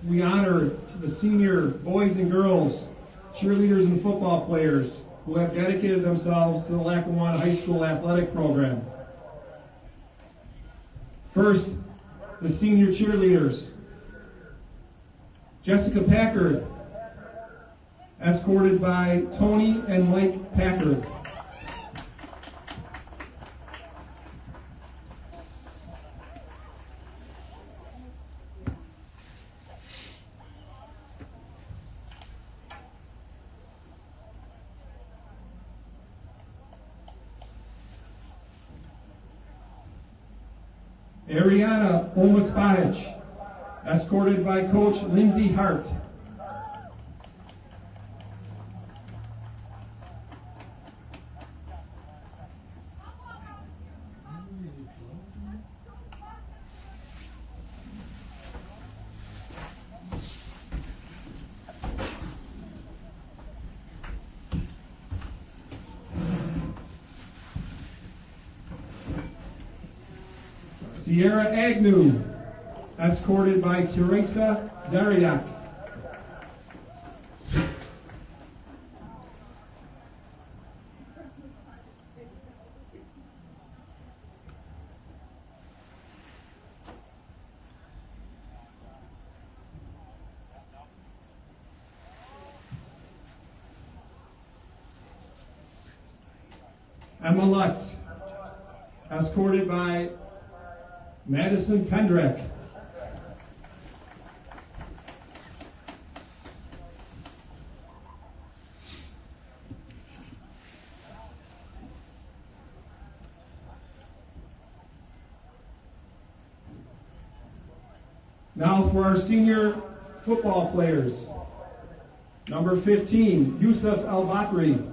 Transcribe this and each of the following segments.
we honor the senior boys and girls, cheerleaders and football players who have dedicated themselves to the Lackawanna High School athletic program. First, the senior cheerleaders. Jessica Packard, escorted by Tony and Mike Packard. Ariana Omaspahich, escorted by Coach Lindsay Hart. Sierra Agnew, escorted by Teresa Dariak. Emma Lutz, escorted by Madison Pendrek. Now for our senior football players. Number 15, Yusuf Al-Bakri.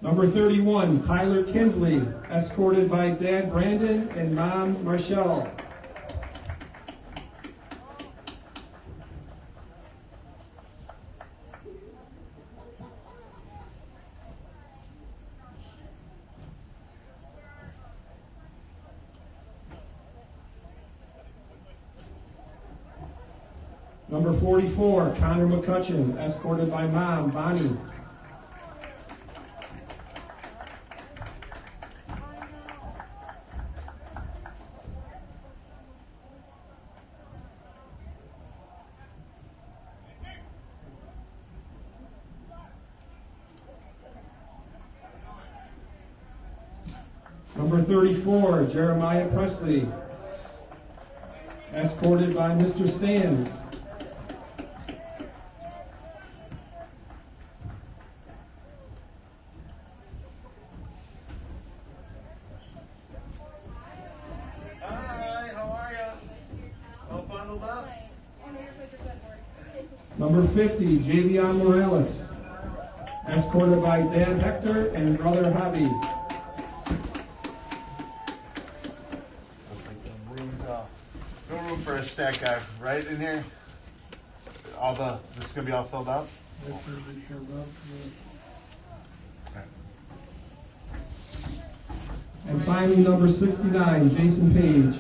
Number 31, Tyler Kinsley, escorted by Dad Brandon and Mom Marshall. Number 44, Connor McCutcheon, escorted by Mom Bonnie. Number 34, Jeremiah Presley, escorted by Mr. Stans. Hi, how are you? All bundled up? Number 50, Javion Morales, escorted by Dad Hector and Brother Javi. No room for a stack guy, right in here? This is gonna be all filled up? And finally, number 69, Jason Page,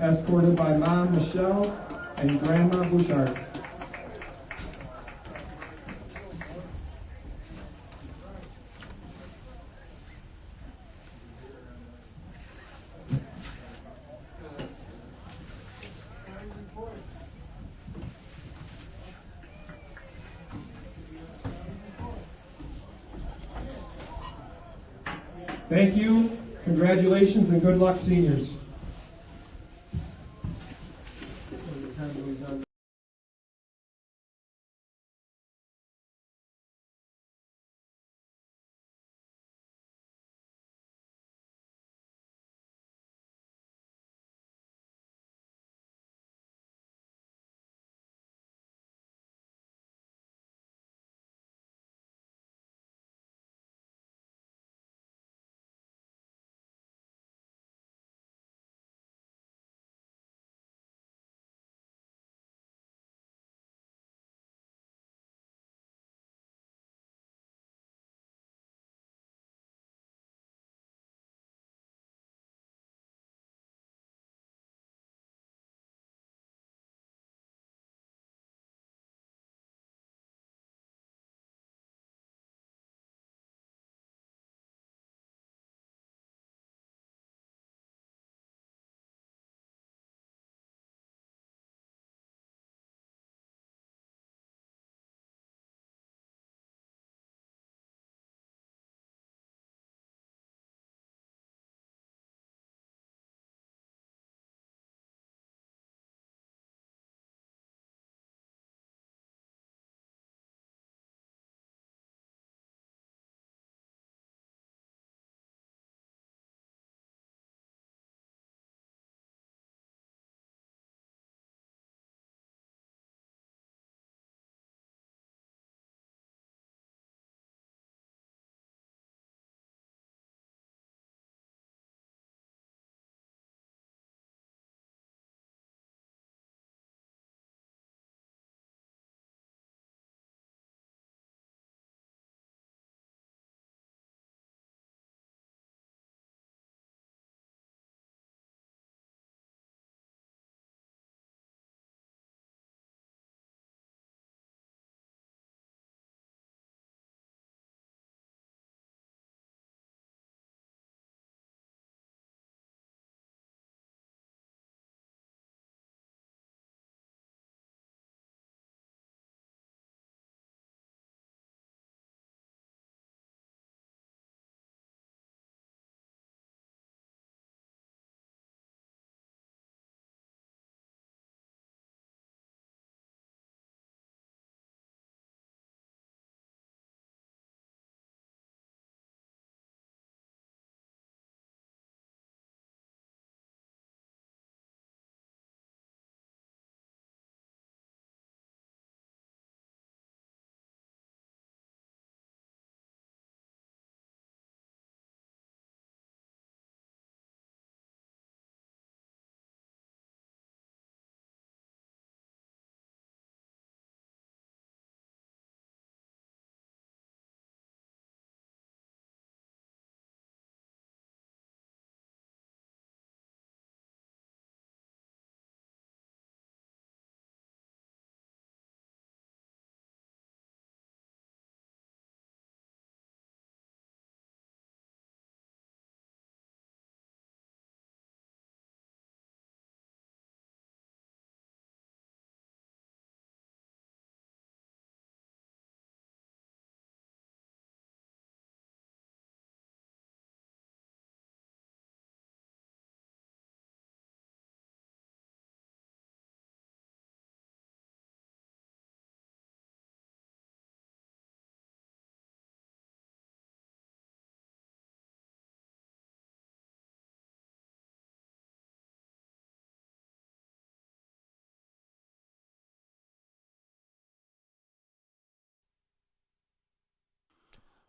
escorted by Mom Michelle and Grandma Bouchard. Thank you, congratulations, and good luck, seniors.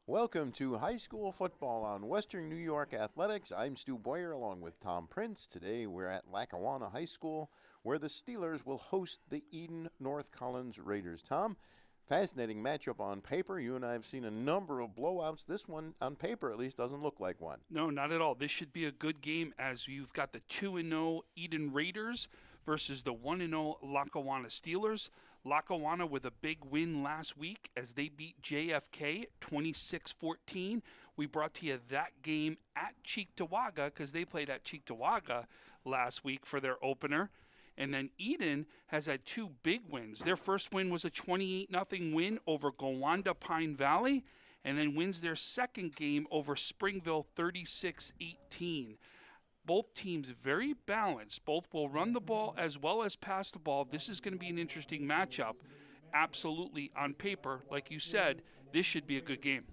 Welcome to high school football on Western New York Athletics. I'm Stu Boyer along with Tom Prince. Today we're at Lackawanna High School where the Steelers will host the Eden North Collins Raiders. Tom, fascinating matchup on paper. You and I have seen a number of blowouts. This one, on paper at least, doesn't look like one. No, not at all. This should be a good game as you've got the 2-0 Eden Raiders versus the 1-0 Lackawanna Steelers. Lackawanna with a big win last week as they beat JFK 26-14. We brought to you that game at Cheektowaga because they played at Cheektowaga last week for their opener. And then Eden has had two big wins. Their first win was a 28-0 win over Gowanda Pine Valley, and then wins their second game over Springville 36-18. Both teams very balanced. Both will run the ball as well as pass the ball. This is going to be an interesting matchup. Absolutely, on paper, like you said, this should be a good game.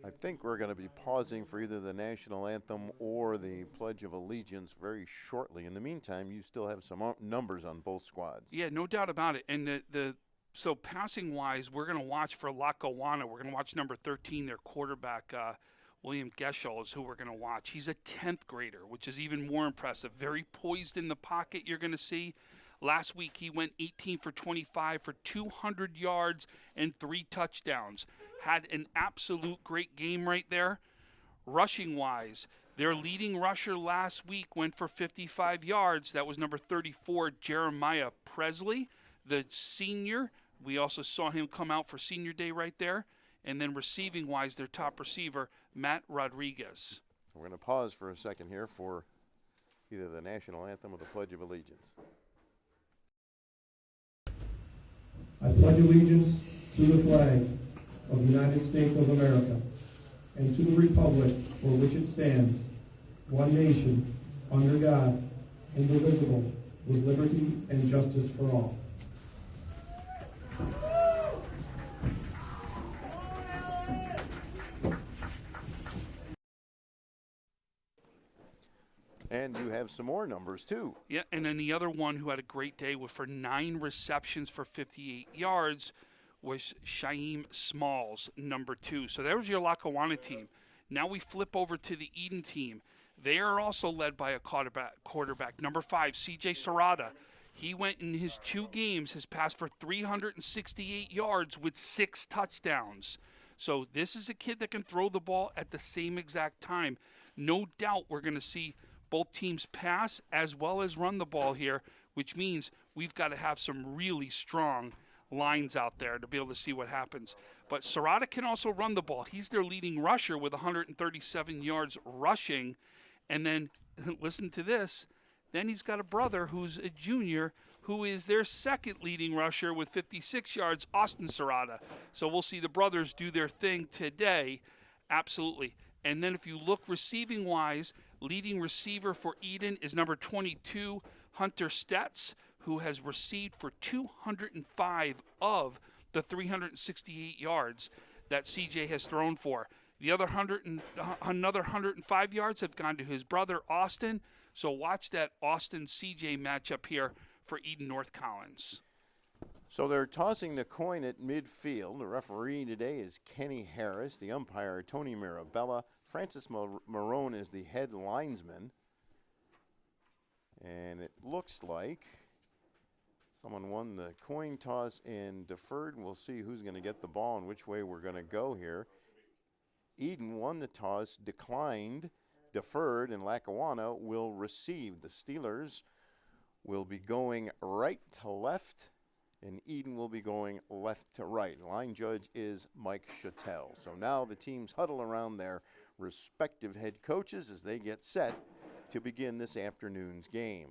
I think we're going to be pausing for either the national anthem or the Pledge of Allegiance very shortly. In the meantime, you still have some numbers on both squads. Yeah, no doubt about it. And so passing-wise, we're going to watch for Lackawanna. We're going to watch number 13, their quarterback, William Geschel is who we're going to watch. He's a 10th grader, which is even more impressive. Very poised in the pocket, you're going to see. Last week, he went 18 for 25 for 200 yards and 3 touchdowns. Had an absolute great game right there. Rushing-wise, their leading rusher last week went for 55 yards. That was number 34, Jeremiah Presley, the senior. We also saw him come out for senior day right there. And then receiving-wise, their top receiver, Matt Rodriguez. We're going to pause for a second here for either the national anthem or the Pledge of Allegiance. I pledge allegiance to the flag of the United States of America and to the republic for which it stands, one nation, under God, indivisible, with liberty and justice for all. And you have some more numbers, too. Yeah, and then the other one who had a great day for 9 receptions for 58 yards was Shaim Smalls, number 2. So there was your Lackawanna team. Now we flip over to the Eden team. They are also led by a quarterback, number 5, CJ Serrata. He went in his 2 games, has passed for 368 yards with 6 touchdowns. So this is a kid that can throw the ball at the same exact time. No doubt we're going to see both teams pass as well as run the ball here, which means we've got to have some really strong lines out there to be able to see what happens. But Serrata can also run the ball. He's their leading rusher with 137 yards rushing. And then, listen to this, then he's got a brother who's a junior who is their second leading rusher with 56 yards, Austin Serrata. So we'll see the brothers do their thing today. Absolutely. And then if you look receiving-wise, leading receiver for Eden is number 22, Hunter Stetz, who has received for 205 of the 368 yards that CJ has thrown for. The other another 105 yards have gone to his brother, Austin. So watch that Austin-CJ matchup here for Eden North Collins. So they're tossing the coin at midfield. The referee today is Kenny Harris. The umpire, Tony Mirabella. Francis Marone is the head linesman. And it looks like someone won the coin toss and deferred. We'll see who's going to get the ball and which way we're going to go here. Eden won the toss, declined, deferred, and Lackawanna will receive. The Steelers will be going right to left, and Eden will be going left to right. Line judge is Mike Chattel. So now the teams huddle around their respective head coaches as they get set to begin this afternoon's game.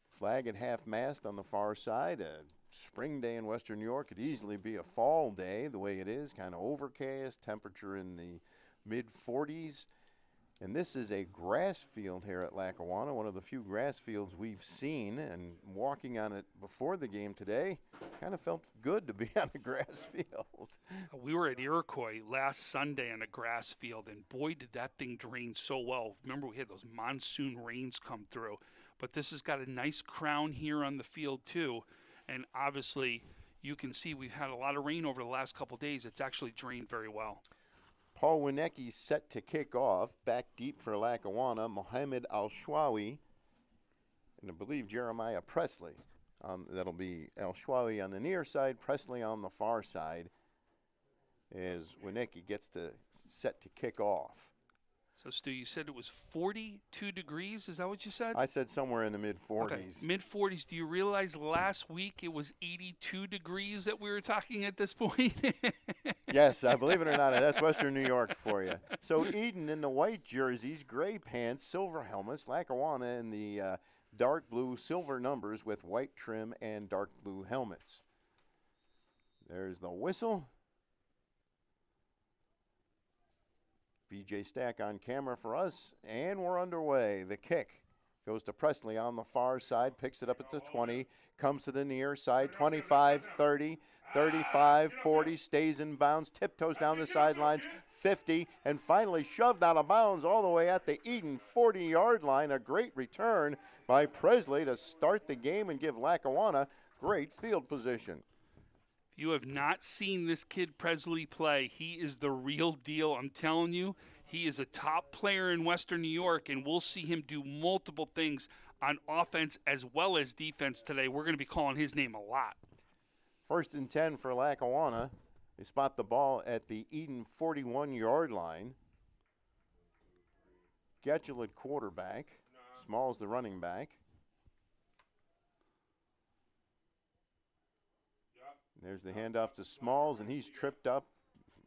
Flag at half-mast on the far side. A spring day in Western New York could easily be a fall day the way it is, kind of overcast, temperature in the mid-40s. And this is a grass field here at Lackawanna, one of the few grass fields we've seen. And walking on it before the game today, kind of felt good to be on a grass field. We were at Iroquois last Sunday on a grass field, and boy, did that thing drain so well. Remember, we had those monsoon rains come through. But this has got a nice crown here on the field, too. And obviously, you can see we've had a lot of rain over the last couple days. It's actually drained very well. Paul Winecki set to kick off. Back deep for Lackawanna, Mohammed Al-Shwawi, and I believe Jeremiah Presley. That'll be Al-Shwawi on the near side, Presley on the far side, as Winecki gets to set to kick off. So, Stu, you said it was 42 degrees. Is that what you said? I said somewhere in the mid-40s. Okay, mid-40s. Do you realize last week it was 82 degrees that we were talking at this point? Yes, believe it or not, that's Western New York for you. So Eden in the white jerseys, gray pants, silver helmets, Lackawanna in the dark blue, silver numbers with white trim and dark blue helmets. There's the whistle. BJ Stack on camera for us, and we're underway. The kick goes to Presley on the far side, picks it up at the 20, comes to the near side, 25, 30, 35, 40, stays in bounds, tiptoes down the sidelines, 50, and finally shoved out of bounds all the way at the Eden 40-yard line. A great return by Presley to start the game and give Lackawanna great field position. If you have not seen this kid Presley play, he is the real deal. I'm telling you, he is a top player in Western New York, and we'll see him do multiple things on offense as well as defense today. We're going to be calling his name a lot. 1st and 10 for Lackawanna. They spot the ball at the Eden 41-yard line. Getchell at quarterback. Smalls the running back. There's the handoff to Smalls, and he's tripped up,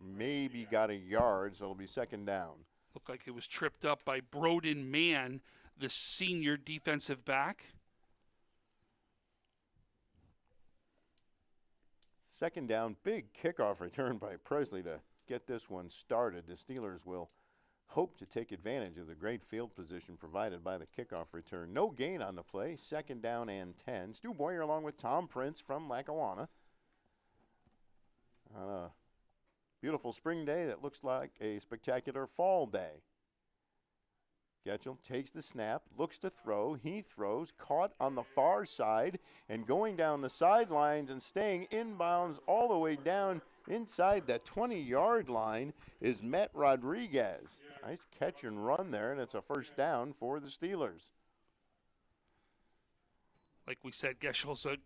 maybe got a yard, so it'll be 2nd down. Looked like it was tripped up by Broden Mann, the senior defensive back. 2nd down, big kickoff return by Presley to get this one started. The Steelers will hope to take advantage of the great field position provided by the kickoff return. No gain on the play, 2nd down and 10. Stu Boyer along with Tom Prince from Lackawanna. On a beautiful spring day that looks like a spectacular fall day. Getchell takes the snap, looks to throw. He throws, caught on the far side, and going down the sidelines and staying inbounds all the way down inside that 20-yard line is Matt Rodriguez. Nice catch and run there, and it's a 1st down for the Steelers. Like we said, Getchell's a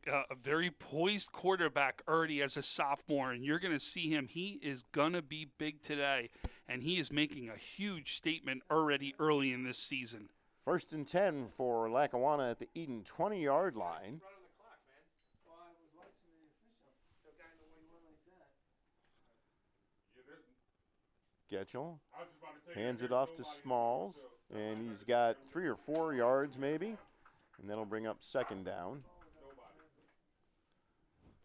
very poised quarterback already as a sophomore, and you're going to see him. He is going to be big today, and he is making a huge statement already early in this season. 1st and 10 for Lackawanna at the Eden 20-yard line. Getchell hands it off to Smalls, and he's got 3 or 4 yards maybe. And that'll bring up 2nd down.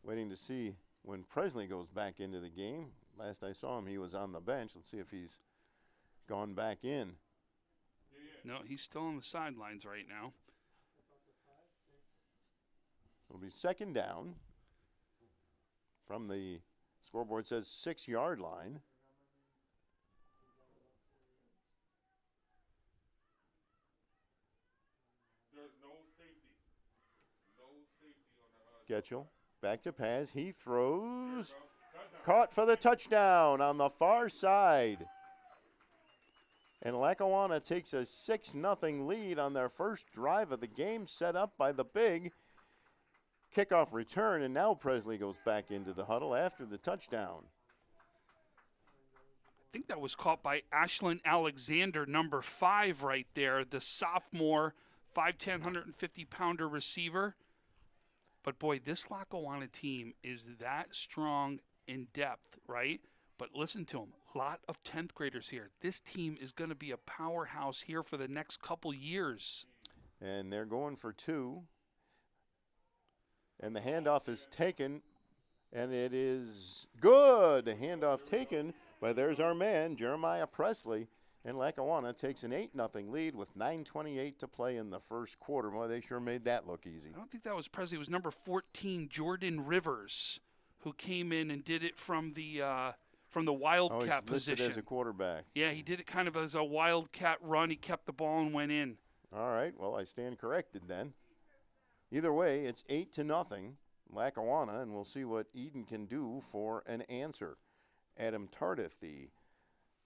Waiting to see when Presley goes back into the game. Last I saw him, he was on the bench. Let's see if he's gone back in. No, he's still on the sidelines right now. It'll be 2nd down. From the scoreboard says 6-yard line. Getchell back to pass. He throws. Caught for the touchdown on the far side. And Lackawanna takes a 6-0 lead on their first drive of the game, set up by the big kickoff return. And now Presley goes back into the huddle after the touchdown. I think that was caught by Ashlyn Alexander, number 5 right there, the sophomore, 5'10", 150-pounder receiver. But, boy, this Lackawanna team is that strong in depth, right? But listen to them. A lot of 10th graders here. This team is going to be a powerhouse here for the next couple years. And they're going for 2. And the handoff is taken, and it is good. The handoff taken, but there's our man, Jeremiah Presley. And Lackawanna takes an 8-0 lead with 9:28 to play in the first quarter. Boy, they sure made that look easy. I don't think that was Presley. It was number 14, Jordan Rivers, who came in and did it from the wildcat he's position. listed as a quarterback. Yeah, he did it kind of as a wildcat run. He kept the ball and went in. All right, well, I stand corrected then. Either way, it's 8-0. Lackawanna, and we'll see what Eden can do for an answer. Adam Tardif, the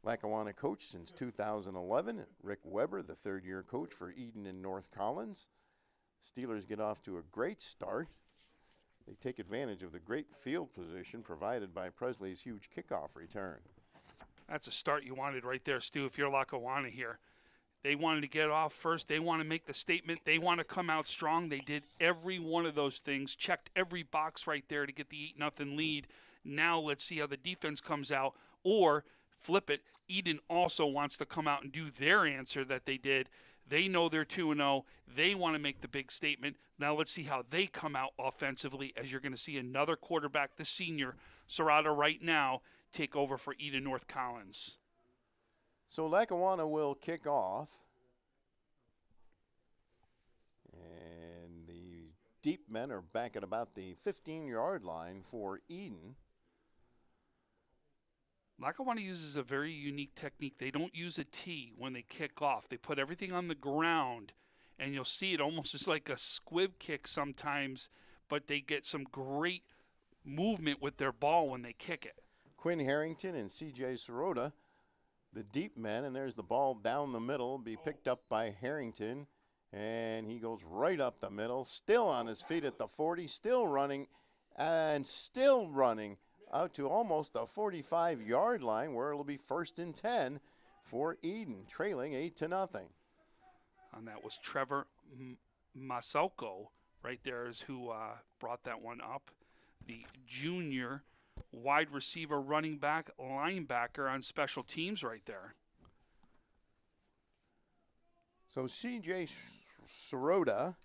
Lackawanna coach since 2011. Rick Weber, the third-year coach for Eden and North Collins. Steelers get off to a great start. They take advantage of the great field position provided by Presley's huge kickoff return. That's a start you wanted right there, Stu, if you're Lackawanna here. They wanted to get off first. They want to make the statement. They want to come out strong. They did every one of those things, checked every box right there to get the 8-0 lead. Now let's see how the defense comes out. Or flip it, Eden also wants to come out and do their answer that they did. They know they're 2-0. They want to make the big statement. Now let's see how they come out offensively, as you're going to see another quarterback, the senior, Serrata, right now, take over for Eden North Collins. So Lackawanna will kick off. And the deep men are back at about the 15-yard line for Eden. Lackawanna uses a very unique technique. They don't use a tee when they kick off. They put everything on the ground, and you'll see it almost as like a squib kick sometimes, but they get some great movement with their ball when they kick it. Quinn Harrington and C.J. Sirota, the deep men, and there's the ball down the middle, be picked up by Harrington, and he goes right up the middle, still on his feet at the 40, still running, out to almost the 45-yard line, where it'll be 1st and 10 for Eden, trailing 8-0. And that was Trevor Masoko right there is who brought that one up. The junior wide receiver, running back, linebacker on special teams right there. So C.J. Sirota,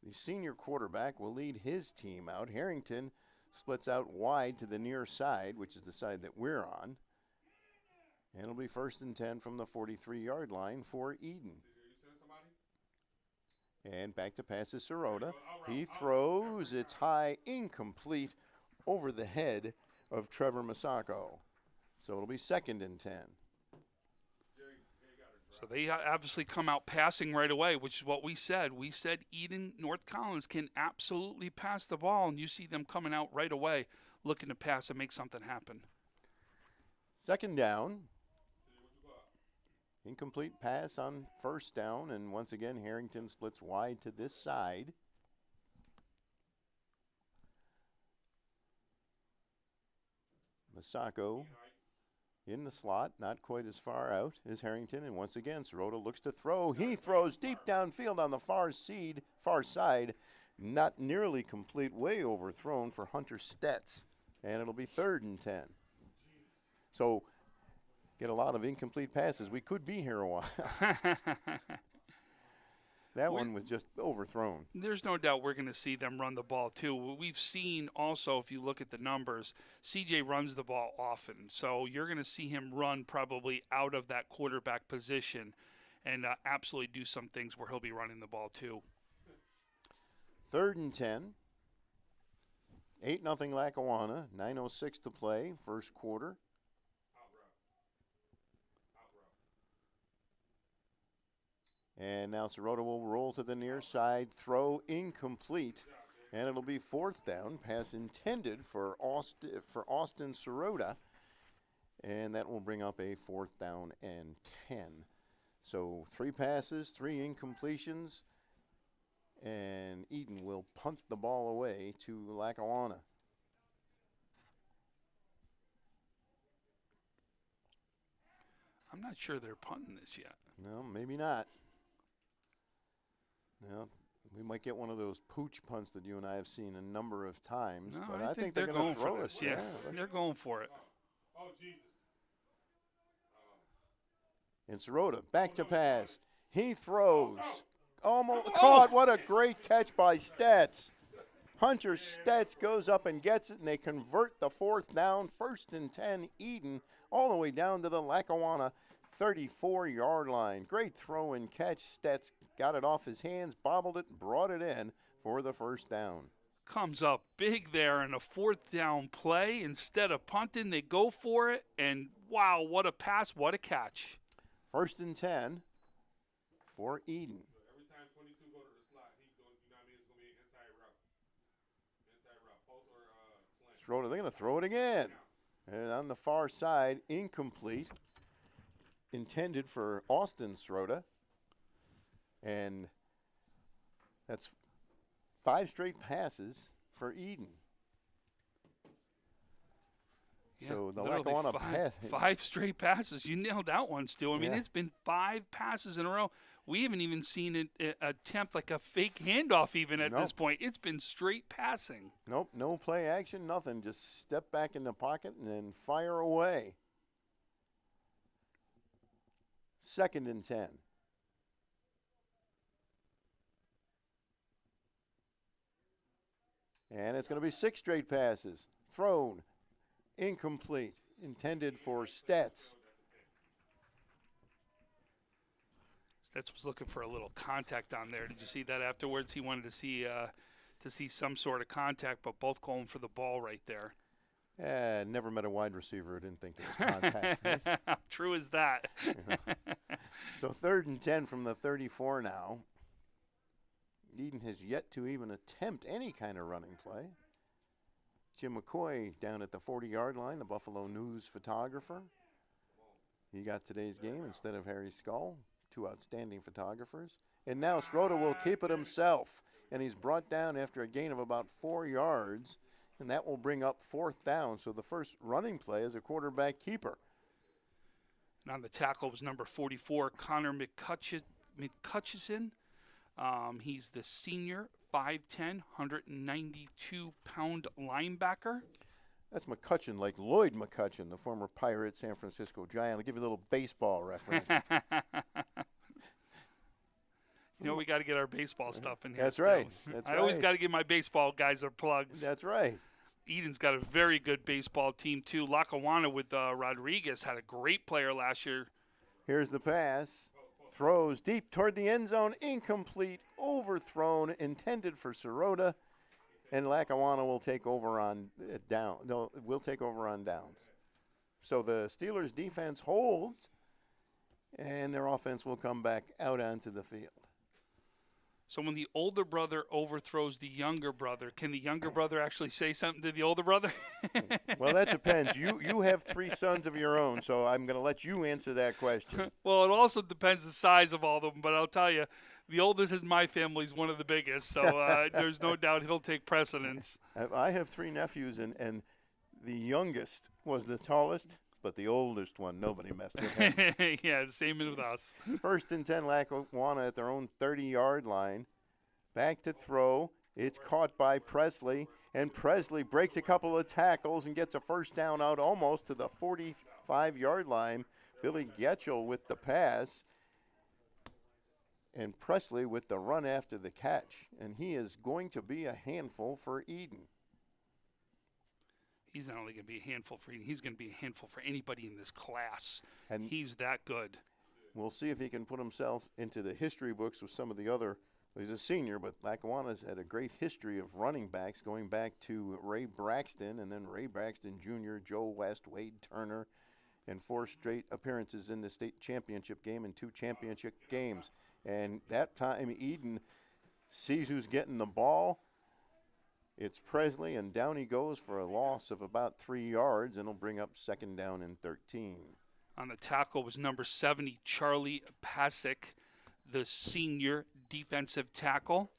the senior quarterback, will lead his team out. Harrington splits out wide to the near side, which is the side that we're on. And it'll be 1st and 10 from the 43-yard line for Eden. And back to pass is Sirota. He throws. It's high, incomplete, over the head of Trevor Masako. So it'll be 2nd and 10. So they obviously come out passing right away, which is what we said. We said Eden North Collins can absolutely pass the ball, and you see them coming out right away looking to pass and make something happen. 2nd down. Incomplete pass on 1st down, and once again Harrington splits wide to this side. Masako in the slot, not quite as far out as Harrington, and once again Sirota looks to throw. He throws deep downfield on the far side, not nearly complete, way overthrown for Hunter Stetz, and it'll be 3rd and 10. So get a lot of incomplete passes. We could be here a while. That one was just overthrown. There's no doubt we're going to see them run the ball, too. We've seen also, if you look at the numbers, CJ runs the ball often. So you're going to see him run probably out of that quarterback position and absolutely do some things where he'll be running the ball, too. 3rd and 10. 8-0 Lackawanna. 9:06 to play, 1st quarter. And now Sirota will roll to the near side, throw incomplete, and it'll be 4th down. Pass intended for Austin Sirota, and that will bring up a 4th down and 10. So 3 passes, 3 incompletions, and Eden will punt the ball away to Lackawanna. I'm not sure they're punting this yet. No, maybe not. Well, we might get one of those pooch punts that you and I have seen a number of times, No, but I I think they're going to throw for it. this. Yeah, they're going for it. Oh, Jesus. And Sirota, back to pass. He throws. Almost caught. What a great catch by Stetz. Hunter Stetz goes up and gets it, and they convert the 4th down. 1st and 10, Eden, all the way down to the Lackawanna 34-yard line. Great throw and catch. Stetz got it off his hands, bobbled it, brought it in for the 1st down. Comes up big there in a 4th down play. Instead of punting, they go for it, and wow, what a pass, what a catch. 1st and 10 for Eden. Every time 22 go to the slot, he going, you know what I mean? It's going to be an inside route. Inside route. Schroeder, they're going to throw it again. And on the far side, incomplete. Intended for Austin Schroeder. And that's 5 straight passes for Eden. Yeah, So the literally Lackawanna pass. 5 straight passes. You nailed that one, Stu. I mean, Yeah. it's been 5 passes in a row. We haven't even seen it attempt like a fake handoff even at this point. It's been straight passing. Nope, no play action, nothing. Just step back in the pocket and then fire away. 2nd and 10. And it's going to be 6 straight passes. Thrown. Incomplete. Intended for Stetz. Stetz was looking for a little contact on there. Did you see that afterwards? He wanted to see some sort of contact, but both going for the ball right there. Never met a wide receiver who didn't think there was contact. How true is that? So 3rd and 10 from the 34 now. Eden has yet to even attempt any kind of running play. Jim McCoy down at the 40-yard line, the Buffalo News photographer. He got today's game instead of Harry Skull, 2 outstanding photographers. And now Schroeder will keep it himself, and he's brought down after a gain of about 4 yards, and that will bring up 4th down. So the first running play is a quarterback keeper. And on the tackle was number 44, Connor McCutcheon. He's the senior, 5'10", 192-pound linebacker. That's McCutcheon, like Lloyd McCutcheon, the former Pirate San Francisco Giant. I'll give you a little baseball reference. You know, we got to get our baseball stuff in here. That's still. right. I always got to give my baseball guys their plugs. That's right. Eden's got a very good baseball team, too. Lackawanna with Rodriguez had a great player last year. Here's the pass. Throws deep toward the end zone. Incomplete. Overthrown. Intended for Sirota. And Lackawanna will take over on will take over on downs. So the Steelers' defense holds, and their offense will come back out onto the field. So when the older brother overthrows the younger brother, can the younger brother actually say something to the older brother? Well, that depends. You have 3 sons of your own, so I'm going to let you answer that question. Well, it also depends the size of all of them, but I'll tell you, the oldest in my family is one of the biggest, so there's no doubt he'll take precedence. I have 3 nephews, and the youngest was the tallest, but the oldest one, nobody messed with him. Yeah, the same with us. 1st and 10, Lackawanna at their own 30-yard line. Back to throw. It's caught by Presley, and Presley breaks a couple of tackles and gets a 1st down out almost to the 45-yard line. Billy Getchell with the pass, and Presley with the run after the catch. And he is going to be a handful for Eden. He's not only going to be a handful for Eden, he's going to be a handful for anybody in this class. And he's that good. We'll see if he can put himself into the history books with some of the other. He's a senior, but Lackawanna's had a great history of running backs going back to Ray Braxton, and then Ray Braxton Jr., Joe West, Wade Turner, and 4 straight appearances in the state championship game and 2 championship games. And that time, Eden sees who's getting the ball. It's Presley, and down he goes for a loss of about 3 yards, and he'll bring up 2nd down and 13. On the tackle was number 70, Charlie Pasick, the senior defensive tackle.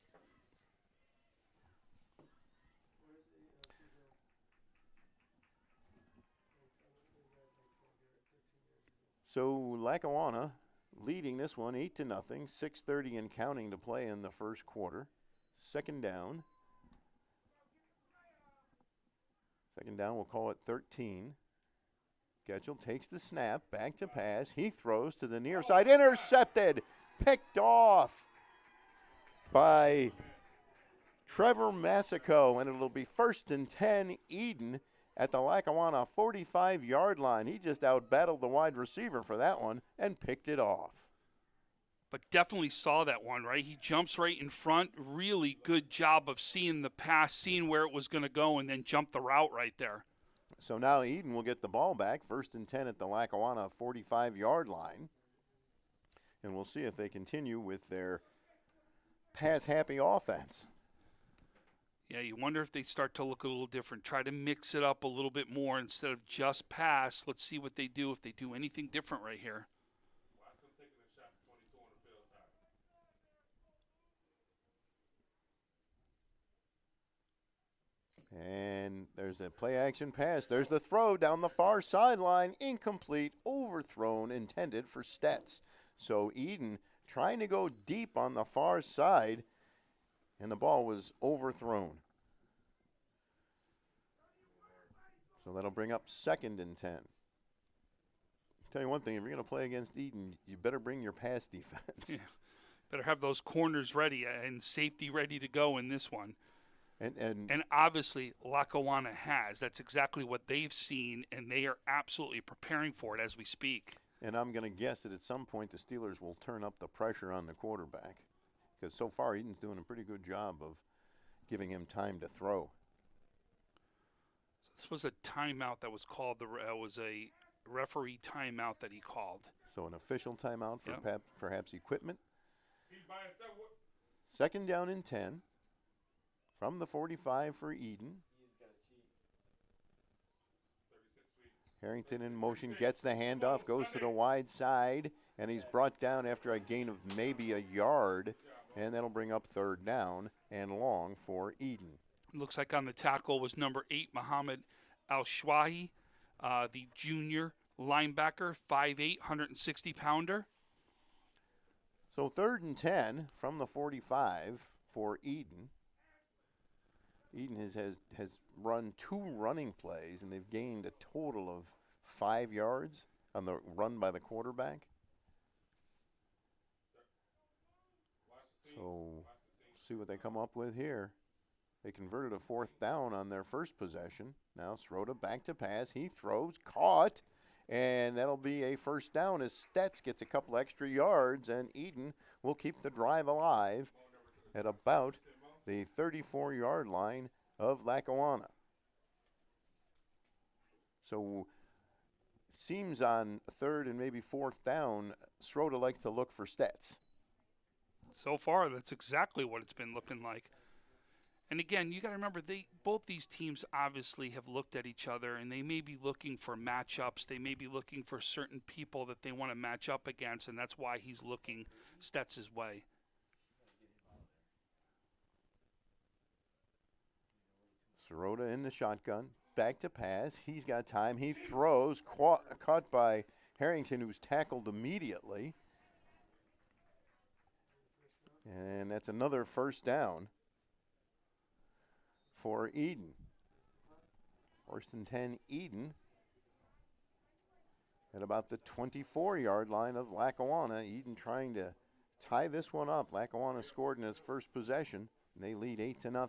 So Lackawanna leading this one 8-0, 6:30 and counting to play in the first quarter. 2nd down. 2nd down, we'll call it 13. Getchell takes the snap, back to pass. He throws to the near side, intercepted, picked off by Trevor Massico, and it'll be 1st and 10 Eden at the Lackawanna 45-yard line. He just outbattled the wide receiver for that one and picked it off. But definitely saw that one, right? He jumps right in front. Really good job of seeing the pass, seeing where it was going to go, and then jump the route right there. So now Eden will get the ball back, 1st and 10 at the Lackawanna 45-yard line. And we'll see if they continue with their pass-happy offense. Yeah, you wonder if they start to look a little different. Try to mix it up a little bit more instead of just pass. Let's see what they do, if they do anything different right here. And there's a play action pass. There's the throw down the far sideline. Incomplete, overthrown, intended for Stetz. So Eden trying to go deep on the far side, and the ball was overthrown. So that'll bring up 2nd and 10. Tell you one thing, if you're going to play against Eden, you better bring your pass defense. Yeah. Better have those corners ready and safety ready to go in this one. And obviously, Lackawanna has. That's exactly what they've seen, and they are absolutely preparing for it as we speak. And I'm going to guess that at some point the Steelers will turn up the pressure on the quarterback, because so far Eden's doing a pretty good job of giving him time to throw. This was a timeout that was called. Was a referee timeout that he called. So an official timeout for Yep. perhaps equipment. 2nd down and 10 from the 45 for Eden. Harrington in motion, gets the handoff, goes to the wide side, and he's brought down after a gain of maybe a yard, and that'll bring up 3rd down and long for Eden. Looks like on the tackle was number 8, Muhammad Al-Shwahi, the junior linebacker, 5'8", 160-pounder. So 3rd and 10 from the 45 for Eden. Eden has run 2 running plays, and they've gained a total of 5 yards on the run by the quarterback. So see what they come up with here. They converted a 4th down on their first possession. Now Srota back to pass. He throws, caught, and that'll be a 1st down as Stetz gets a couple extra yards, and Eden will keep the drive alive at about the 34-yard line of Lackawanna. So seems on 3rd and maybe 4th down, Srota likes to look for Stetz. So far, that's exactly what it's been looking like. And again, you got to remember, both these teams obviously have looked at each other, and they may be looking for matchups. They may be looking for certain people that they want to match up against, and that's why he's looking Stetz's way. Srota in the shotgun, back to pass. He's got time. He throws, caught by Harrington, who's tackled immediately. And that's another 1st down for Eden. 1st and 10, Eden at about the 24-yard line of Lackawanna. Eden trying to tie this one up. Lackawanna scored in his first possession, and they lead 8-0.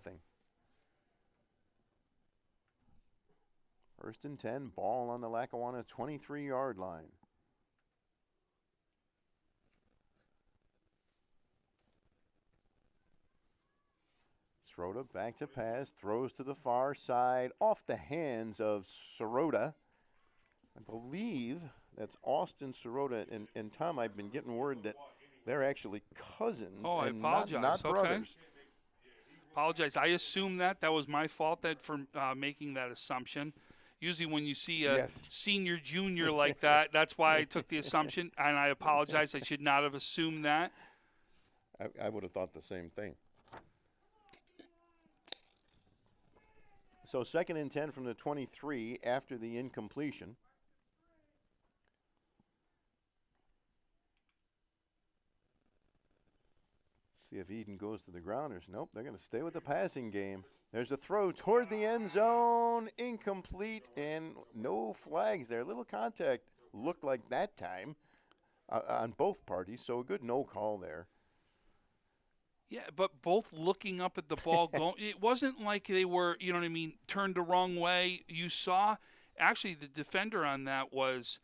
1st and 10, ball on the Lackawanna 23-yard line. Srota back to pass, throws to the far side, off the hands of Srota. I believe that's Austin Srota. And Tom, I've been getting word that they're actually cousins. Oh, I and apologize. Not brothers. Apologize. I assumed that. That was my fault for making that assumption. Usually when you see a senior, junior like that, that's why I took the assumption, and I apologize. I should not have assumed that. I would have thought the same thing. So 2nd and 10 from the 23 after the incompletion. See if Eden goes to the grounders. Nope, they're going to stay with the passing game. There's a throw toward the end zone, incomplete, and no flags there. Little contact looked like that time on both parties, so a good no call there. Yeah, but both looking up at the ball, it wasn't like they were, you know what I mean, turned the wrong way. You saw, actually, the defender on that was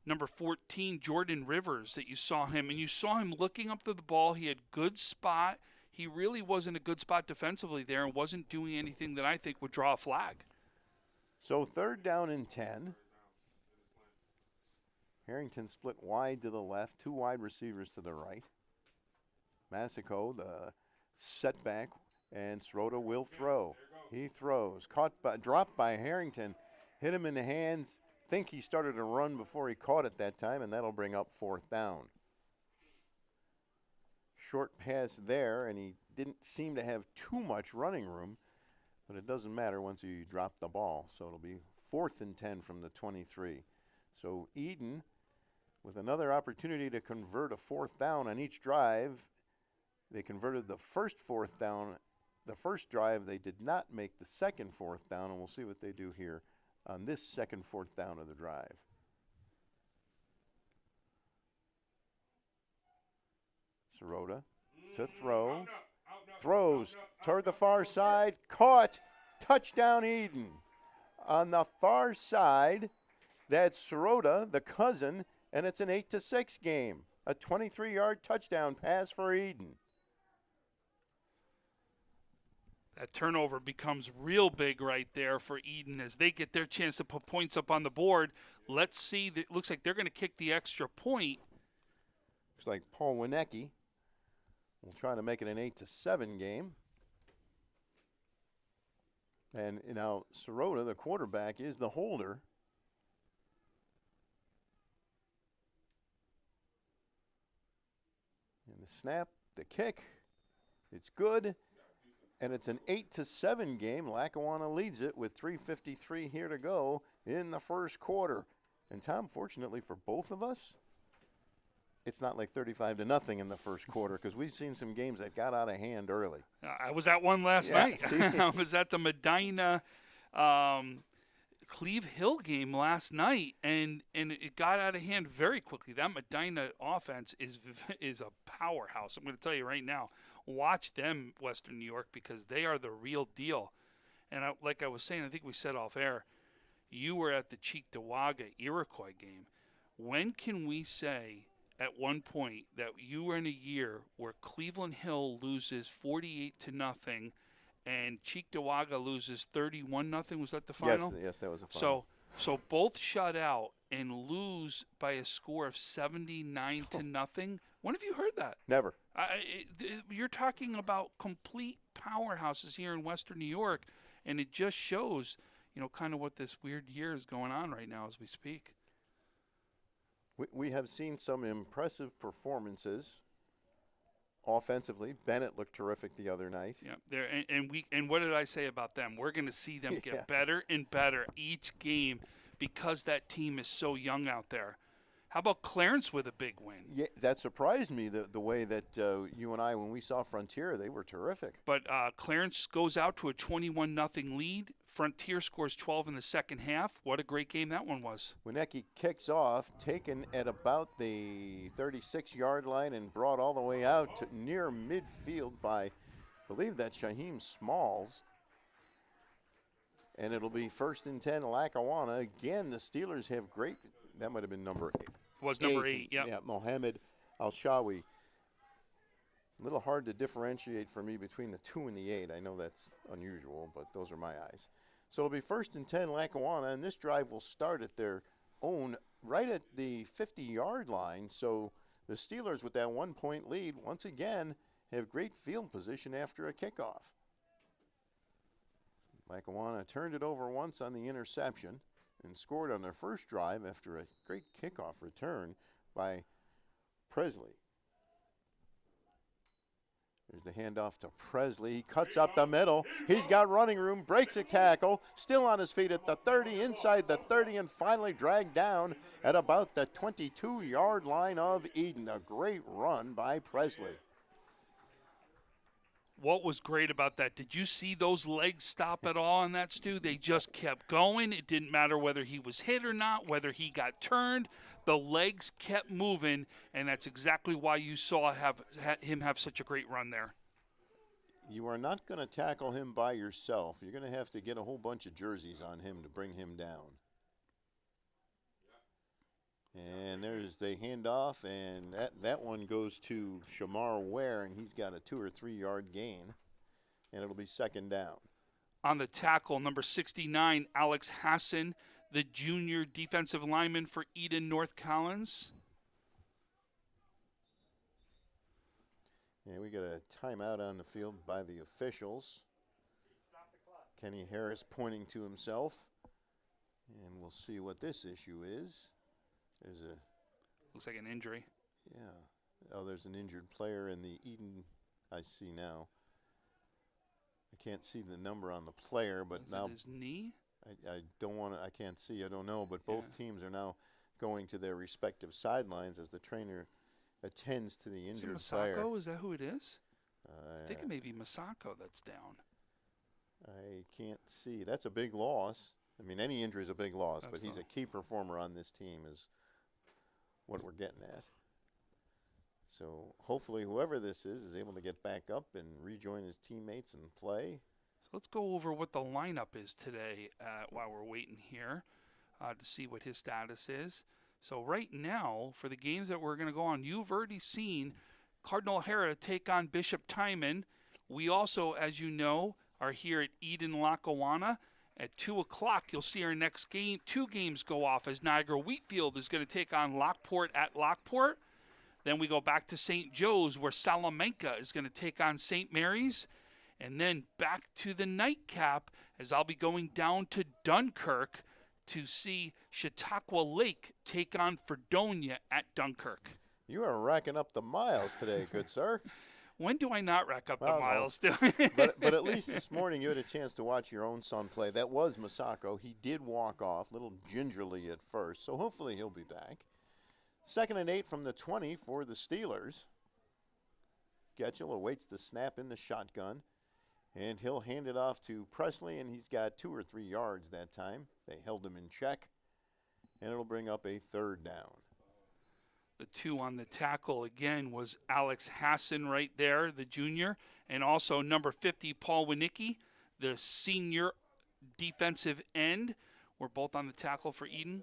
number 14, Jordan Rivers, that you saw him. And you saw him looking up to the ball. He had good spot. He really wasn't a good spot defensively there and wasn't doing anything that I think would draw a flag. So 3rd down and 10. Harrington split wide to the left, 2 wide receivers to the right. Massico, the setback, and Srota will throw. He throws. Dropped by Harrington. Hit him in the hands. Think he started to run before he caught it that time, and that'll bring up 4th down. Short pass there, and he didn't seem to have too much running room, but it doesn't matter once you drop the ball. So it'll be 4th and 10 from the 23. So Eden, with another opportunity to convert a 4th down on each drive. They converted the first 4th down. The first drive, they did not make the second 4th down, and we'll see what they do here on this second 4th down of the drive. Sirota to throw. Throws toward the far side. Caught. Touchdown Eden. On the far side, that's Sirota, the cousin, and it's an 8-6 game. A 23-yard touchdown pass for Eden. That turnover becomes real big right there for Eden as they get their chance to put points up on the board. Let's see. It looks like they're going to kick the extra point. Looks like Paul Winecki will try to make it an 8-7 game. And now Sirota, the quarterback, is the holder. And the snap, the kick, it's good. And it's an 8-7 game. Lackawanna leads it with 3:53 here to go in the first quarter. And Tom, fortunately for both of us, it's not like 35-0 in the first quarter because we've seen some games that got out of hand early. I was at one last night. I was at the Medina Cleve Hill game last night, and it got out of hand very quickly. That Medina offense is a powerhouse. I'm going to tell you right now. Watch them, Western New York, because they are the real deal. And like I was saying, I think we said off air, you were at the Cheektowaga Iroquois game. When can we say at one point that you were in a year where Cleveland Hill loses 48-0 and Cheektowaga loses 31-0? Was that the final? Yes, that was the final. So both shut out and lose by a score of 79-0. When have you heard that? Never. You're talking about complete powerhouses here in Western New York, and it just shows, kind of what this weird year is going on right now as we speak. We have seen some impressive performances offensively. Bennett looked terrific the other night. Yeah, and what did I say about them? We're going to see them get better and better each game because that team is so young out there. How about Clarence with a big win? Yeah, that surprised me, the way that you and I, when we saw Frontier, they were terrific. But Clarence goes out to a 21-0 lead. Frontier scores 12 in the second half. What a great game that one was. Winecki kicks off, taken at about the 36-yard line and brought all the way out to near midfield by, I believe that's Shaheem Smalls. And it'll be 1st and 10 Lackawanna. Again, the Steelers have great. That might have been number 8. Was number 8, yeah. Yeah, Mohammed Al-Shawi. A little hard to differentiate for me between the 2 and the 8. I know that's unusual, but those are my eyes. So it'll be 1st and 10 Lackawanna, and this drive will start at their own, right at the 50-yard line. So the Steelers, with that 1-point lead, once again have great field position after a kickoff. Lackawanna turned it over once on the interception and scored on their first drive after a great kickoff return by Presley. There's the handoff to Presley. He cuts up the middle. He's got running room, breaks a tackle, still on his feet at the 30, inside the 30, and finally dragged down at about the 22-yard line of Eden. A great run by Presley. What was great about that? Did you see those legs stop at all on that, Stu? They just kept going. It didn't matter whether he was hit or not, whether he got turned. The legs kept moving, and that's exactly why you saw him have such a great run there. You are not going to tackle him by yourself. You're going to have to get a whole bunch of jerseys on him to bring him down. And there's the handoff, and that one goes to Shamar Ware, and he's got a 2 or 3 yard gain, and it'll be 2nd down. On the tackle, number 69, Alex Hassan, the junior defensive lineman for Eden North Collins. And we got a timeout on the field by the officials. Kenny Harris pointing to himself. And we'll see what this issue is. There's a... Looks like an injury. Yeah. Oh, there's an injured player in the Eden. I see now. I can't see the number on the player, but Is now... it his knee? I don't want to... I can't see. I don't know. But both teams are now going to their respective sidelines as the trainer attends to the injured player. Masako? Is that who it is? I think it may be Masako that's down. I can't see. That's a big loss. I mean, any injury is a big loss, but he's a key performer on this team is what we're getting at. So hopefully whoever this is able to get back up and rejoin his teammates and play. So let's go over what the lineup is today while we're waiting here to see what his status is. So right now, for the games that we're going to go on, you've already seen Cardinal O'Hara take on Bishop Timon. We also, as you know, are here at Eden Lackawanna. At 2 o'clock, you'll see our next game. 2 games go off as Niagara Wheatfield is going to take on Lockport at Lockport. Then we go back to St. Joe's where Salamanca is going to take on St. Mary's. And then back to the nightcap as I'll be going down to Dunkirk to see Chautauqua Lake take on Fredonia at Dunkirk. You are racking up the miles today, good sir. When do I not rack up the miles? No. but at least this morning you had a chance to watch your own son play. That was Masako. He did walk off, a little gingerly at first, so hopefully he'll be back. 2nd and 8 from the 20 for the Steelers. Getchell awaits the snap in the shotgun, and he'll hand it off to Presley, and he's got 2 or 3 yards that time. They held him in check, and it'll bring up a 3rd down. The 2 on the tackle, again, was Alex Hassan right there, the junior, and also number 50, Paul Winicki, the senior defensive end. We're both on the tackle for Eden.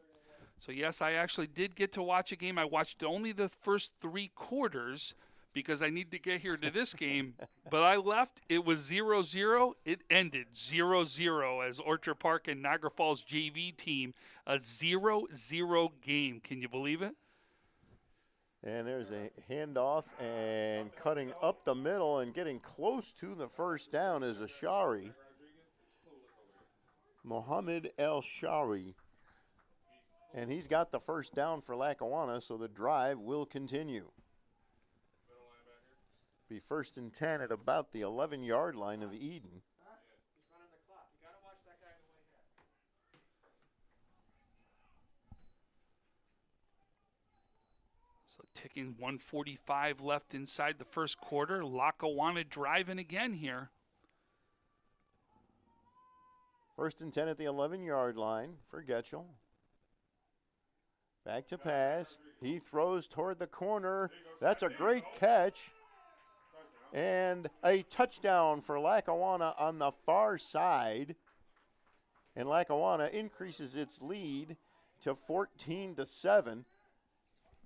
So, yes, I actually did get to watch a game. I watched only the first 3 quarters because I need to get here to this game. But I left. It was 0-0. It ended 0-0 as Orchard Park and Niagara Falls JV team, a 0-0 game. Can you believe it? And there's a handoff, and cutting up the middle and getting close to the 1st down is Ashari. Mohammed El-Shari. And he's got the 1st down for Lackawanna, so the drive will continue. Be 1st and 10 at about the 11-yard line of Eden. So ticking 1:45 left inside the 1st quarter. Lackawanna driving again here. 1st and 10 at the 11-yard line for Getchell. Back to pass. He throws toward the corner. That's a great catch. And a touchdown for Lackawanna on the far side. And Lackawanna increases its lead to 14-7.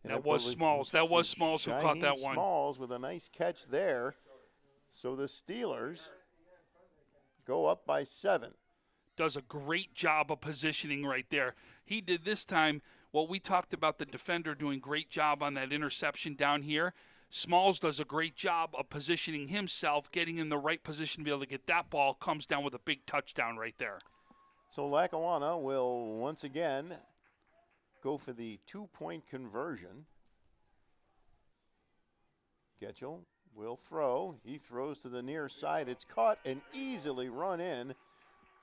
That was Smalls. That was Smalls who caught that one. Smalls with a nice catch there. So the Steelers go up by 7. Does a great job of positioning right there. He did this time what we talked about, the defender doing great job on that interception down here. Smalls does a great job of positioning himself, getting in the right position to be able to get that ball, comes down with a big touchdown right there. So Lackawanna will once again go for the 2-point conversion. Getchell will throw. He throws to the near side. It's caught and easily run in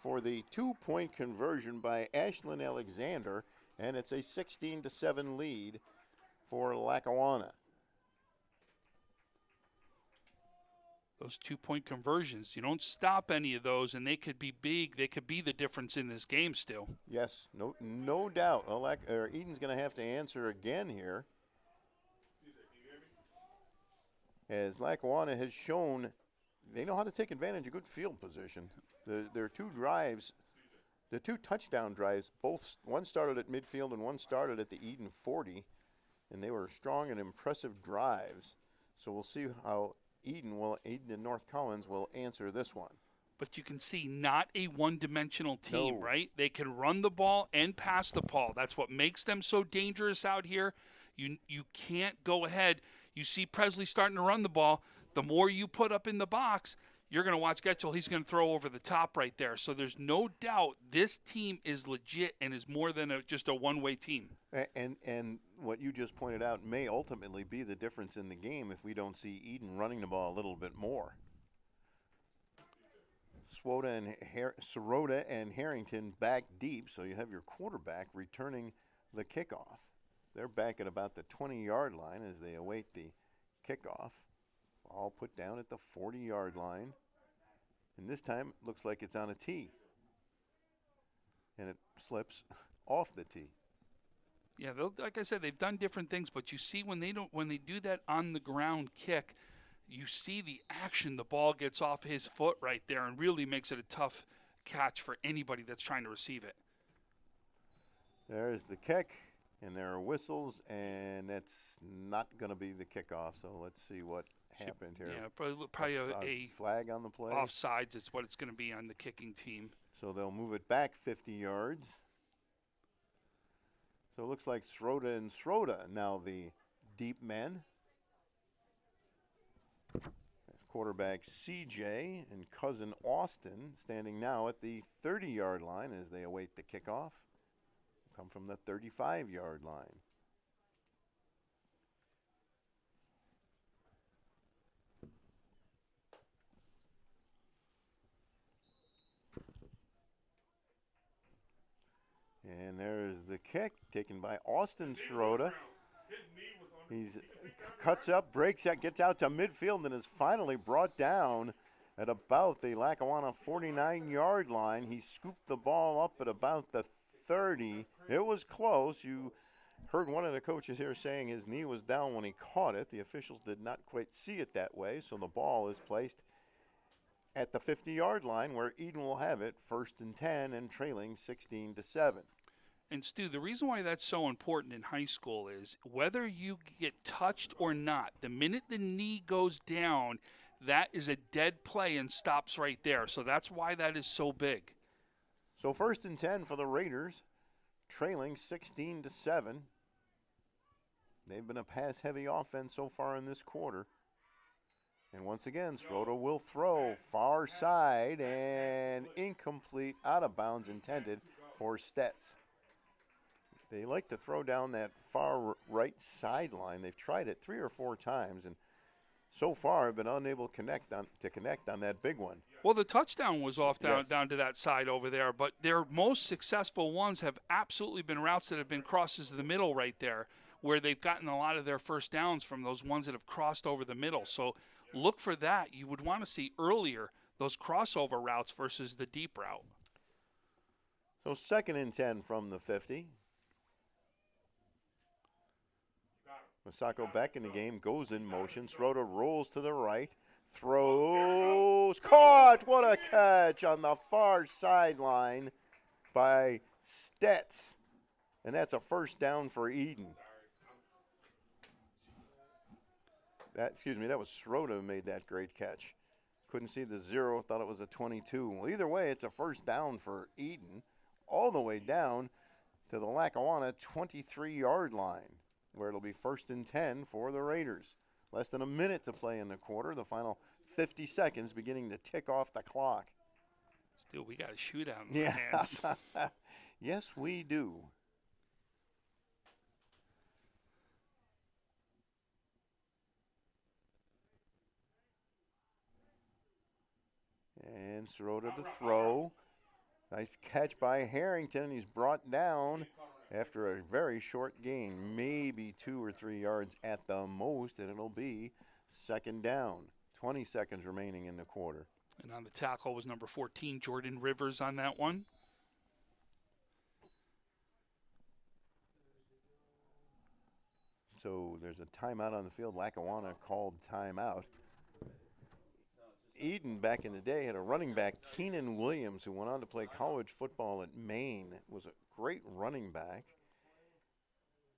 for the 2-point conversion by Ashlyn Alexander, and it's a 16-7 lead for Lackawanna. Those 2-point conversions, you don't stop any of those, and they could be big. They could be the difference in this game still. Yes, no doubt. Eden's going to have to answer again here, as Lackawanna has shown they know how to take advantage of good field position. Their 2 drives, the 2 touchdown drives, one started at midfield and one started at the Eden 40, and they were strong and impressive drives. So we'll see how Eden and North Collins will answer this one. But you can see not a one-dimensional team, right? They can run the ball and pass the ball. That's what makes them so dangerous out here. You can't go ahead. You see Presley starting to run the ball. The more you put up in the box, you're going to watch Getchell. He's going to throw over the top right there. So there's no doubt this team is legit and is more than just a one-way team. And what you just pointed out may ultimately be the difference in the game if we don't see Eden running the ball a little bit more. Sirota and Harrington back deep, so you have your quarterback returning the kickoff. They're back at about the 20-yard line as they await the kickoff. All put down at the 40-yard line. And this time it looks like it's on a tee. And it slips off the tee. Yeah, like I said, they've done different things, but you see when they do that on the ground kick, you see the action. The ball gets off his foot right there and really makes it a tough catch for anybody that's trying to receive it. There's the kick, and there are whistles, and that's not going to be the kickoff. So let's see what happened here. Yeah, probably a flag on the play. Offsides, it's what it's going to be on the kicking team. So they'll move it back 50 yards. So it looks like Sirota and Sirota now the deep men. Quarterback CJ and cousin Austin standing now at the 30-yard line as they await the kickoff. Come from the 35-yard line. And there's the kick taken by Austin Sirota. He cuts up, breaks out, gets out to midfield, and is finally brought down at about the Lackawanna 49-yard line. He scooped the ball up at about the 30. It was close. You heard one of the coaches here saying his knee was down when he caught it. The officials did not quite see it that way, so the ball is placed at the 50-yard line where Eden will have it, 1st and 10 and trailing 16-7. And Stu, the reason why that's so important in high school is whether you get touched or not, the minute the knee goes down, that is a dead play and stops right there. So that's why that is so big. So 1st and 10 for the Raiders, trailing 16-7. They've been a pass-heavy offense so far in this quarter. And once again, Sirota will throw far side and incomplete, out of bounds intended for Stetz. They like to throw down that far right sideline. They've tried it 3 or 4 times, and so far have been unable to connect on that big one. Well, the touchdown was off Yes. down to that side over there, but their most successful ones have absolutely been routes that have been crosses to the middle right there, where they've gotten a lot of their first downs from those ones that have crossed over the middle. So look for that. You would want to see earlier those crossover routes versus the deep route. So 2nd and 10 from the 50. Masako back in the game, goes in motion. Sirota rolls to the right, throws, caught! What a catch on the far sideline by Stetz. And that's a 1st down for Eden. That was Sirota who made that great catch. Couldn't see the 0, thought it was a 22. Well, either way, it's a 1st down for Eden, all the way down to the Lackawanna 23-yard line, where it'll be 1st and 10 for the Raiders. Less than a minute to play in the quarter. The final 50 seconds beginning to tick off the clock. Stu, we got a shootout in our hands. Yes, we do. And Sirota to throw. Nice catch by Harrington. He's brought down after a very short gain, maybe 2 or 3 yards at the most, and it'll be 2nd down. 20 seconds remaining in the quarter. And on the tackle was number 14, Jordan Rivers on that one. So there's a timeout on the field. Lackawanna called timeout. Eden back in the day had a running back, Keenan Williams, who went on to play college football at Maine. Was a great running back.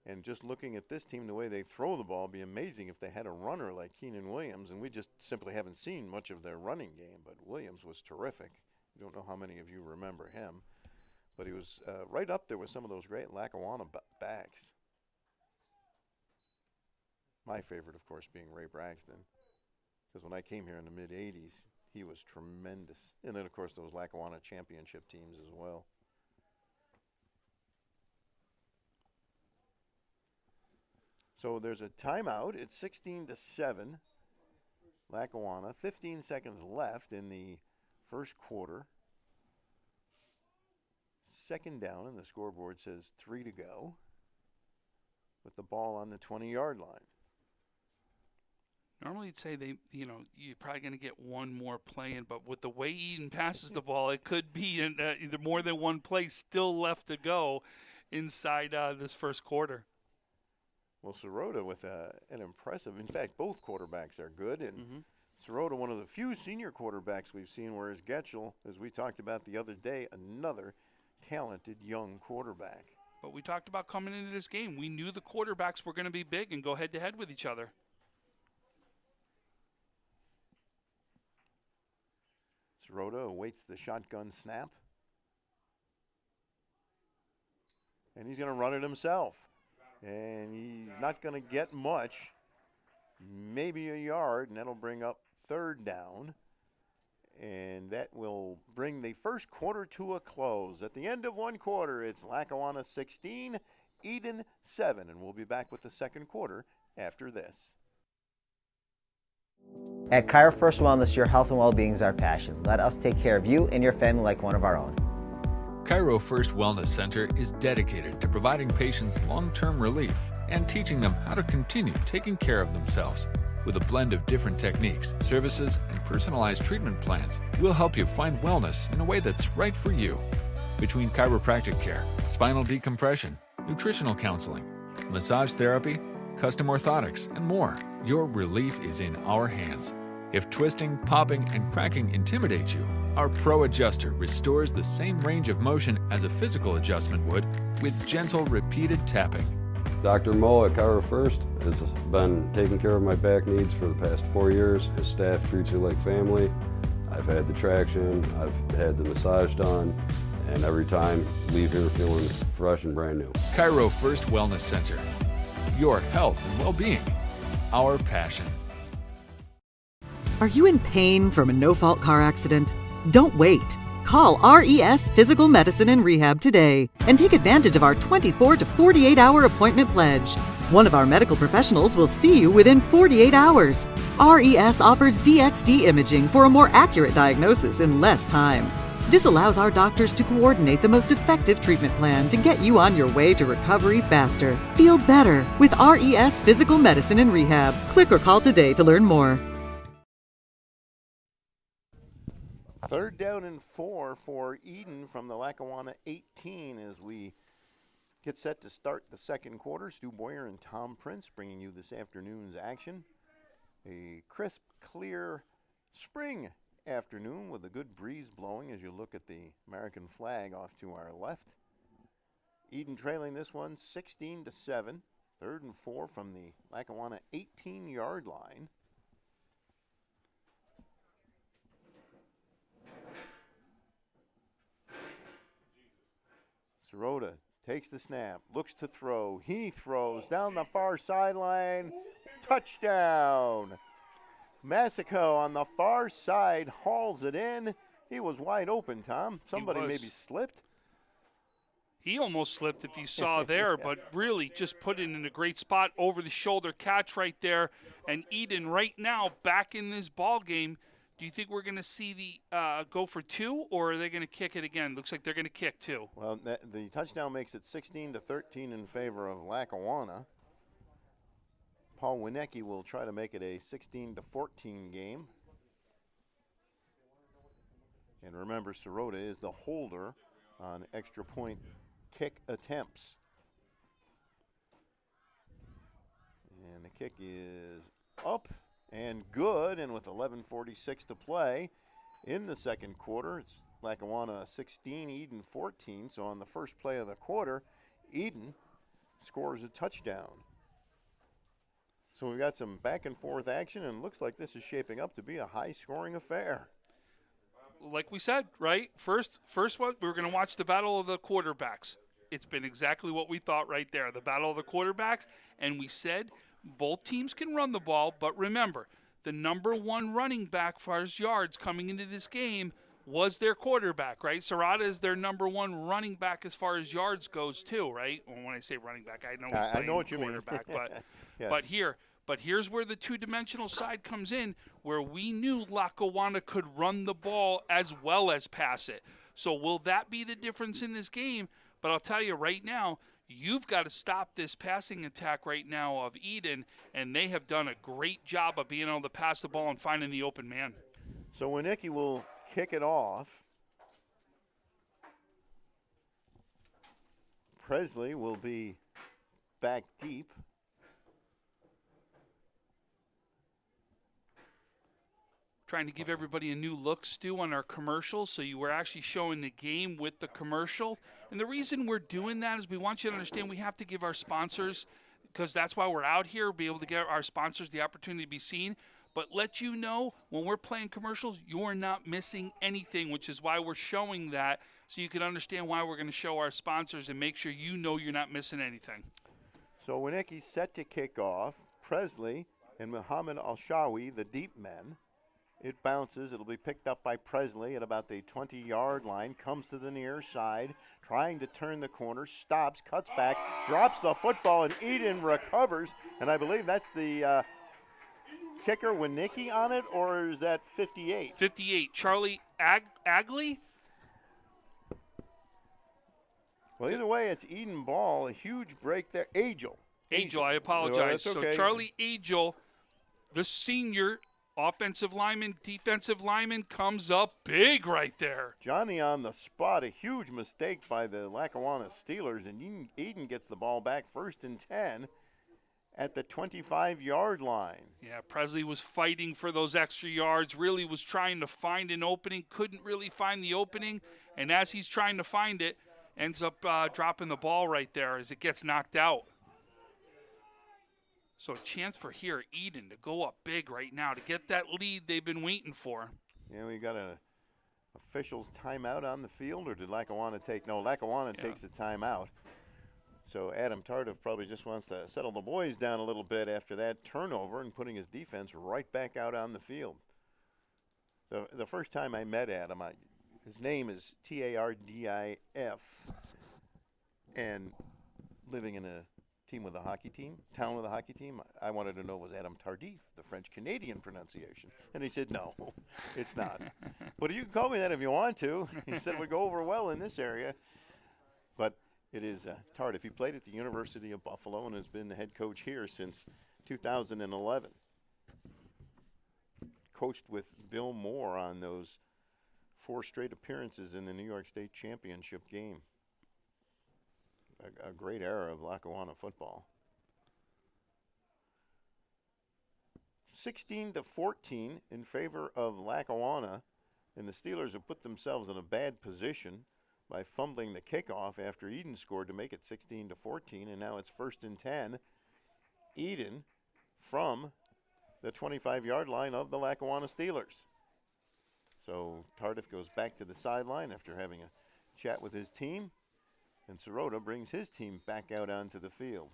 And just looking at this team, the way they throw the ball, it'd be amazing if they had a runner like Keenan Williams. And we just simply haven't seen much of their running game. But Williams was terrific. I don't know how many of you remember him. But he was right up there with some of those great Lackawanna backs. My favorite, of course, being Ray Braxton. Because when I came here in the mid-'80s, He was tremendous. And then, of course, those Lackawanna championship teams as well. So there's a timeout. It's 16-7. Lackawanna. 15 seconds left in the first quarter. Second down, and the scoreboard says 3 to go, with the ball on the 20-yard line. Normally, you'd say you're probably going to get one more play in, but with the way Eden passes the ball, it could be either more than one play still left to go inside this first quarter. Well, Sirota with an impressive, in fact, both quarterbacks are good, and Sirota, one of the few senior quarterbacks we've seen, whereas Getchell, as we talked about the other day, another talented young quarterback. But we talked about coming into this game. We knew the quarterbacks were going to be big and go head-to-head with each other. Sirota awaits the shotgun snap. And he's going to run it himself. And he's not going to get much, maybe a yard, and that'll bring up third down. And that will bring the first quarter to a close. At the end of one quarter, it's Lackawanna 16, Eden 7. And we'll be back with the second quarter after this. At Cairo First Wellness, your health and well-being is our passion. Let us take care of you and your family like one of our own. Cairo First Wellness Center is dedicated to providing patients long-term relief and teaching them how to continue taking care of themselves. With a blend of different techniques, services, and personalized treatment plans, we'll help you find wellness in a way that's right for you. Between chiropractic care, spinal decompression, nutritional counseling, massage therapy, custom orthotics, and more, your relief is in our hands. If twisting, popping, and cracking intimidate you, our Pro Adjuster restores the same range of motion as a physical adjustment would with gentle, repeated tapping. Dr. Mo at Cairo First has been taking care of my back needs for the past 4 years. His staff treats you like family. I've had the traction, I've had the massage done, and every time leave here feeling fresh and brand new. Cairo First Wellness Center. Your health and well-being. Our passion. Are you in pain from a no-fault car accident? Don't wait. Call RES Physical Medicine and Rehab today and take advantage of our 24 to 48-hour appointment pledge. One of our medical professionals will see you within 48 hours. RES offers DXD imaging for a more accurate diagnosis in less time. This allows our doctors to coordinate the most effective treatment plan to get you on your way to recovery faster. Feel better with RES Physical Medicine and Rehab. Click or call today to learn more. Third down and 4 for Eden from the Lackawanna 18 as we get set to start the second quarter. Stu Boyer and Tom Prince bringing you this afternoon's action. A crisp, clear spring afternoon with a good breeze blowing as you look at the American flag off to our left. Eden trailing this one 16-7. Third and 4 from the Lackawanna 18-yard line. Sirota takes the snap, looks to throw. He throws down the far sideline. Touchdown. Massico on the far side hauls it in. He was wide open, Tom. Somebody maybe slipped. He almost slipped if you saw there, but really just put it in a great spot, over the shoulder catch right there. And Eden right now back in this ball game. Do you think we're going to see the go for 2, or are they going to kick it again? Looks like they're going to kick 2. Well, the touchdown makes it 16-13 in favor of Lackawanna. Paul Winecki will try to make it a 16-14 game. And remember, Sirota is the holder on extra point kick attempts. And the kick is up and good, and with 11:46 to play in the second quarter, it's Lackawanna 16, Eden 14. So on the first play of the quarter, Eden scores a touchdown. So we've got some back and forth action, and looks like this is shaping up to be a high-scoring affair. Like we said, right? First one, we were going to watch the battle of the quarterbacks. It's been exactly what we thought right there, the battle of the quarterbacks. And we said both teams can run the ball, but remember, the number one running back as far as yards coming into this game was their quarterback, right? Serrata is their number one running back as far as yards goes too, right? Well, when I say running back, I know he's playing what you mean. quarterback, but Yes. but here's where the two-dimensional side comes in, where we knew Lackawanna could run the ball as well as pass it. So will that be the difference in this game? But I'll tell you right now, you've got to stop this passing attack right now of Eden, and they have done a great job of being able to pass the ball and finding the open man. So Winnicki will kick it off. Presley will be back deep. Trying to give everybody a new look, Stu, on our commercials. So you were actually showing the game with the commercial. And the reason we're doing that is we want you to understand we have to give our sponsors, because that's why we're out here, be able to get our sponsors the opportunity to be seen. But let you know, when we're playing commercials, you're not missing anything, which is why we're showing that, so you can understand why we're going to show our sponsors and make sure you know you're not missing anything. So Winnicki's set to kick off. Presley and Muhammad Al-Shawi, the deep men. It bounces. It'll be picked up by Presley at about the 20-yard line. Comes to the near side, trying to turn the corner. Stops, cuts back, drops the football, and Eden recovers. And I believe that's the kicker Winnicki on it, or is that 58? 58. Charlie Agley? Well, either way, it's Eden ball. A huge break there. Angel, I apologize. Well, that's okay. So Charlie Angel, the senior offensive lineman, defensive lineman, comes up big right there. Johnny on the spot. A huge mistake by the Lackawanna Steelers, and Eden gets the ball back 1st and 10 at the 25-yard line. Yeah, Presley was fighting for those extra yards, really was trying to find an opening, couldn't really find the opening, and as he's trying to find it, ends up dropping the ball right there as it gets knocked out. So a chance for here, Eden, to go up big right now, to get that lead they've been waiting for. Yeah, we got a official's timeout on the field, or did Lackawanna take? No, Lackawanna takes a timeout. So Adam Tardif probably just wants to settle the boys down a little bit after that turnover and putting his defense right back out on the field. The first time I met Adam, his name is Tardif, and living in a town with a hockey team, I wanted to know, was Adam Tardif, the French-Canadian pronunciation? And he said, no, it's not. But you can call me that if you want to. He said it would go over well in this area. But it is Tardif. He played at the University of Buffalo and has been the head coach here since 2011. Coached with Bill Moore on those 4 straight appearances in the New York State Championship game. A great era of Lackawanna football. 16-14 in favor of Lackawanna, and the Steelers have put themselves in a bad position by fumbling the kickoff after Eden scored to make it 16-14, and now it's 1st and 10. Eden from the 25-yard line of the Lackawanna Steelers. So Tardif goes back to the sideline after having a chat with his team. And Sirota brings his team back out onto the field.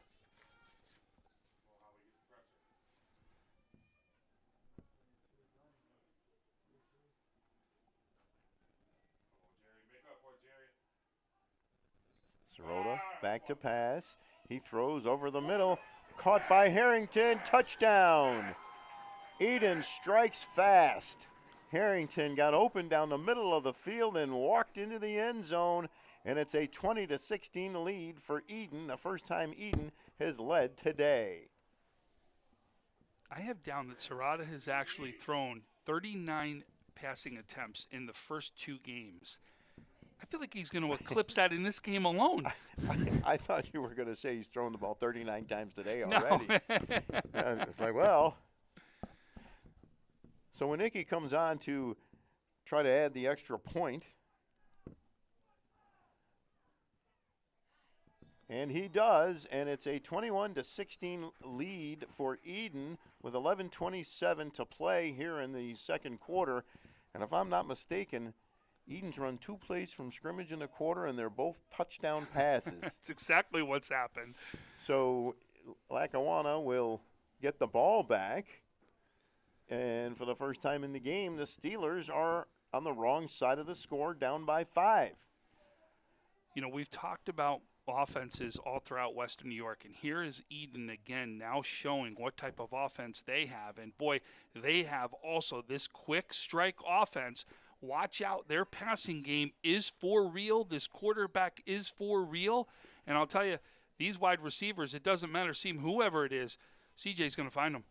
Sirota back to pass. He throws over the middle. Caught by Harrington. Touchdown. Eden strikes fast. Harrington got open down the middle of the field and walked into the end zone. And it's a 20-16 lead for Eden, the first time Eden has led today. I have down that Serrata has actually thrown 39 passing attempts in the first 2 games. I feel like he's going to eclipse that in this game alone. I thought you were going to say he's thrown the ball 39 times today already. No. It's like, well. So Winnicki comes on to try to add the extra point. And he does, and it's a 21-16 lead for Eden with 11:27 to play here in the second quarter. And if I'm not mistaken, Eden's run 2 plays from scrimmage in the quarter, and they're both touchdown passes. That's exactly what's happened. So Lackawanna will get the ball back And for the first time in the game, the Steelers are on the wrong side of the score, down by 5. You know, we've talked about offenses all throughout Western New York, and here is Eden again now showing what type of offense they have. And boy, they have also this quick strike offense. Watch out, their passing game is for real. This quarterback is for real. And I'll tell you, these wide receivers, it doesn't matter, seem whoever it is, CJ's going to find them.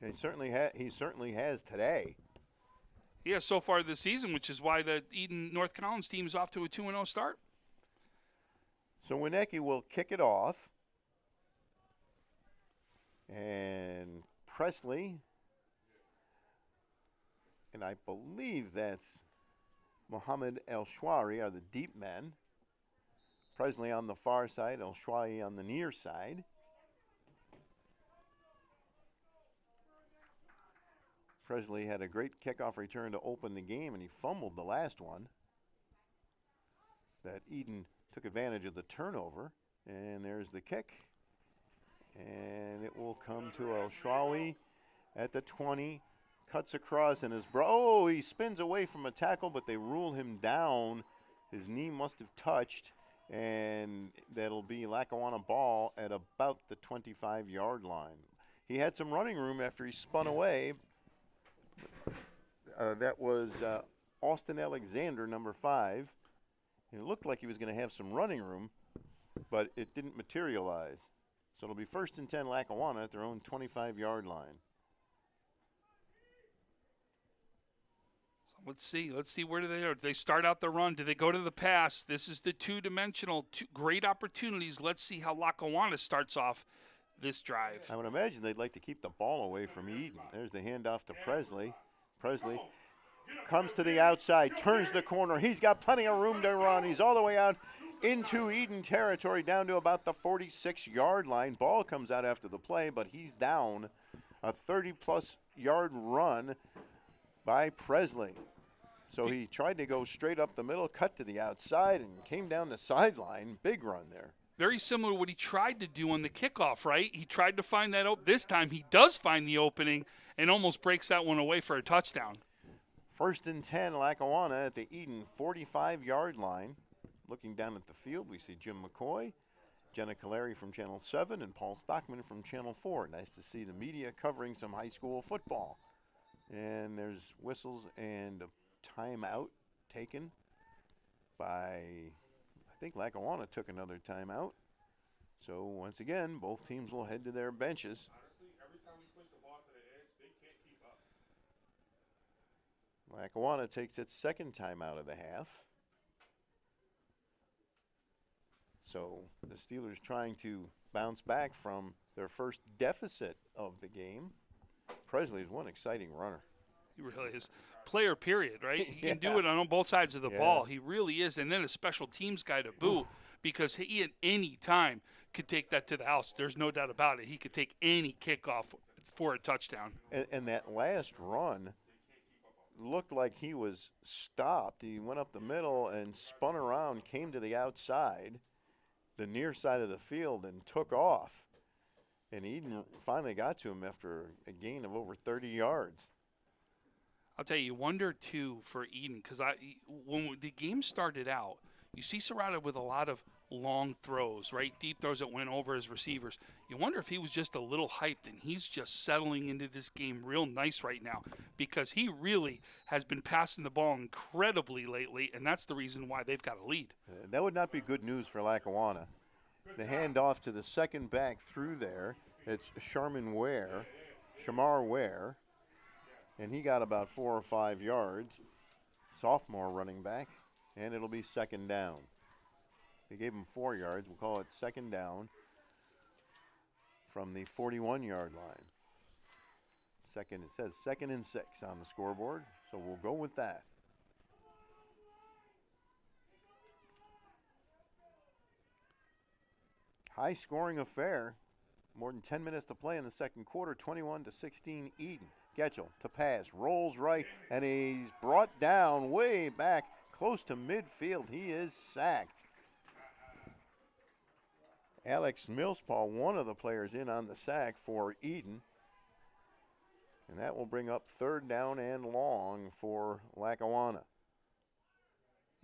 He certainly has today. Yeah, so far this season, which is why the Eden North Collins team is off to a 2-0 start. So Winnecke will kick it off. And Presley, and I believe that's Mohammed El-Shwari are the deep men. Presley on the far side, El-Shwari on the near side. Presley had a great kickoff return to open the game, and he fumbled the last one. That Eden took advantage of the turnover, and there's the kick. And it will come to El-Shwari at the 20. Cuts across, and he spins away from a tackle, but they rule him down. His knee must have touched, and that'll be Lackawanna ball at about the 25-yard line. He had some running room after he spun away. That was Austin Alexander, number 5. It looked like he was going to have some running room, but it didn't materialize. So it'll be 1st and 10 Lackawanna at their own 25-yard line. Let's see where do they go. Do they start out the run? Do they go to the pass? This is the two-dimensional, great opportunities. Let's see how Lackawanna starts off this drive. I would imagine they'd like to keep the ball away from Eden. There's the handoff to Presley. Presley comes to the outside, turns the corner. He's got plenty of room to run. He's all the way out into Eden territory, down to about the 46-yard line. Ball comes out after the play, but he's down. A 30-plus yard run by Presley. So he tried to go straight up the middle, cut to the outside, and came down the sideline. Big run there. Very similar to what he tried to do on the kickoff, right? He tried to find that this time he does find the opening and almost breaks that one away for a touchdown. 1st and 10, Lackawanna at the Eden 45-yard line. Looking down at the field, we see Jim McCoy, Jenna Caleri from Channel 7, and Paul Stockman from Channel 4. Nice to see the media covering some high school football. And there's whistles and a timeout taken by, I think Lackawanna took another timeout. So once again, both teams will head to their benches. Honestly, every time we push the ball to the edge, they can't keep up. Lackawanna takes its 2nd timeout of the half. So the Steelers trying to bounce back from their first deficit of the game. Presley's one exciting runner. He really is. Player, period, right? He can do it on both sides of the ball. He really is. And then a special teams guy to boot, because he at any time could take that to the house. There's no doubt about it. He could take any kickoff for a touchdown. And that last run looked like he was stopped. He went up the middle and spun around, came to the outside, the near side of the field, and took off. And Eden finally got to him after a gain of over 30 yards. I'll tell you, wonder, too, for Eden, because when the game started out, you see surrounded with a lot of long throws, right? Deep throws that went over his receivers. You wonder if he was just a little hyped, and he's just settling into this game real nice right now, because he really has been passing the ball incredibly lately, and that's the reason why they've got a lead. That would not be good news for Lackawanna. The handoff to the second back through there. It's Shamar Ware. And he got about 4 or 5 yards. Sophomore running back. And it'll be 2nd down. They gave him 4 yards. We'll call it 2nd down from the 41-yard line. It says 2nd and 6 on the scoreboard. So we'll go with that. High-scoring affair. More than 10 minutes to play in the second quarter. 21-16 Eden. Getchell to pass. Rolls right. And he's brought down way back close to midfield. He is sacked. Alex Millspaw, one of the players in on the sack for Eden. And that will bring up 3rd down and long for Lackawanna.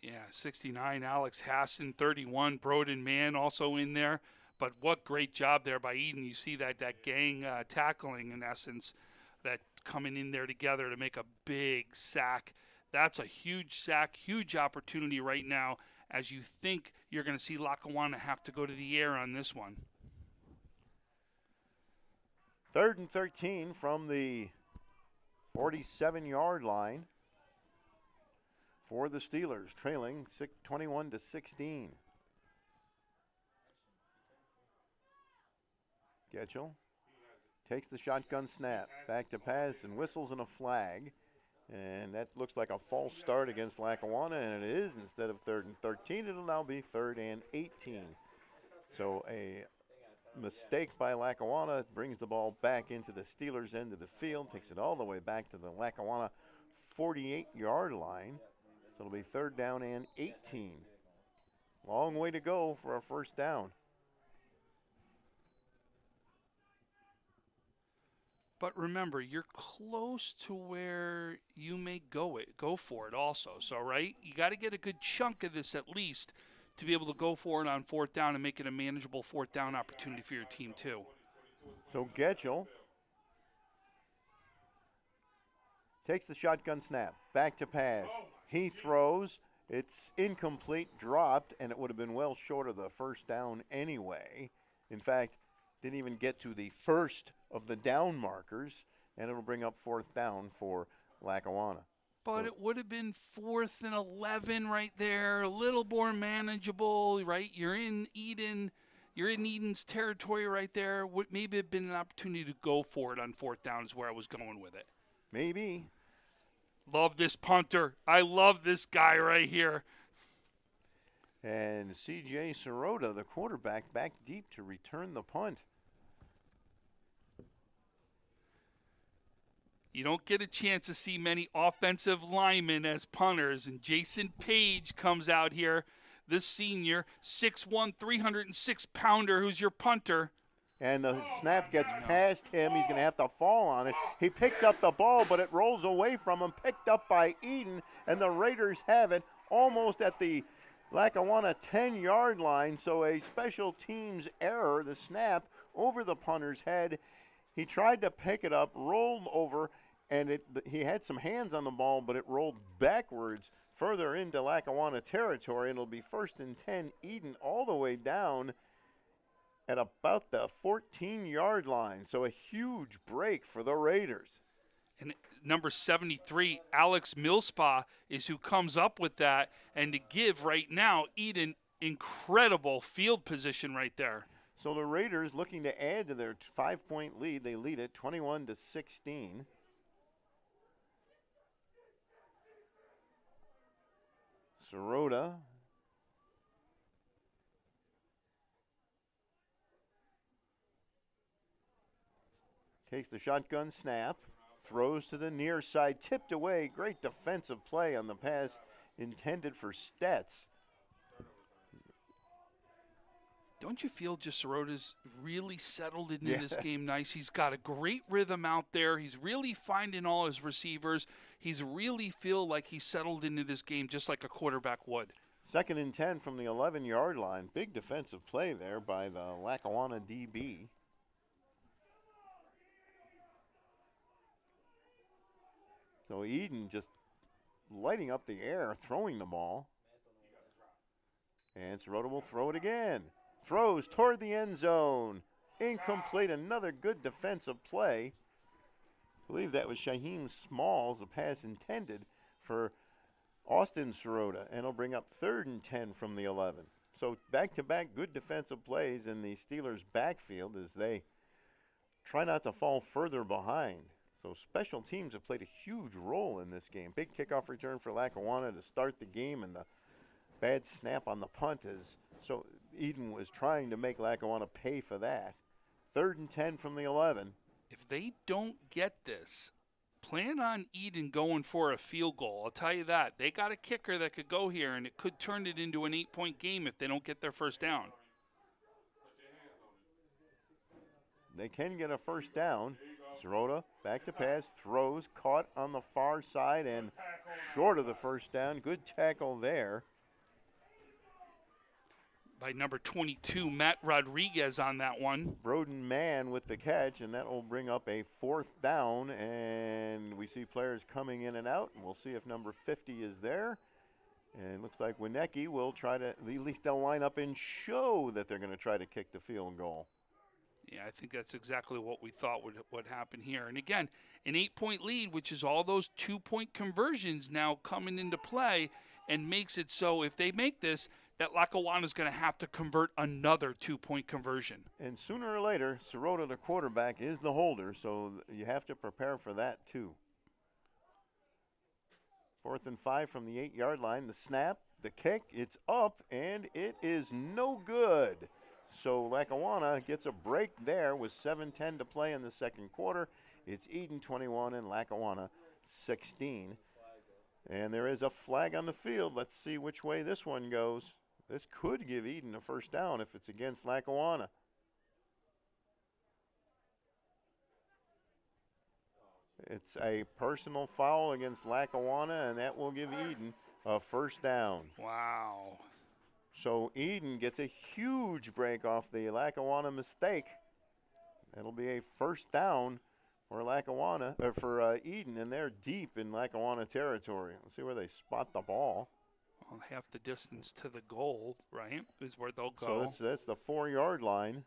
Yeah, 69, Alex Hassan, 31, Broden Mann also in there. But what great job there by Eden. You see that gang tackling, in essence, that coming in there together to make a big sack. That's a huge sack, huge opportunity right now as you think you're going to see Lackawanna have to go to the air on this one. 3rd and 13 from the 47-yard line for the Steelers, trailing 21-16. Getchell takes the shotgun snap, back to pass, and whistles in a flag. And that looks like a false start against Lackawanna, and it is. Instead of 3rd and 13, it'll now be 3rd and 18. So a mistake by Lackawanna brings the ball back into the Steelers' end of the field, takes it all the way back to the Lackawanna 48-yard line. So it'll be 3rd down and 18. Long way to go for a first down. But remember, you're close to where you may go for it also. So, right, you got to get a good chunk of this at least to be able to go for it on 4th down and make it a manageable 4th down opportunity for your team too. So Getchell takes the shotgun snap, back to pass. He throws. It's incomplete, dropped, and it would have been well short of the first down anyway. In fact, didn't even get to the first of the down markers, and it'll bring up 4th down for Lackawanna. But it would have been 4th and 11 right there, a little more manageable, right? You're in Eden's territory right there. Would maybe have been an opportunity to go for it on 4th down is where I was going with it. Maybe. Love this punter. I love this guy right here. And C.J. Sirota, the quarterback, back deep to return the punt. You don't get a chance to see many offensive linemen as punters, and Jason Page comes out here, this senior, 6'1", 306-pounder, who's your punter. And the snap gets past him. He's going to have to fall on it. He picks up the ball, but it rolls away from him, picked up by Eden, and the Raiders have it almost at the Lackawanna 10-yard line. So a special teams error, the snap over the punter's head. He tried to pick it up, rolled over, and he had some hands on the ball, but it rolled backwards further into Lackawanna territory. It'll be 1st and 10, Eden all the way down at about the 14-yard line. So a huge break for the Raiders. And number 73, Alex Millspa, is who comes up with that. And to give right now, Eden incredible field position right there. So the Raiders looking to add to their 5-point lead. They lead it 21-16. Sirota takes the shotgun snap, throws to the near side, tipped away. Great defensive play on the pass intended for Stetz. Don't you feel just Sirota's really settled into this game nice? He's got a great rhythm out there. He's really finding all his receivers. He's really feel like he's settled into this game just like a quarterback would. 2nd and 10 from the 11-yard line. Big defensive play there by the Lackawanna DB. So Eden just lighting up the air, throwing the ball. And Sirota will throw it again. Throws toward the end zone. Incomplete. Another good defensive play. I believe that was Shaheem Smalls, a pass intended for Austin Sirota. And it'll bring up 3rd and 10 from the 11. So back-to-back good defensive plays in the Steelers' backfield as they try not to fall further behind. So special teams have played a huge role in this game. Big kickoff return for Lackawanna to start the game, and the bad snap on the punt is so Eden was trying to make Lackawanna pay for that. 3rd and 10 from the 11. If they don't get this, plan on Eden going for a field goal. I'll tell you that. They got a kicker that could go here, and it could turn it into an 8-point game if they don't get their first down. They can get a first down. Sirota back to pass, throws, caught on the far side and short of the first down. Good tackle there. By number 22, Matt Rodriguez on that one. Broden Mann with the catch, and that will bring up a 4th down. And we see players coming in and out. And we'll see if number 50 is there. And it looks like Winecki will try to, at least they'll line up and show that they're going to try to kick the field goal. Yeah, I think that's exactly what we thought would happen here. And again, an 8-point lead, which is all those 2-point conversions now coming into play, and makes it so if they make this, that Lackawanna is going to have to convert another 2-point conversion. And sooner or later, Sirota, the quarterback, is the holder, so you have to prepare for that too. 4th and 5 from the 8-yard line. The snap, the kick, it's up, and it is no good. So Lackawanna gets a break there with 7:10 to play in the second quarter. It's Eden 21 and Lackawanna 16. And there is a flag on the field. Let's see which way this one goes. This could give Eden a first down if it's against Lackawanna. It's a personal foul against Lackawanna, and that will give Eden a first down. Wow. So Eden gets a huge break off the Lackawanna mistake. That'll be a first down for Lackawanna, or for Eden, and they're deep in Lackawanna territory. Let's see where they spot the ball. Well, half the distance to the goal, right, is where they'll go. So that's the 4-yard line.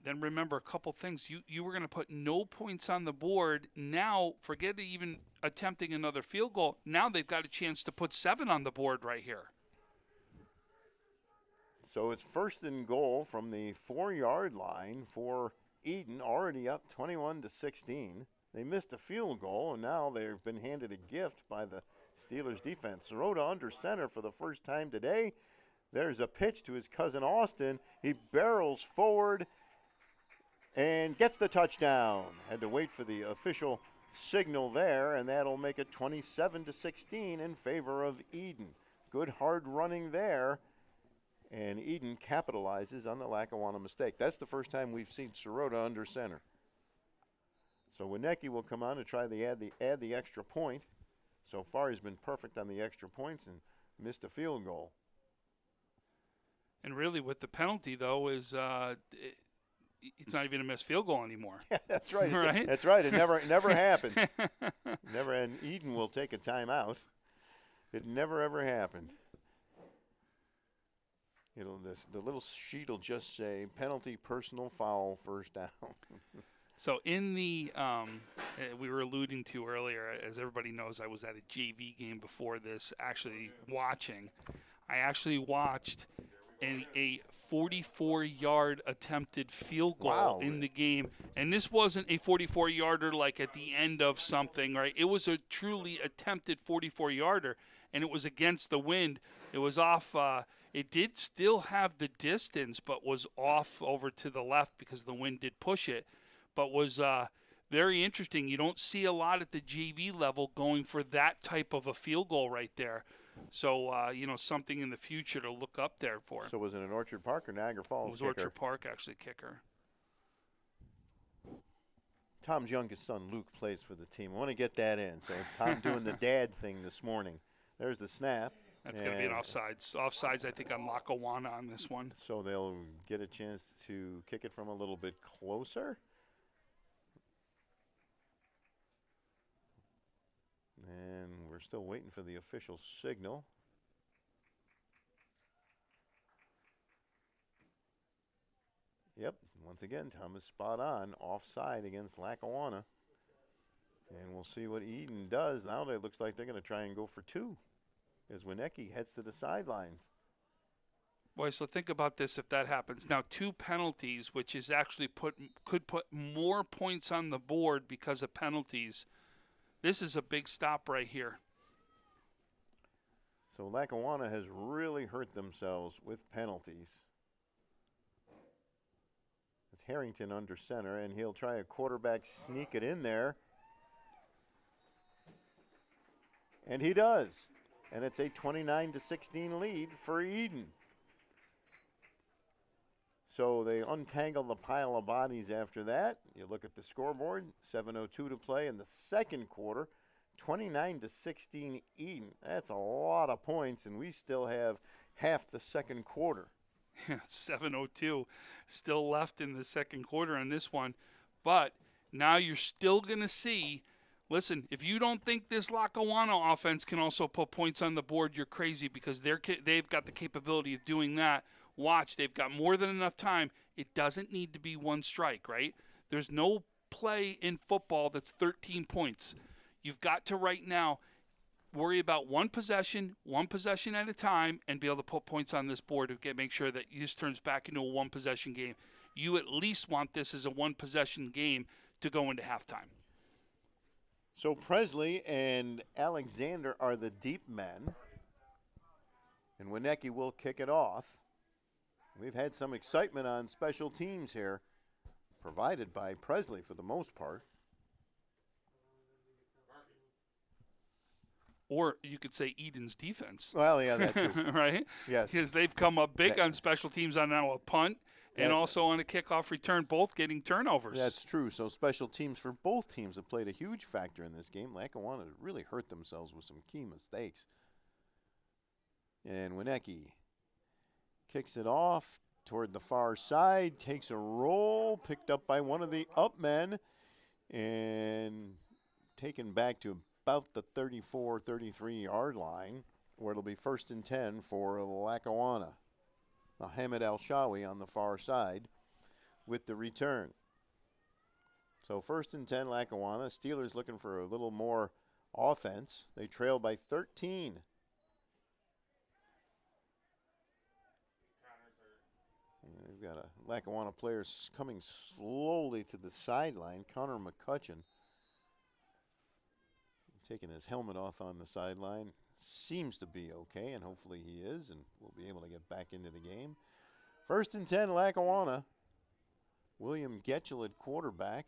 Then remember a couple things. You were going to put no points on the board. Now, forget even attempting another field goal. Now they've got a chance to put 7 on the board right here. So it's 1st and goal from the 4-yard line for Eden, already up 21-16. They missed a field goal, and now they've been handed a gift by the Steelers defense. Sirota under center for the first time today. There's a pitch to his cousin Austin. He barrels forward and gets the touchdown. Had to wait for the official signal there, and that'll make it 27-16 in favor of Eden. Good hard running there, and Eden capitalizes on the Lackawanna mistake. That's the first time we've seen Sirota under center. So Winecki will come on to try to add the extra point. So far he's been perfect on the extra points and missed a field goal. And really with the penalty, though, is it's not even a missed field goal anymore. Yeah, that's right. Right? That's right. It never happened. Never. And Eden will take a timeout. It never, ever happened. The little sheet will just say penalty, personal foul, first down. So in the we were alluding to earlier, as everybody knows, I was at a JV game before this, actually watching. I actually watched a 44-yard attempted field goal in the game. And this wasn't a 44-yarder like at the end of something, right? It was a truly attempted 44-yarder, and it was against the wind. It was off. It did still have the distance, but was off over to the left because the wind did push it. But was very interesting. You don't see a lot at the JV level going for that type of a field goal right there. So, something in the future to look up there for. So was it an Orchard Park or Niagara Falls It was kicker? Orchard Park, actually, kicker. Tom's youngest son, Luke, plays for the team. I want to get that in. So Tom doing the dad thing this morning. There's the snap. That's going to be an offsides. Offsides, I think, on Lackawanna on this one. So they'll get a chance to kick it from a little bit closer. And we're still waiting for the official signal. Yep, once again, Tom is spot on. Offside against Lackawanna. And we'll see what Eden does. Now it looks like they're going to try and go for 2 as Winecki heads to the sidelines. Boy, so think about this if that happens. Now, 2 penalties, which is actually could put more points on the board because of penalties. This is a big stop right here. So Lackawanna has really hurt themselves with penalties. It's Harrington under center, and he'll try a quarterback sneak it in there. And he does. And it's a 29-16 lead for Eden. So they untangle the pile of bodies after that. You look at the scoreboard, 7:02 to play in the second quarter, 29-16 Eden. That's a lot of points, and we still have half the second quarter. 7:02 still left in the second quarter on this one. But now you're still going to see, listen, if you don't think this Lackawanna offense can also put points on the board, you're crazy, because they've got the capability of doing that. Watch, they've got more than enough time. It doesn't need to be one strike, right? There's no play in football that's 13 points. You've got to right now worry about one possession at a time, and be able to put points on this board to make sure that this turns back into a one-possession game. You at least want this as a one-possession game to go into halftime. So Presley and Alexander are the deep men, and Winecki will kick it off. We've had some excitement on special teams here, provided by Presley for the most part. Or you could say Eden's defense. Well, yeah, that's true. Right? Yes. Because they've come up big on special teams on now a punt and also on a kickoff return, both getting turnovers. That's true. So special teams for both teams have played a huge factor in this game. Lackawanna really hurt themselves with some key mistakes. And Winecki kicks it off toward the far side, takes a roll, picked up by one of the up men, and taken back to about the 34, 33-yard line, where it'll be 1st and 10 for Lackawanna. Mohamed Al-Shawi on the far side with the return. So 1st and 10 Lackawanna. Steelers looking for a little more offense. They trail by 13. We've got a Lackawanna player coming slowly to the sideline, Connor McCutcheon. Taking his helmet off on the sideline. Seems to be okay, and hopefully he is, and we'll be able to get back into the game. 1st and 10 Lackawanna. William Getchell at quarterback.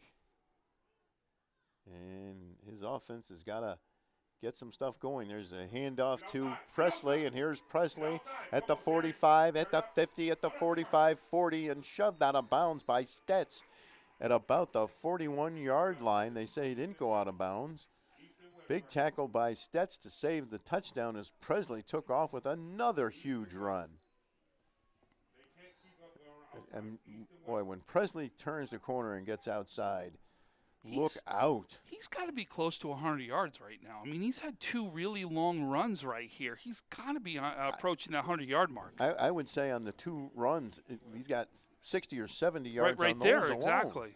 And his offense has got to get some stuff going. There's a handoff to Presley, and here's Presley at the 45, at the 50, at the 45, 40, and shoved out of bounds by Stetz at about the 41-yard line. They say he didn't go out of bounds. Big tackle by Stetz to save the touchdown as Presley took off with another huge run. And boy, when Presley turns the corner and gets outside, look out. He's got to be close to 100 yards right now. I mean, he's had two really long runs right here. He's got to be approaching that 100-yard mark. I would say on the two runs, he's got 60 or 70 yards right on those there, alone. exactly.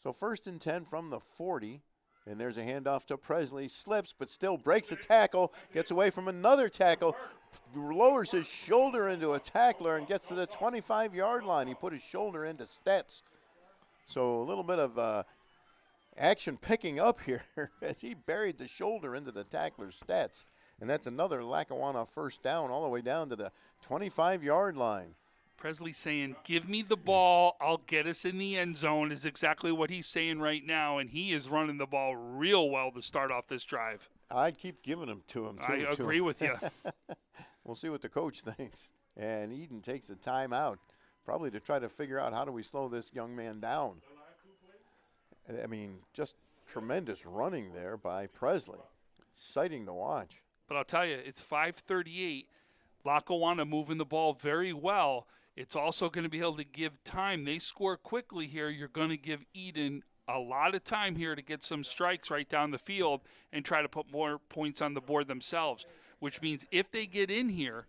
So 1st and 10 from the 40. And there's a handoff to Presley. Slips, but still breaks a tackle. Gets away from another tackle. Lowers his shoulder into a tackler and gets to the 25-yard line. He put his shoulder into Stetz. So a little bit of action picking up here as he buried the shoulder into the tackler's Stetz. And that's another Lackawanna first down all the way down to the 25-yard line. Presley saying, give me the ball, I'll get us in the end zone, is exactly what he's saying right now, and he is running the ball real well to start off this drive. I'd keep giving them to him, too. I agree with you. We'll see what the coach thinks. And Eden takes a timeout, probably to try to figure out how do we slow this young man down. I mean, just tremendous running there by Presley. Exciting to watch. But I'll tell you, it's 5:38. Lackawanna moving the ball very well. It's also going to be able to give time. They score quickly here. You're going to give Eden a lot of time here to get some strikes right down the field and try to put more points on the board themselves, which means if they get in here,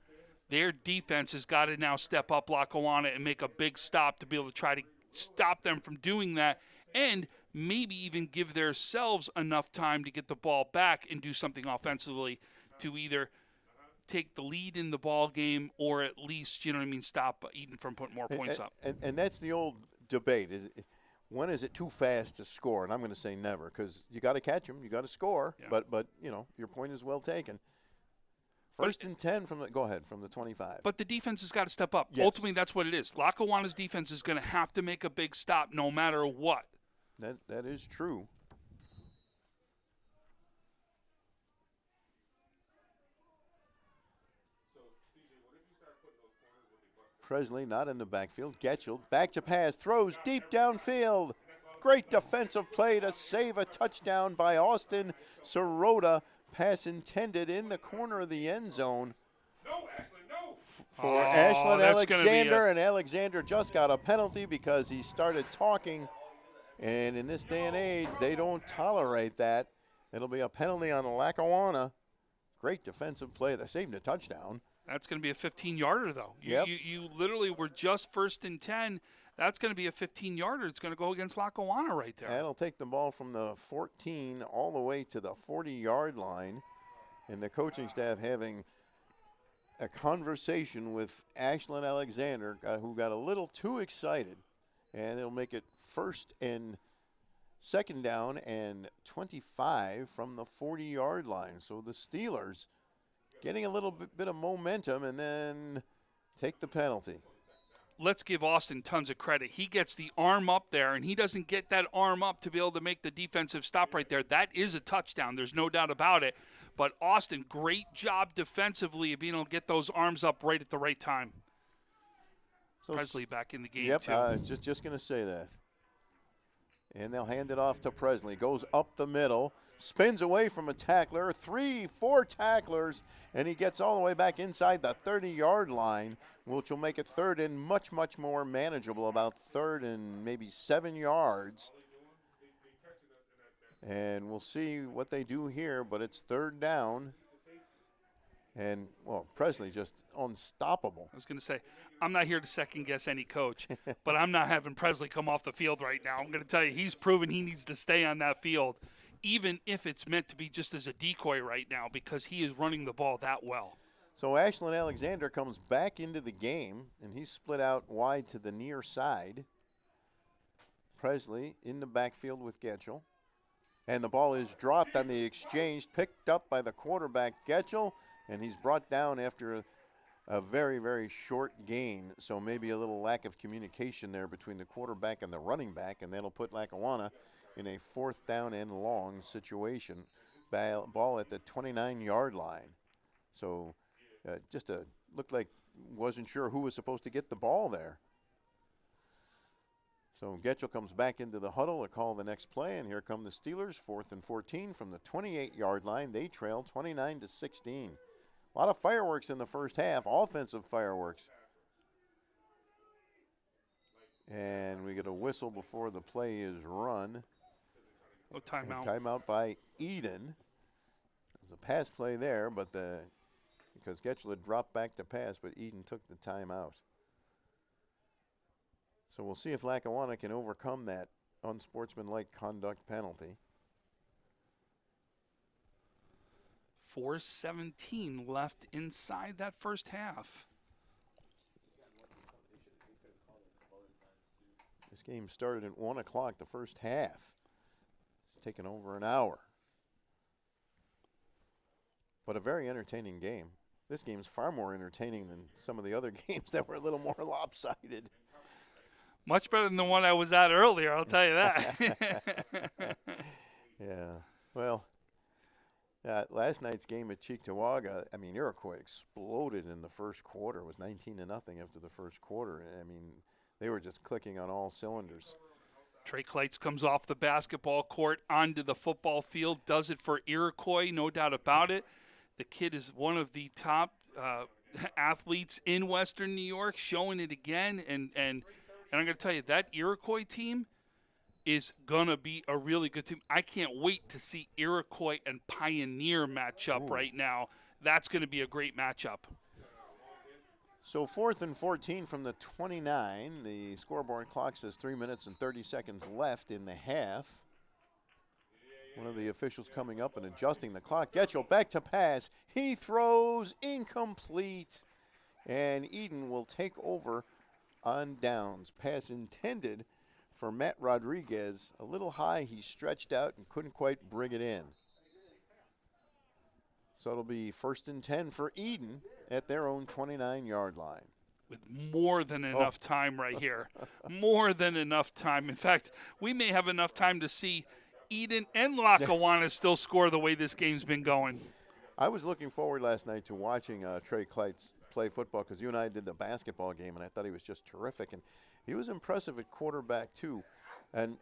their defense has got to now step up Lackawanna and make a big stop to be able to try to stop them from doing that, and maybe even give themselves enough time to get the ball back and do something offensively to either take the lead in the ball game or at least, stop Eden from putting more points up. And that's the old debate. When is it too fast to score? And I'm going to say never, because you got to catch them, you got to score. Yeah. But your point is well taken. 1st and 10 from the 25. But the defense has got to step up. Yes. Ultimately, that's what it is. Lackawanna's defense is going to have to make a big stop no matter what. That is true. Presley not in the backfield. Getchell back to pass, throws deep downfield. Great defensive play to save a touchdown by Austin Sirota. Pass intended in the corner of the end zone for Ashland Alexander, and Alexander just got a penalty because he started talking, and in this day and age, they don't tolerate that. It'll be a penalty on Lackawanna. Great defensive play. They're saving a touchdown. That's going to be a 15-yarder, though. Yep. You literally were just 1st and 10. That's going to be a 15-yarder. It's going to go against Lackawanna right there. That'll take the ball from the 14 all the way to the 40-yard line, and the coaching staff having a conversation with Ashland Alexander, who got a little too excited, and it'll make it 1st and 2nd down and 25 from the 40-yard line. So the Steelers getting a little bit of momentum and then take the penalty. Let's give Austin tons of credit. He gets the arm up there, and he doesn't get that arm up to be able to make the defensive stop right there. That is a touchdown. There's no doubt about it. But Austin, great job defensively of being able to get those arms up right at the right time. So Presley back in the game, too. Yep, just going to say that. And they'll hand it off to Presley. Goes up the middle, spins away from a tackler, 3-4 tacklers, and he gets all the way back inside the 30-yard line, which will make it 3rd and much, much more manageable, about 3rd and maybe 7 yards. And we'll see what they do here, but it's 3rd down. And, well, Presley just unstoppable. I was going to say, I'm not here to second-guess any coach, but I'm not having Presley come off the field right now. I'm going to tell you, he's proven he needs to stay on that field, even if it's meant to be just as a decoy right now, because he is running the ball that well. So Ashland Alexander comes back into the game, and he's split out wide to the near side. Presley in the backfield with Getchell. And the ball is dropped on the exchange, picked up by the quarterback, Getchell, and he's brought down after a very, very short gain. So maybe a little lack of communication there between the quarterback and the running back, and that'll put Lackawanna in a 4th down and long situation. Ball at the 29-yard line. So looked like wasn't sure who was supposed to get the ball there. So Getchell comes back into the huddle to call the next play, and here come the Steelers, 4th and 14 from the 28-yard line. They trail 29-16. A lot of fireworks in the first half, offensive fireworks. And we get a whistle before the play is run. Oh, timeout. And timeout by Eden. There's a pass play there, but because Getchell had dropped back to pass, but Eden took the timeout. So we'll see if Lackawanna can overcome that unsportsmanlike conduct penalty. 4:17 left inside that first half. This game started at 1 o'clock, the first half. It's taken over an hour. But a very entertaining game. This game is far more entertaining than some of the other games that were a little more lopsided. Much better than the one I was at earlier, I'll tell you that. Yeah. Well, last night's game at Cheektowaga, I mean, Iroquois exploded in the first quarter. It was 19-0 after the first quarter. I mean, they were just clicking on all cylinders. Trey Kleitz comes off the basketball court onto the football field, does it for Iroquois, no doubt about it. The kid is one of the top athletes in Western New York, showing it again. And I'm going to tell you, that Iroquois team is going to be a really good team. I can't wait to see Iroquois and Pioneer match up right now. That's going to be a great matchup. So 4th and 14 from the 29. The scoreboard clock says 3 minutes and 30 seconds left in the half. One of the officials coming up and adjusting the clock. Getchell back to pass. He throws incomplete. And Eden will take over on downs. Pass intended for Matt Rodriguez. A little high. He stretched out and couldn't quite bring it in. So it'll be 1st and 10 for Eden at their own 29-yard line. With more than enough time right here. More than enough time. In fact, we may have enough time to see Eden and Lackawanna still score the way this game's been going. I was looking forward last night to watching Trey Kleitz play football because you and I did the basketball game, and I thought he was just terrific. And he was impressive at quarterback, too. And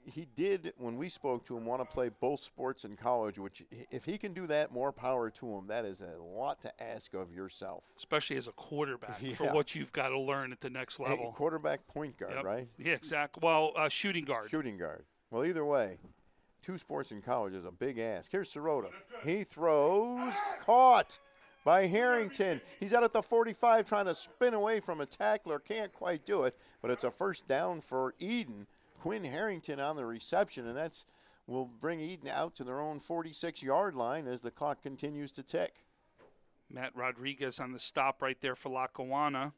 he did, when we spoke to him, want to play both sports in college, which if he can do that, more power to him. That is a lot to ask of yourself. Especially as a quarterback for what you've got to learn at the next level. Quarterback, point guard, right? Yeah, exactly. Well, shooting guard. Shooting guard. Well, either way, 2 sports in college is a big ask. Here's Sirota. He throws, caught by Harrington. He's out at the 45 trying to spin away from a tackler. Can't quite do it, but it's a first down for Eden. Quinn Harrington on the reception, and that's will bring Eden out to their own 46-yard line as the clock continues to tick. Matt Rodriguez on the stop right there for Lackawanna.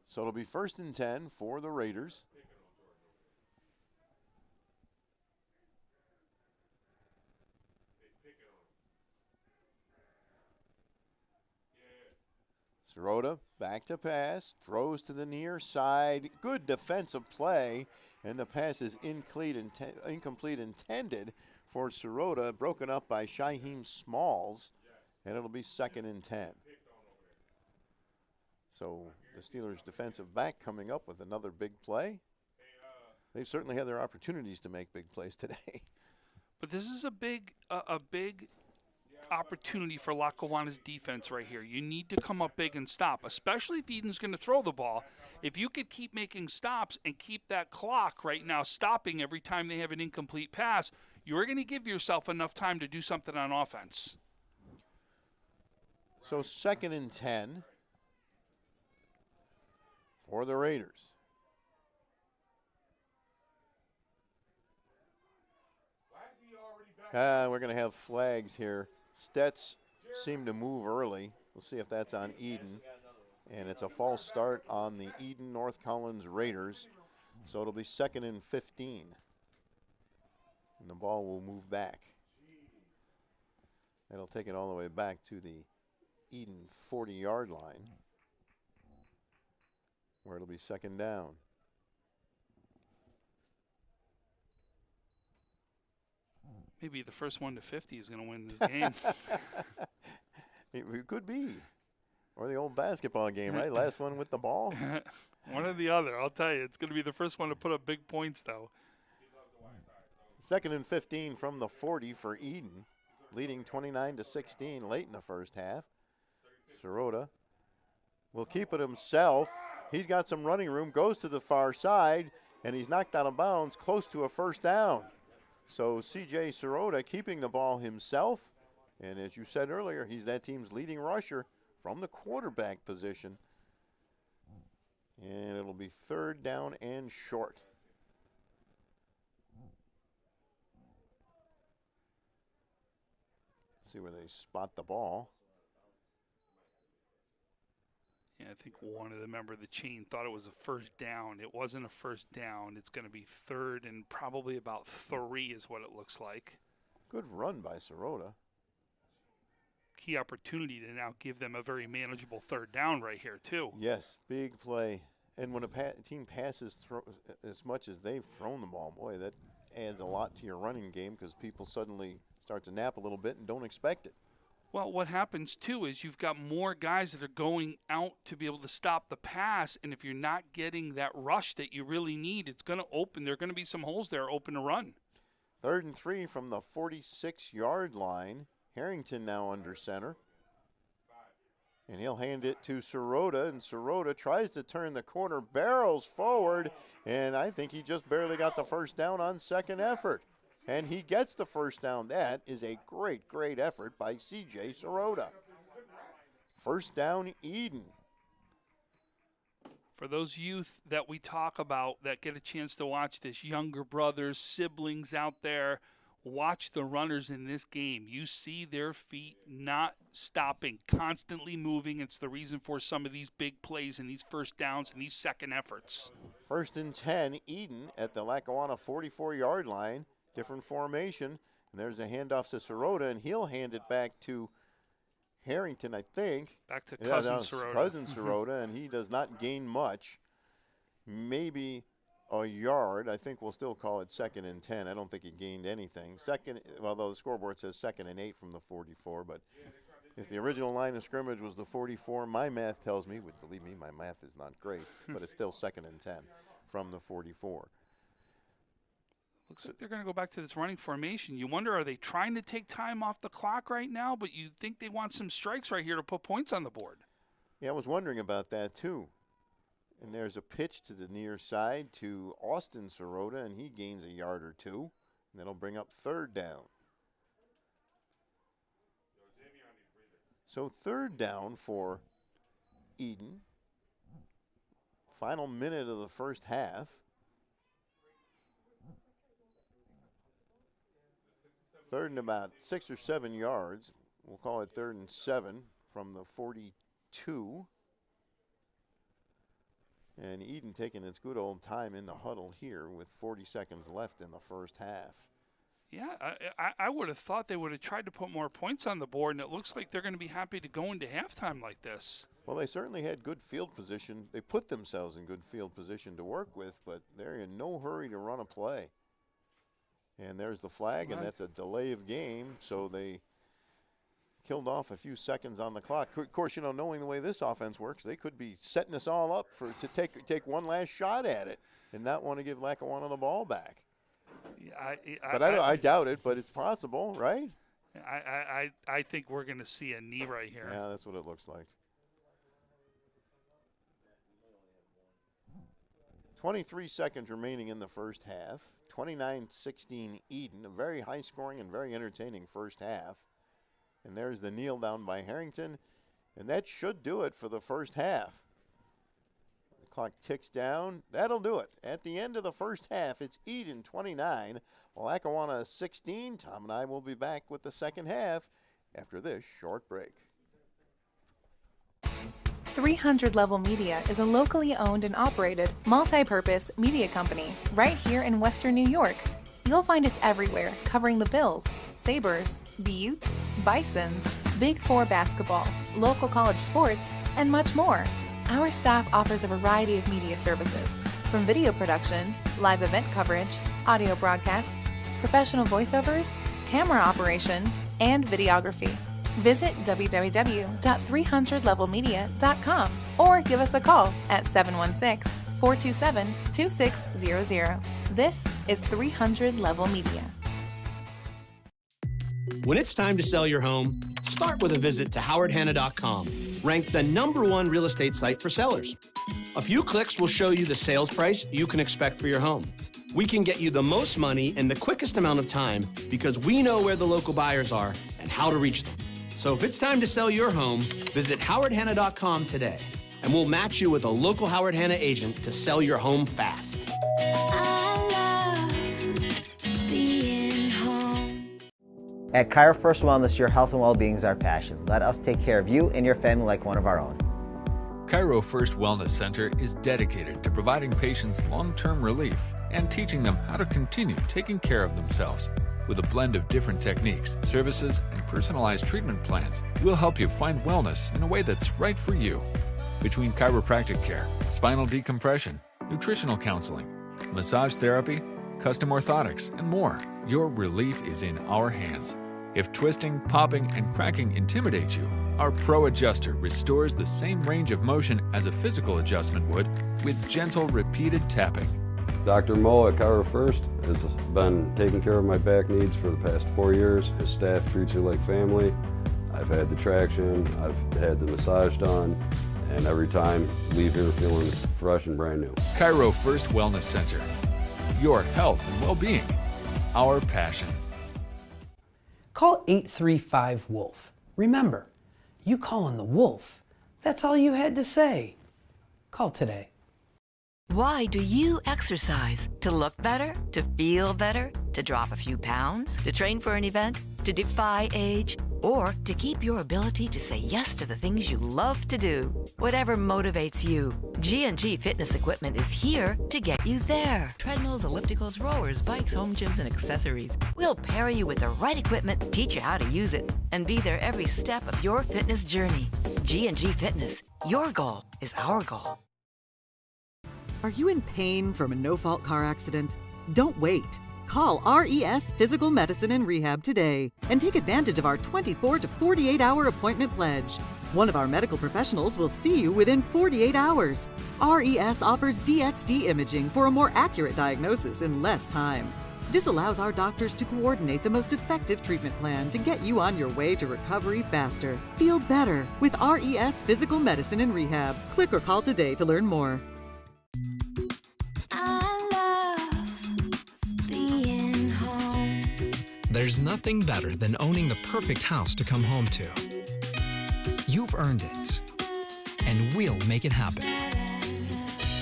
So it'll be 1st and 10 for the Raiders. Sirota back to pass, throws to the near side. Good defensive play, and the pass is incomplete intended for Sirota, broken up by Shaheem Smalls, and it'll be 2nd and 10. So the Steelers' defensive back coming up with another big play. They've certainly had their opportunities to make big plays today. But this is a big opportunity for Lackawanna's defense right here. You need to come up big and stop, especially if Eden's going to throw the ball. If you could keep making stops and keep that clock right now stopping every time they have an incomplete pass, you're going to give yourself enough time to do something on offense. So 2nd and 10 for the Raiders. We're going to have flags here. Stets seemed to move early. We'll see if that's on Eden. And it's a false start on the Eden North Collins Raiders. So it'll be 2nd and 15. And the ball will move back. It'll take it all the way back to the Eden 40-yard line, where it'll be 2nd down. Maybe the first one to 50 is going to win this game. It could be. Or the old basketball game, right? Last one with the ball. One or the other. I'll tell you. It's going to be the first one to put up big points, though. 2nd and 15 from the 40 for Eden, leading 29-16 late in the first half. Sirota will keep it himself. He's got some running room, goes to the far side, and he's knocked out of bounds close to a first down. So C.J. Sirota keeping the ball himself. And as you said earlier, he's that team's leading rusher from the quarterback position. And it'll be 3rd down and short. Let's see where they spot the ball. Yeah, I think one of the members of the chain thought it was a first down. It wasn't a first down. It's going to be 3rd and probably about 3 is what it looks like. Good run by Sirota. Key opportunity to now give them a very manageable 3rd down right here, too. Yes, big play. And when a team passes as much as they've thrown the ball, boy, that adds a lot to your running game because people suddenly start to nap a little bit and don't expect it. Well, what happens, too, is you've got more guys that are going out to be able to stop the pass, and if you're not getting that rush that you really need, it's going to open. There are going to be some holes there open to run. 3rd and 3 from the 46-yard line. Harrington now under center. And he'll hand it to Sirota, and Sirota tries to turn the corner, barrels forward, and I think he just barely got the first down on second effort. And he gets the first down. That is a great, great effort by C.J. Sirota. First down, Eden. For those youth that we talk about that get a chance to watch this, younger brothers, siblings out there, watch the runners in this game. You see their feet not stopping, constantly moving. It's the reason for some of these big plays and these first downs and these second efforts. 1st and 10, Eden at the Lackawanna 44-yard line. Different formation. And there's a handoff to Sirota, and he'll hand it back to Harrington, I think. Back to Cousin Sirota. Cousin Sirota, and he does not gain much. Maybe a yard. I think we'll still call it 2nd and 10. I don't think he gained anything. Although the scoreboard says 2nd and 8 from the 44, but if the original line of scrimmage was the 44, my math tells me, believe me, my math is not great, but it's still 2nd and 10 from the 44. Looks like they're going to go back to this running formation. You wonder, are they trying to take time off the clock right now? But you think they want some strikes right here to put points on the board. Yeah, I was wondering about that too. And there's a pitch to the near side to Austin Sirota, and he gains a yard or two. And that'll bring up 3rd down. So 3rd down for Eden. Final minute of the first half. 3rd and about 6 or 7 yards. We'll call it 3rd and 7 from the 42. And Eden taking its good old time in the huddle here with 40 seconds left in the first half. Yeah, I would have thought they would have tried to put more points on the board, and it looks like they're going to be happy to go into halftime like this. Well, they certainly had good field position. They put themselves in good field position to work with, but they're in no hurry to run a play. And there's the flag, and that's a delay of game, so they killed off a few seconds on the clock. Of course, you know, knowing the way this offense works, they could be setting us all up to take one last shot at it and not want to give Lackawanna the ball back. Yeah, I doubt it, but it's possible, right? I think we're going to see a knee right here. Yeah, that's what it looks like. 23 seconds remaining in the first half. 29-16 Eden, a very high-scoring and very entertaining first half. And there's the kneel down by Harrington, and that should do it for the first half. The clock ticks down. That'll do it. At the end of the first half, it's Eden 29, Lackawanna 16. Tom and I will be back with the second half after this short break. 300 Level Media is a locally owned and operated multi-purpose media company right here in Western New York. You'll find us everywhere, covering the Bills, Sabres, Buttes, Bisons, Big Four basketball, local college sports, and much more. Our staff offers a variety of media services, from video production, live event coverage, audio broadcasts, professional voiceovers, camera operation, and videography. Visit www.300levelmedia.com or give us a call at 716-427-2600. This is 300 Level Media. When it's time to sell your home, start with a visit to howardhanna.com, ranked the #1 real estate site for sellers. A few clicks will show you the sales price you can expect for your home. We can get you the most money in the quickest amount of time because we know where the local buyers are and how to reach them. So if it's time to sell your home, visit howardhanna.com today, and we'll match you with a local Howard Hanna agent to sell your home fast. At Cairo First Wellness, your health and well-being is our passion. Let us take care of you and your family like one of our own. Cairo First Wellness Center is dedicated to providing patients long-term relief and teaching them how to continue taking care of themselves. With a blend of different techniques, services, and personalized treatment plans, we'll help you find wellness in a way that's right for you. Between chiropractic care, spinal decompression, nutritional counseling, massage therapy, custom orthotics, and more, your relief is in our hands. If twisting, popping, and cracking intimidate you, our Pro Adjuster restores the same range of motion as a physical adjustment would with gentle, repeated tapping. Dr. Mo at Cairo First has been taking care of my back needs for the past 4 years. His staff treats you like family. I've had the traction, I've had the massage done, and every time leave here feeling fresh and brand new. Cairo First Wellness Center. Your health and well-being. Our passion. Call 835-WOLF. Remember, you calling the wolf. That's all you had to say. Call today. Why do you exercise? To look better? To feel better? To drop a few pounds? To train for an event? To defy age? Or to keep your ability to say yes to the things you love to do? Whatever motivates you, G&G Fitness Equipment is here to get you there. Treadmills, ellipticals, rowers, bikes, home gyms, and accessories. We'll pair you with the right equipment, teach you how to use it, and be there every step of your fitness journey. G&G Fitness. Your goal is our goal. Are you in pain from a no-fault car accident? Don't wait. Call RES Physical Medicine and Rehab today and take advantage of our 24 to 48-hour appointment pledge. One of our medical professionals will see you within 48 hours. RES offers DXD imaging for a more accurate diagnosis in less time. This allows our doctors to coordinate the most effective treatment plan to get you on your way to recovery faster. Feel better with RES Physical Medicine and Rehab. Click or call today to learn more. There's nothing better than owning the perfect house to come home to. You've earned it, and we'll make it happen.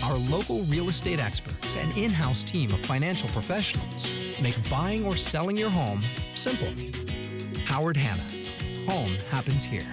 Our local real estate experts and in-house team of financial professionals make buying or selling your home simple. Howard Hanna. Home happens here.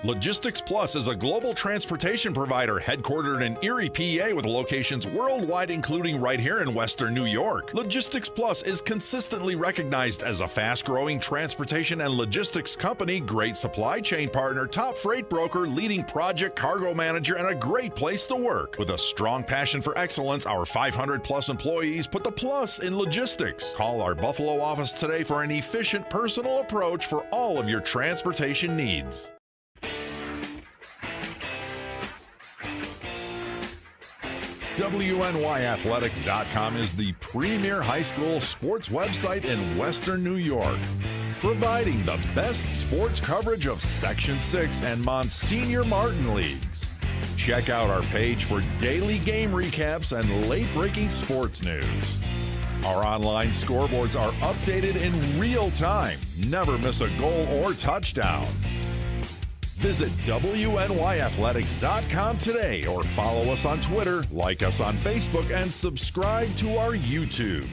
Logistics Plus is a global transportation provider headquartered in Erie, PA, with locations worldwide, including right here in Western New York. Logistics Plus is consistently recognized as a fast-growing transportation and logistics company, great supply chain partner, top freight broker, leading project cargo manager, and a great place to work. With a strong passion for excellence, our 500-plus employees put the plus in logistics. Call our Buffalo office today for an efficient, personal approach for all of your transportation needs. WNYathletics.com is the premier high school sports website in Western New York, providing the best sports coverage of Section 6 and Monsignor Martin leagues. Check out our page for daily game recaps and late-breaking sports news. Our online scoreboards are updated in real time. Never miss a goal or touchdown. Visit WNYathletics.com today or follow us on Twitter, like us on Facebook, and subscribe to our YouTube.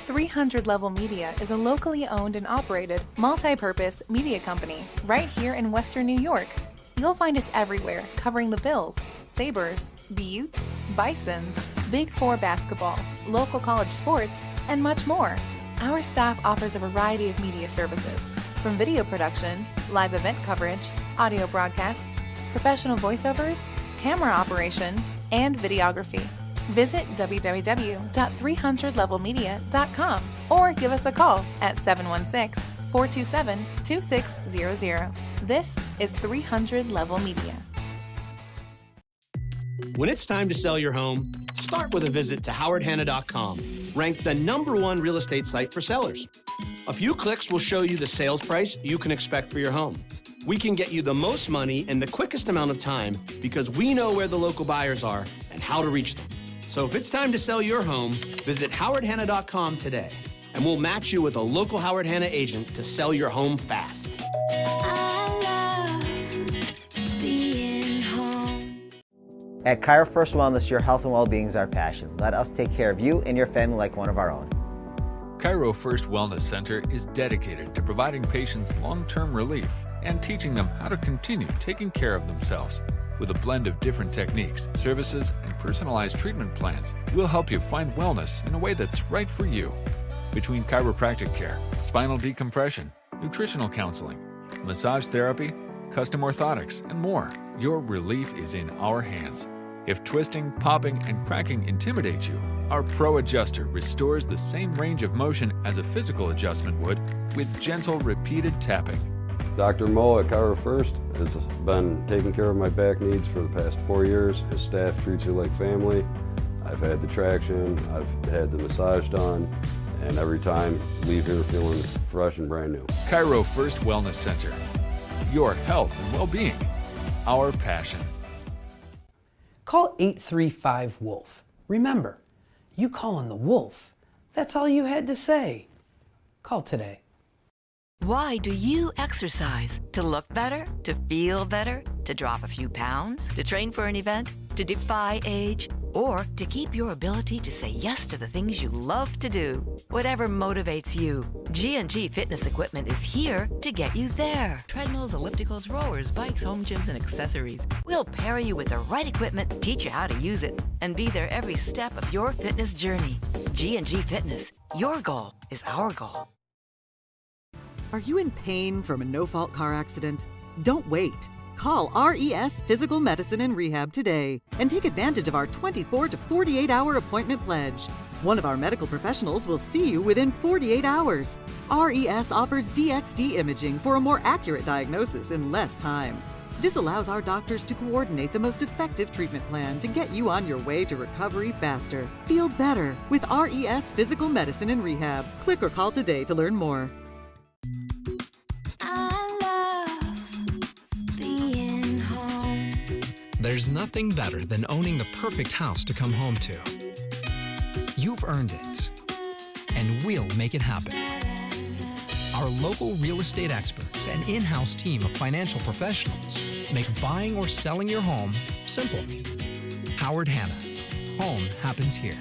300 Level Media is a locally owned and operated multi-purpose media company right here in Western New York. You'll find us everywhere covering the Bills, Sabres, Buttes, Bisons, Big Four basketball, local college sports, and much more. Our staff offers a variety of media services, from video production, live event coverage, audio broadcasts, professional voiceovers, camera operation, and videography. Visit www.300levelmedia.com or give us a call at 716-427-2600. This is 300 Level Media. When it's time to sell your home, start with a visit to howardhanna.com, ranked the #1 real estate site for sellers. A few clicks will show you the sales price you can expect for your home. We can get you the most money in the quickest amount of time because we know where the local buyers are and how to reach them. So if it's time to sell your home, visit howardhanna.com today, and we'll match you with a local Howard Hanna agent to sell your home fast. At Cairo First Wellness, your health and well-being is our passion. Let us take care of you and your family like one of our own. Cairo First Wellness Center is dedicated to providing patients long-term relief and teaching them how to continue taking care of themselves. With a blend of different techniques, services, and personalized treatment plans, we'll help you find wellness in a way that's right for you. Between chiropractic care, spinal decompression, nutritional counseling, massage therapy, custom orthotics, and more, your relief is in our hands. If twisting, popping, and cracking intimidate you, our Pro Adjuster restores the same range of motion as a physical adjustment would with gentle, repeated tapping. Dr. Mo at Cairo First has been taking care of my back needs for the past 4 years. His staff treats you like family. I've had the traction, I've had the massage done, and every time leave here feeling fresh and brand new. Cairo First Wellness Center. Your health and well-being. Our passion. Call 835-WOLF. Remember, you calling the wolf. That's all you had to say. Call today. Why do you exercise? To look better? To feel better? To drop a few pounds? To train for an event? To defy age? Or to keep your ability to say yes to the things you love to do? Whatever motivates you, G&G Fitness Equipment is here to get you there. Treadmills, ellipticals, rowers, bikes, home gyms, and accessories. We'll pair you with the right equipment, teach you how to use it, and be there every step of your fitness journey. G&G Fitness. Your goal is our goal. Are you in pain from a no-fault car accident? Don't wait. Call RES Physical Medicine and Rehab today and take advantage of our 24 to 48-hour appointment pledge. One of our medical professionals will see you within 48 hours. RES offers DXD imaging for a more accurate diagnosis in less time. This allows our doctors to coordinate the most effective treatment plan to get you on your way to recovery faster. Feel better with RES Physical Medicine and Rehab. Click or call today to learn more. There's nothing better than owning the perfect house to come home to. You've earned it, and we'll make it happen. Our local real estate experts and in-house team of financial professionals make buying or selling your home simple. Howard Hanna. Home happens here.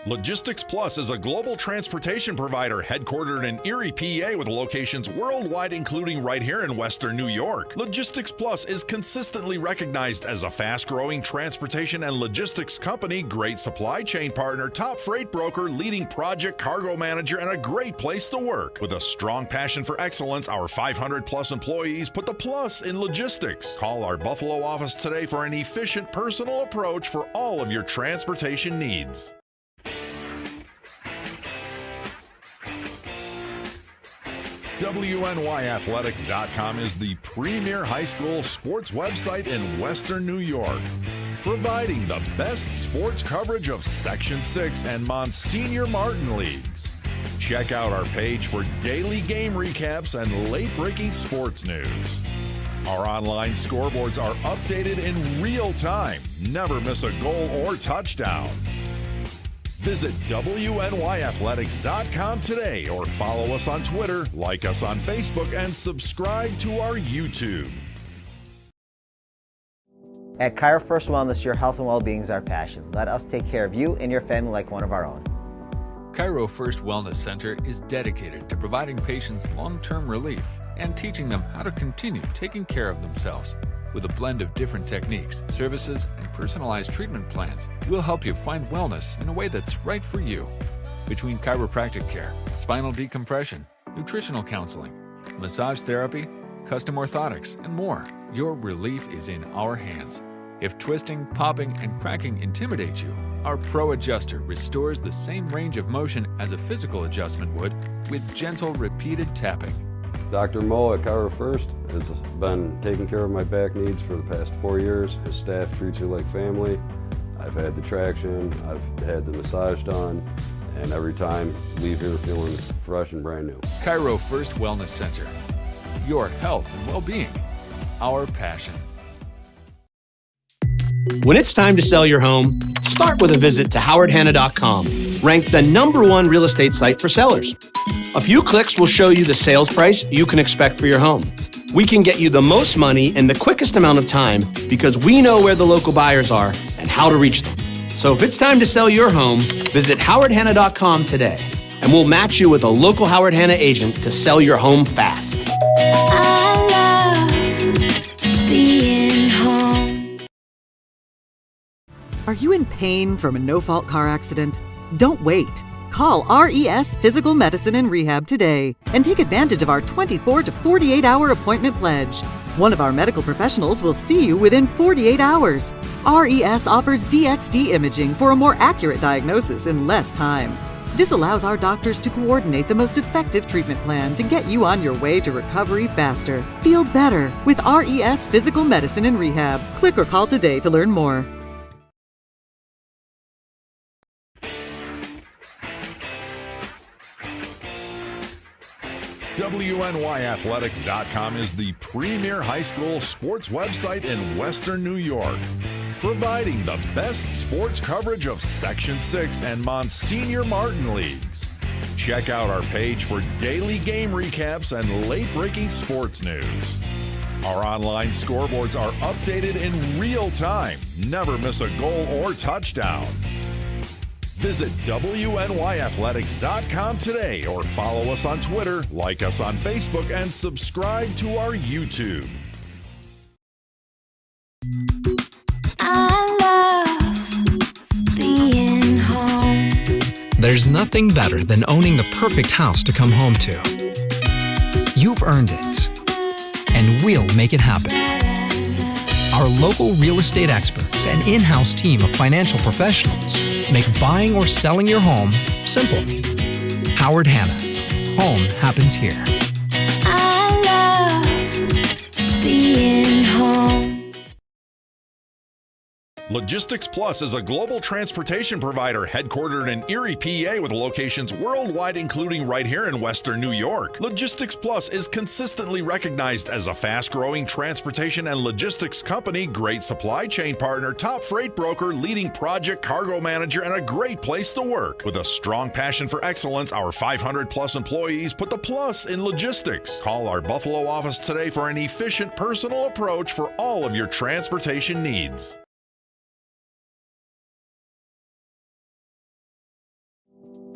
Logistics Plus is a global transportation provider headquartered in Erie, PA with locations worldwide, including right here in Western New York. Logistics Plus is consistently recognized as a fast-growing transportation and logistics company, great supply chain partner, top freight broker, leading project cargo manager, and a great place to work. With a strong passion for excellence, our 500-plus employees put the plus in logistics. Call our Buffalo office today for an efficient, personal approach for all of your transportation needs. WNYathletics.com is the premier high school sports website in Western New York, providing the best sports coverage of Section 6 and Monsignor Martin leagues. Check out our page for daily game recaps and late-breaking sports news. Our online scoreboards are updated in real time. Never miss a goal or touchdown. Visit WNYathletics.com today or follow us on Twitter, like us on Facebook, and subscribe to our YouTube. At Cairo First Wellness, your health and well-being is our passion. Let us take care of you and your family like one of our own. Cairo First Wellness Center is dedicated to providing patients long-term relief and teaching them how to continue taking care of themselves. With a blend of different techniques, services, and personalized treatment plans, we'll help you find wellness in a way that's right for you. Between chiropractic care, spinal decompression, nutritional counseling, massage therapy, custom orthotics, and more, your relief is in our hands. If twisting, popping, and cracking intimidate you, our Pro Adjuster restores the same range of motion as a physical adjustment would with gentle, repeated tapping. Dr. Mo at Cairo First has been taking care of my back needs for the past 4 years. His staff treats you like family. I've had the traction, I've had the massage done, and every time leave here feeling fresh and brand new. Cairo First Wellness Center. Your health and well-being. Our passion. When it's time to sell your home, start with a visit to howardhanna.com, ranked the #1 real estate site for sellers. A few clicks will show you the sales price you can expect for your home. We can get you the most money in the quickest amount of time because we know where the local buyers are and how to reach them. So if it's time to sell your home, visit howardhanna.com today, and we'll match you with a local Howard Hanna agent to sell your home fast. I love being home. Are you in pain from a no-fault car accident? Don't wait. Call RES Physical Medicine and Rehab today and take advantage of our 24 to 48-hour appointment pledge. One of our medical professionals will see you within 48 hours. RES offers DXD imaging for a more accurate diagnosis in less time. This allows our doctors to coordinate the most effective treatment plan to get you on your way to recovery faster. Feel better with RES Physical Medicine and Rehab. Click or call today to learn more. WNYathletics.com is the premier high school sports website in Western New York, providing the best sports coverage of Section 6 and Monsignor Martin leagues. Check out our page for daily game recaps and late-breaking sports news. Our online scoreboards are updated in real time. Never miss a goal or touchdown. Visit WNYathletics.com today or follow us on Twitter, like us on Facebook, and subscribe to our YouTube. I love being home. There's nothing better than owning the perfect house to come home to. You've earned it, and we'll make it happen. Our local real estate experts and in-house team of financial professionals make buying or selling your home simple. Howard Hanna. Home happens here. I love being home. Logistics Plus is a global transportation provider headquartered in Erie, PA with locations worldwide, including right here in Western New York. Logistics Plus is consistently recognized as a fast-growing transportation and logistics company, great supply chain partner, top freight broker, leading project cargo manager, and a great place to work. With a strong passion for excellence, our 500-plus employees put the plus in logistics. Call our Buffalo office today for an efficient, personal approach for all of your transportation needs.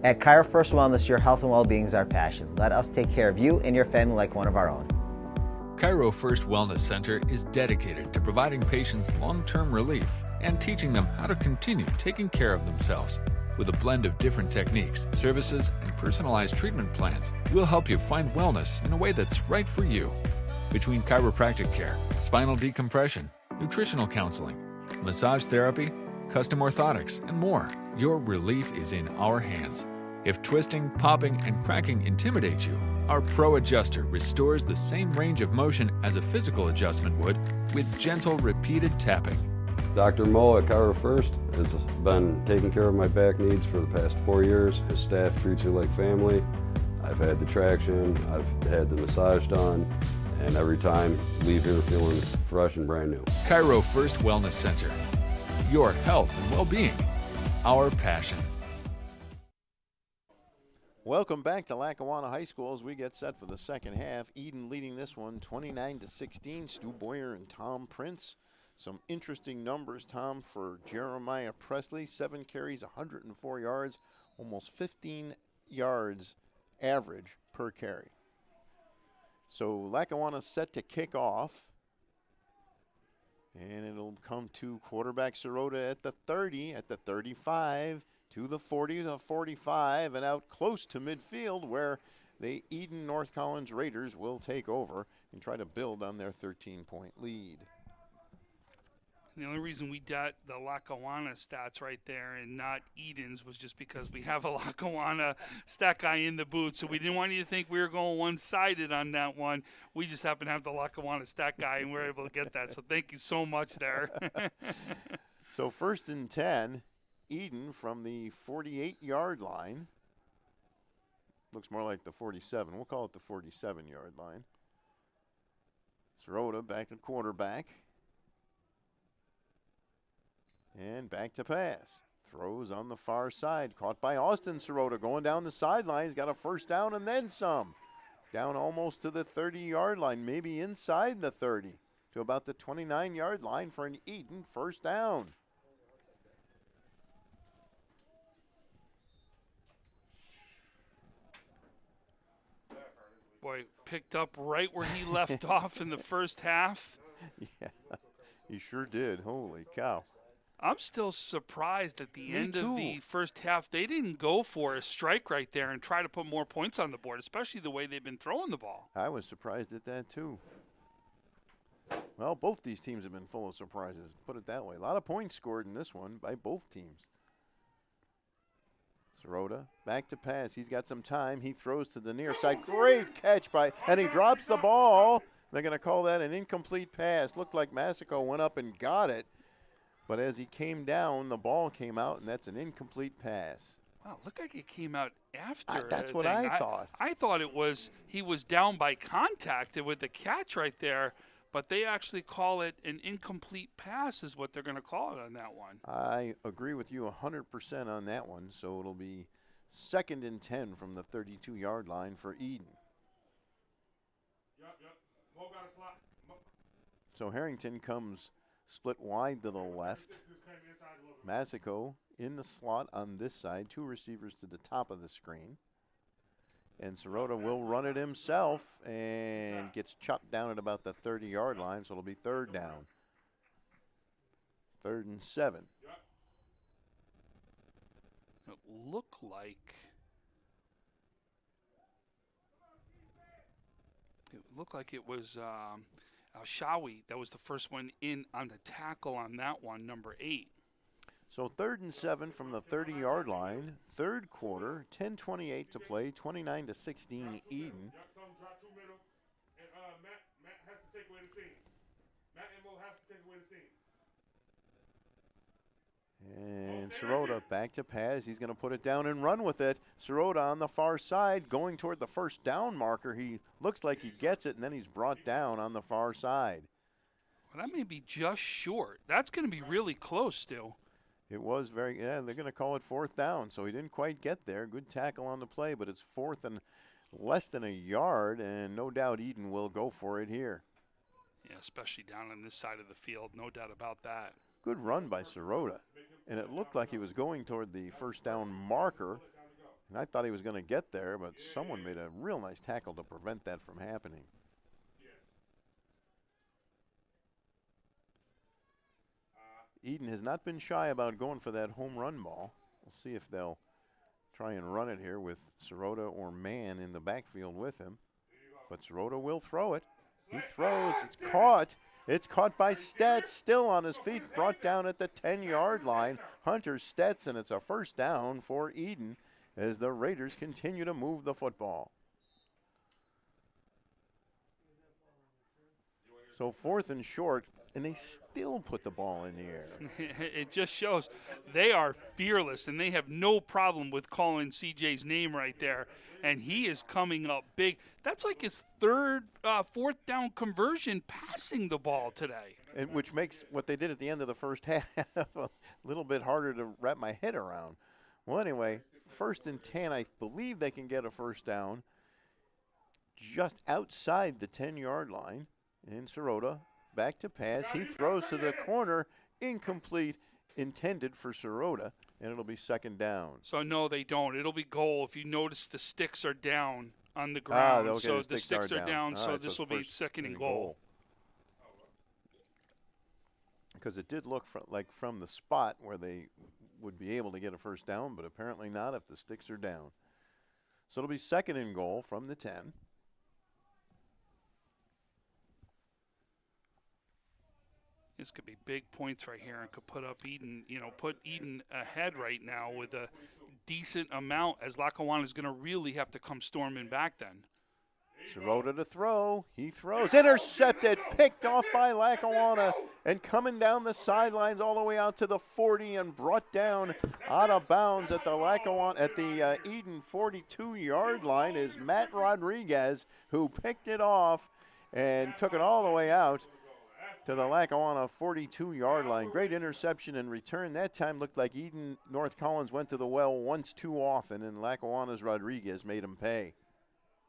At Cairo First Wellness, your health and well-being is our passion. Let us take care of you and your family like one of our own. Cairo First Wellness Center is dedicated to providing patients long-term relief and teaching them how to continue taking care of themselves. With a blend of different techniques, services, and personalized treatment plans, we'll help you find wellness in a way that's right for you. Between chiropractic care, spinal decompression, nutritional counseling, massage therapy, custom orthotics, and more, your relief is in our hands. If twisting, popping, and cracking intimidate you, our Pro Adjuster restores the same range of motion as a physical adjustment would with gentle, repeated tapping. Dr. Mo at Cairo First has been taking care of my back needs for the past 4 years. His staff treats you like family. I've had the traction, I've had the massage done, and every time leave here feeling fresh and brand new. Cairo First Wellness Center. Your health and well-being, our passion. Welcome back to Lackawanna High School as we get set for the second half. Eden leading this one 29-16. Stu Boyer and Tom Prince. Some interesting numbers, Tom, for Jeremiah Presley. 7 carries, 104 yards, almost 15 yards average per carry. So Lackawanna set to kick off. And it'll come to quarterback Sirota at the 30, at the 35, to the 40, to 45, and out close to midfield where the Eden North Collins Raiders will take over and try to build on their 13-point lead. The only reason we got the Lackawanna stats right there and not Eden's was just because we have a Lackawanna stat guy in the booth, so we didn't want you to think we were going one-sided on that one. We just happen to have the Lackawanna stat guy, and we were able to get that. So thank you so much there. So 1st and 10, Eden from the 48-yard line. Looks more like the 47. We'll call it the 47-yard line. Sirota back to quarterback. And back to pass. Throws on the far side. Caught by Austin Sirota going down the sideline. He's got a first down and then some. Down almost to the 30-yard line, maybe inside the 30 to about the 29-yard line for an Eden first down. Boy, picked up right where he left off in the first half. Yeah, he sure did. Holy cow. I'm still surprised at the end of the first half they didn't go for a strike right there and try to put more points on the board, especially the way they've been throwing the ball. I was surprised at that too. Well, both these teams have been full of surprises, put it that way. A lot of points scored in this one by both teams. Sirota back to pass. He's got some time. He throws to the near side. Great catch and he drops the ball. They're going to call that an incomplete pass. Looked like Massico went up and got it. But as he came down, the ball came out, and that's an incomplete pass. Wow, looked like it came out after. That's what I thought. I thought it was he was down by contact with the catch right there, but they actually call it an incomplete pass is what they're going to call it on that one. I agree with you 100% on that one, so it'll be 2nd and 10 from the 32-yard line for Eden. Yep. Mo got a slot. So Harrington comes split wide to the left. Massico in the slot on this side. 2 receivers to the top of the screen. And Sirota will run it himself and gets chopped down at about the 30-yard line, so it'll be 3rd down. 3rd and 7. It looked like it was Al-Shawi that was the first one in on the tackle on that one, number 8. So 3rd and 7 from the 30-yard line. Third quarter, 10:28 to play, 29-16 Eden. Drop 2 middle. And Matt has to take away the seam. Matt and Mo have to take away the seam. And Sirota back to pass. He's going to put it down and run with it. Sirota on the far side going toward the first down marker. He looks like he gets it, and then he's brought down on the far side. Well, that may be just short. That's going to be really close still. It was they're going to call it 4th down, so he didn't quite get there. Good tackle on the play, but it's 4th and less than a yard, and no doubt Eden will go for it here. Yeah, especially down on this side of the field, no doubt about that. Good run by Sirota, and it looked like he was going toward the first down marker, and I thought he was going to get there, but someone made a real nice tackle to prevent that from happening. Eden has not been shy about going for that home run ball. We'll see if they'll try and run it here with Sirota or Mann in the backfield with him. But Sirota will throw it. He throws. It's caught. It's caught by Stetz, still on his feet, brought down at the 10-yard line. Hunter Stetz, and it's a first down for Eden as the Raiders continue to move the football. So 4th and short, and they still put the ball in the air. It just shows they are fearless, and they have no problem with calling CJ's name right there. And he is coming up big. That's like his 4th down conversion passing the ball today. And which makes what they did at the end of the first half a little bit harder to wrap my head around. Well, anyway, 1st and 10, I believe they can get a first down just outside the 10-yard line. And Sirota back to pass. He throws to the corner, incomplete, intended for Sirota, and it'll be 2nd down. So, no, they don't. It'll be goal. If you notice, the sticks are down on the ground. Okay, so the sticks are down, All so right, this will be 2nd and goal. Because it did look like from the spot where they would be able to get a first down, but apparently not if the sticks are down. So it'll be 2nd and goal from the 10. This could be big points right here and could put up Eden, put Eden ahead right now with a decent amount, as Lackawanna is going to really have to come storming back then. Sirota to throw. He throws. Intercepted. Picked off by Lackawanna. And coming down the sidelines all the way out to the 40 and brought down out of bounds at the Eden 42-yard line is Matt Rodriguez, who picked it off and took it all the way out to the Lackawanna 42-yard line. Great interception and return. That time looked like Eden North Collins went to the well once too often, and Lackawanna's Rodriguez made him pay.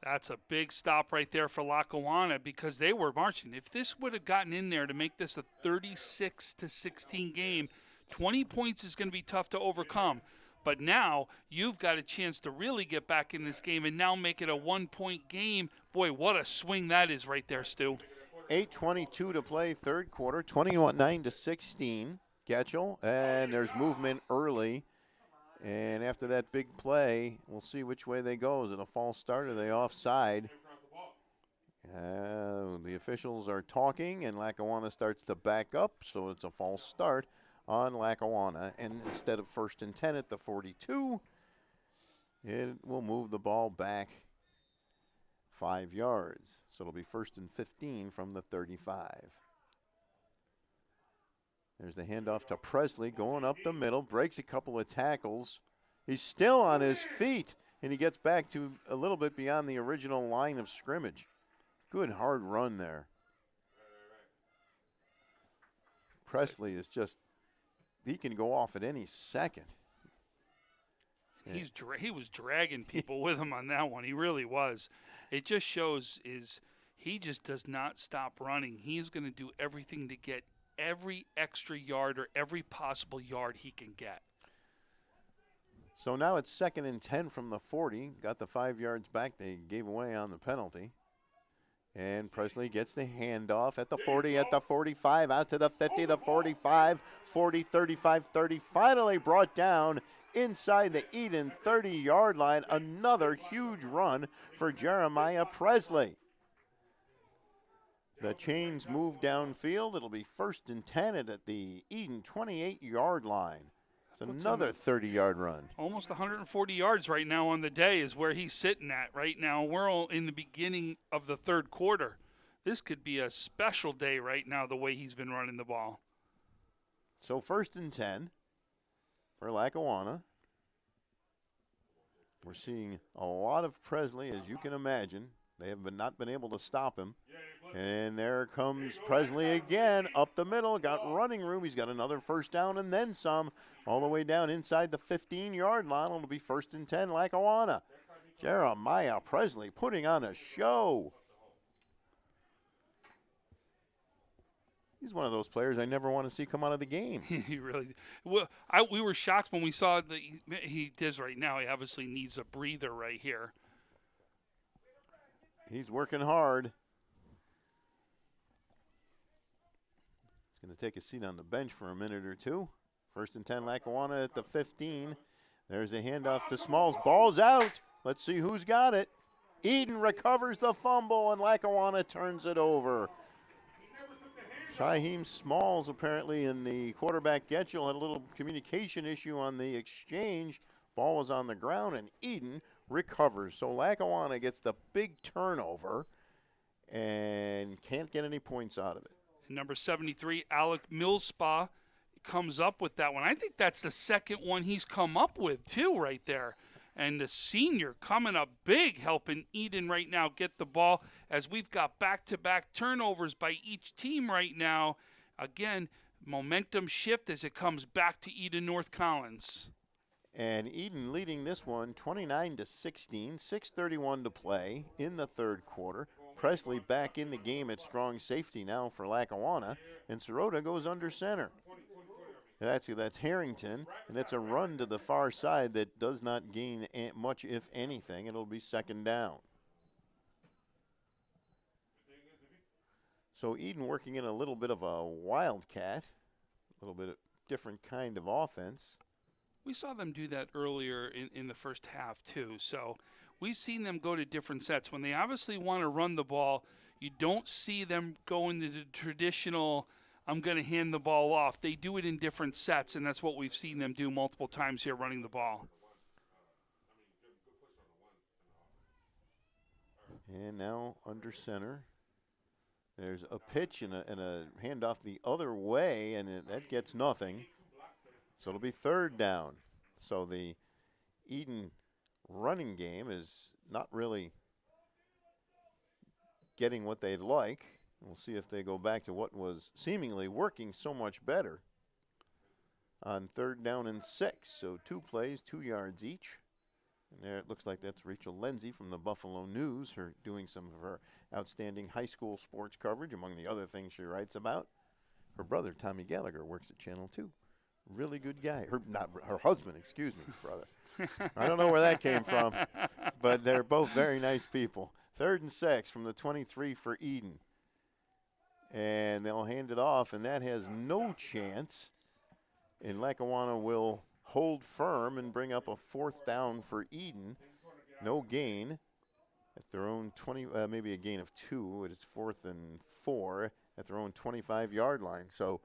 That's a big stop right there for Lackawanna because they were marching. If this would have gotten in there to make this a 36-16 game, 20 points is going to be tough to overcome. But now you've got a chance to really get back in this game and now make it a 1-point game. Boy, what a swing that is right there, Stu. 8:22 to play, third quarter, 21-16. Getchell, and there's movement early. And after that big play, we'll see which way they go. Is it a false start or are they offside? The officials are talking, and Lackawanna starts to back up, so it's a false start on Lackawanna. And instead of 1st and 10 at the 42, it will move the ball back 5 yards. So it'll be 1st and 15 from the 35. There's the handoff to Presley going up the middle, breaks a couple of tackles. He's still on his feet, and he gets back to a little bit beyond the original line of scrimmage. Good hard run there. Presley is just, he can go off at any second. He was dragging people with him on that one. He really was. It just shows he just does not stop running. He's going to do everything to get every extra yard or every possible yard he can get. So now it's 2nd and 10 from the 40. Got the 5 yards back they gave away on the penalty. And Presley gets the handoff at the 40, at the 45, out to the 50, the 45, 40, 35, 30. Finally brought down inside the Eden 30-yard line. Another huge run for Jeremiah Presley. The chains move downfield. It'll be 1st and 10 at the Eden 28-yard line. It's another 30-yard run. Almost 140 yards right now on the day is where he's sitting at right now. We're all in the beginning of the third quarter. This could be a special day right now, the way he's been running the ball. So 1st and 10 for Lackawanna. We're seeing a lot of Presley, as you can imagine. They have not been able to stop him. And there comes Presley again, up the middle, got running room. He's got another 1st down and then some, all the way down inside the 15-yard line. It'll be 1st and 10, Lackawanna. Jeremiah Presley putting on a show. He's one of those players I never want to see come out of the game. He really. Well, we were shocked when we saw that he does right now. He obviously needs a breather right here. He's working hard. He's going to take a seat on the bench for a minute or two. 1st and 10, Lackawanna at the 15. There's a handoff to Smalls. Ball's out. Let's see who's got it. Eden recovers the fumble, and Lackawanna turns it over. Shaheem Smalls, apparently in the quarterback Getchell, had a little communication issue on the exchange. Ball was on the ground, and Eden recovers. So Lackawanna gets the big turnover and can't get any points out of it. Number 73, Alec Millspaw, comes up with that one. I think that's the second one he's come up with, too, right there. And the senior coming up big, helping Eden right now get the ball, as we've got back-to-back turnovers by each team right now. Again, momentum shift as it comes back to Eden North Collins. And Eden leading this one 29-16, 6:31 to play in the third quarter. Presley back in the game at strong safety now for Lackawanna, and Sirota goes under center. That's Harrington, and it's a run to the far side that does not gain much, if anything. It'll be 2nd down. So Eden working in a little bit of a wildcat, a little bit of different kind of offense. We saw them do that earlier in the first half, too. So we've seen them go to different sets. When they obviously want to run the ball, you don't see them go into the traditional, I'm going to hand the ball off. They do it in different sets, and that's what we've seen them do multiple times here running the ball. And now under center. There's a pitch and a handoff the other way, and that gets nothing. So it'll be 3rd down. So the Eden running game is not really getting what they'd like. We'll see if they go back to what was seemingly working so much better on 3rd down and 6. So 2 plays, 2 yards each. And there it looks like that's Rachel Lindsay from the Buffalo News, her doing some of her outstanding high school sports coverage, among the other things she writes about. Her brother, Tommy Gallagher, works at Channel 2. Really good guy. Her husband, excuse me, brother. I don't know where that came from, but they're both very nice people. 3rd and 6 from the 23 for Eden. And they'll hand it off, and that has no chance. And Lackawanna will hold firm and bring up a 4th down for Eden. No gain at their own 20, maybe a gain of 2. It's 4th and 4 at their own 25-yard line. So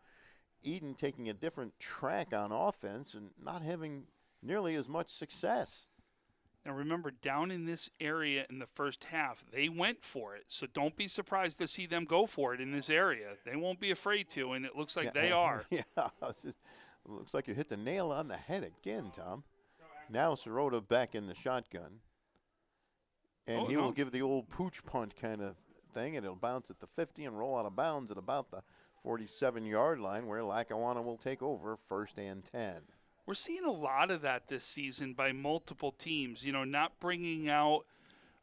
Eden taking a different track on offense and not having nearly as much success. Now remember, down in this area in the first half, they went for it. So don't be surprised to see them go for it in this area. They won't be afraid to, and it looks like they are. Yeah, it looks like you hit the nail on the head again, Tom. Now Sirota back in the shotgun. And he will give the old pooch punt kind of thing, and it'll bounce at the 50 and roll out of bounds at about the 47-yard line, where Lackawanna will take over 1st and 10. We're seeing a lot of that this season by multiple teams, not bringing out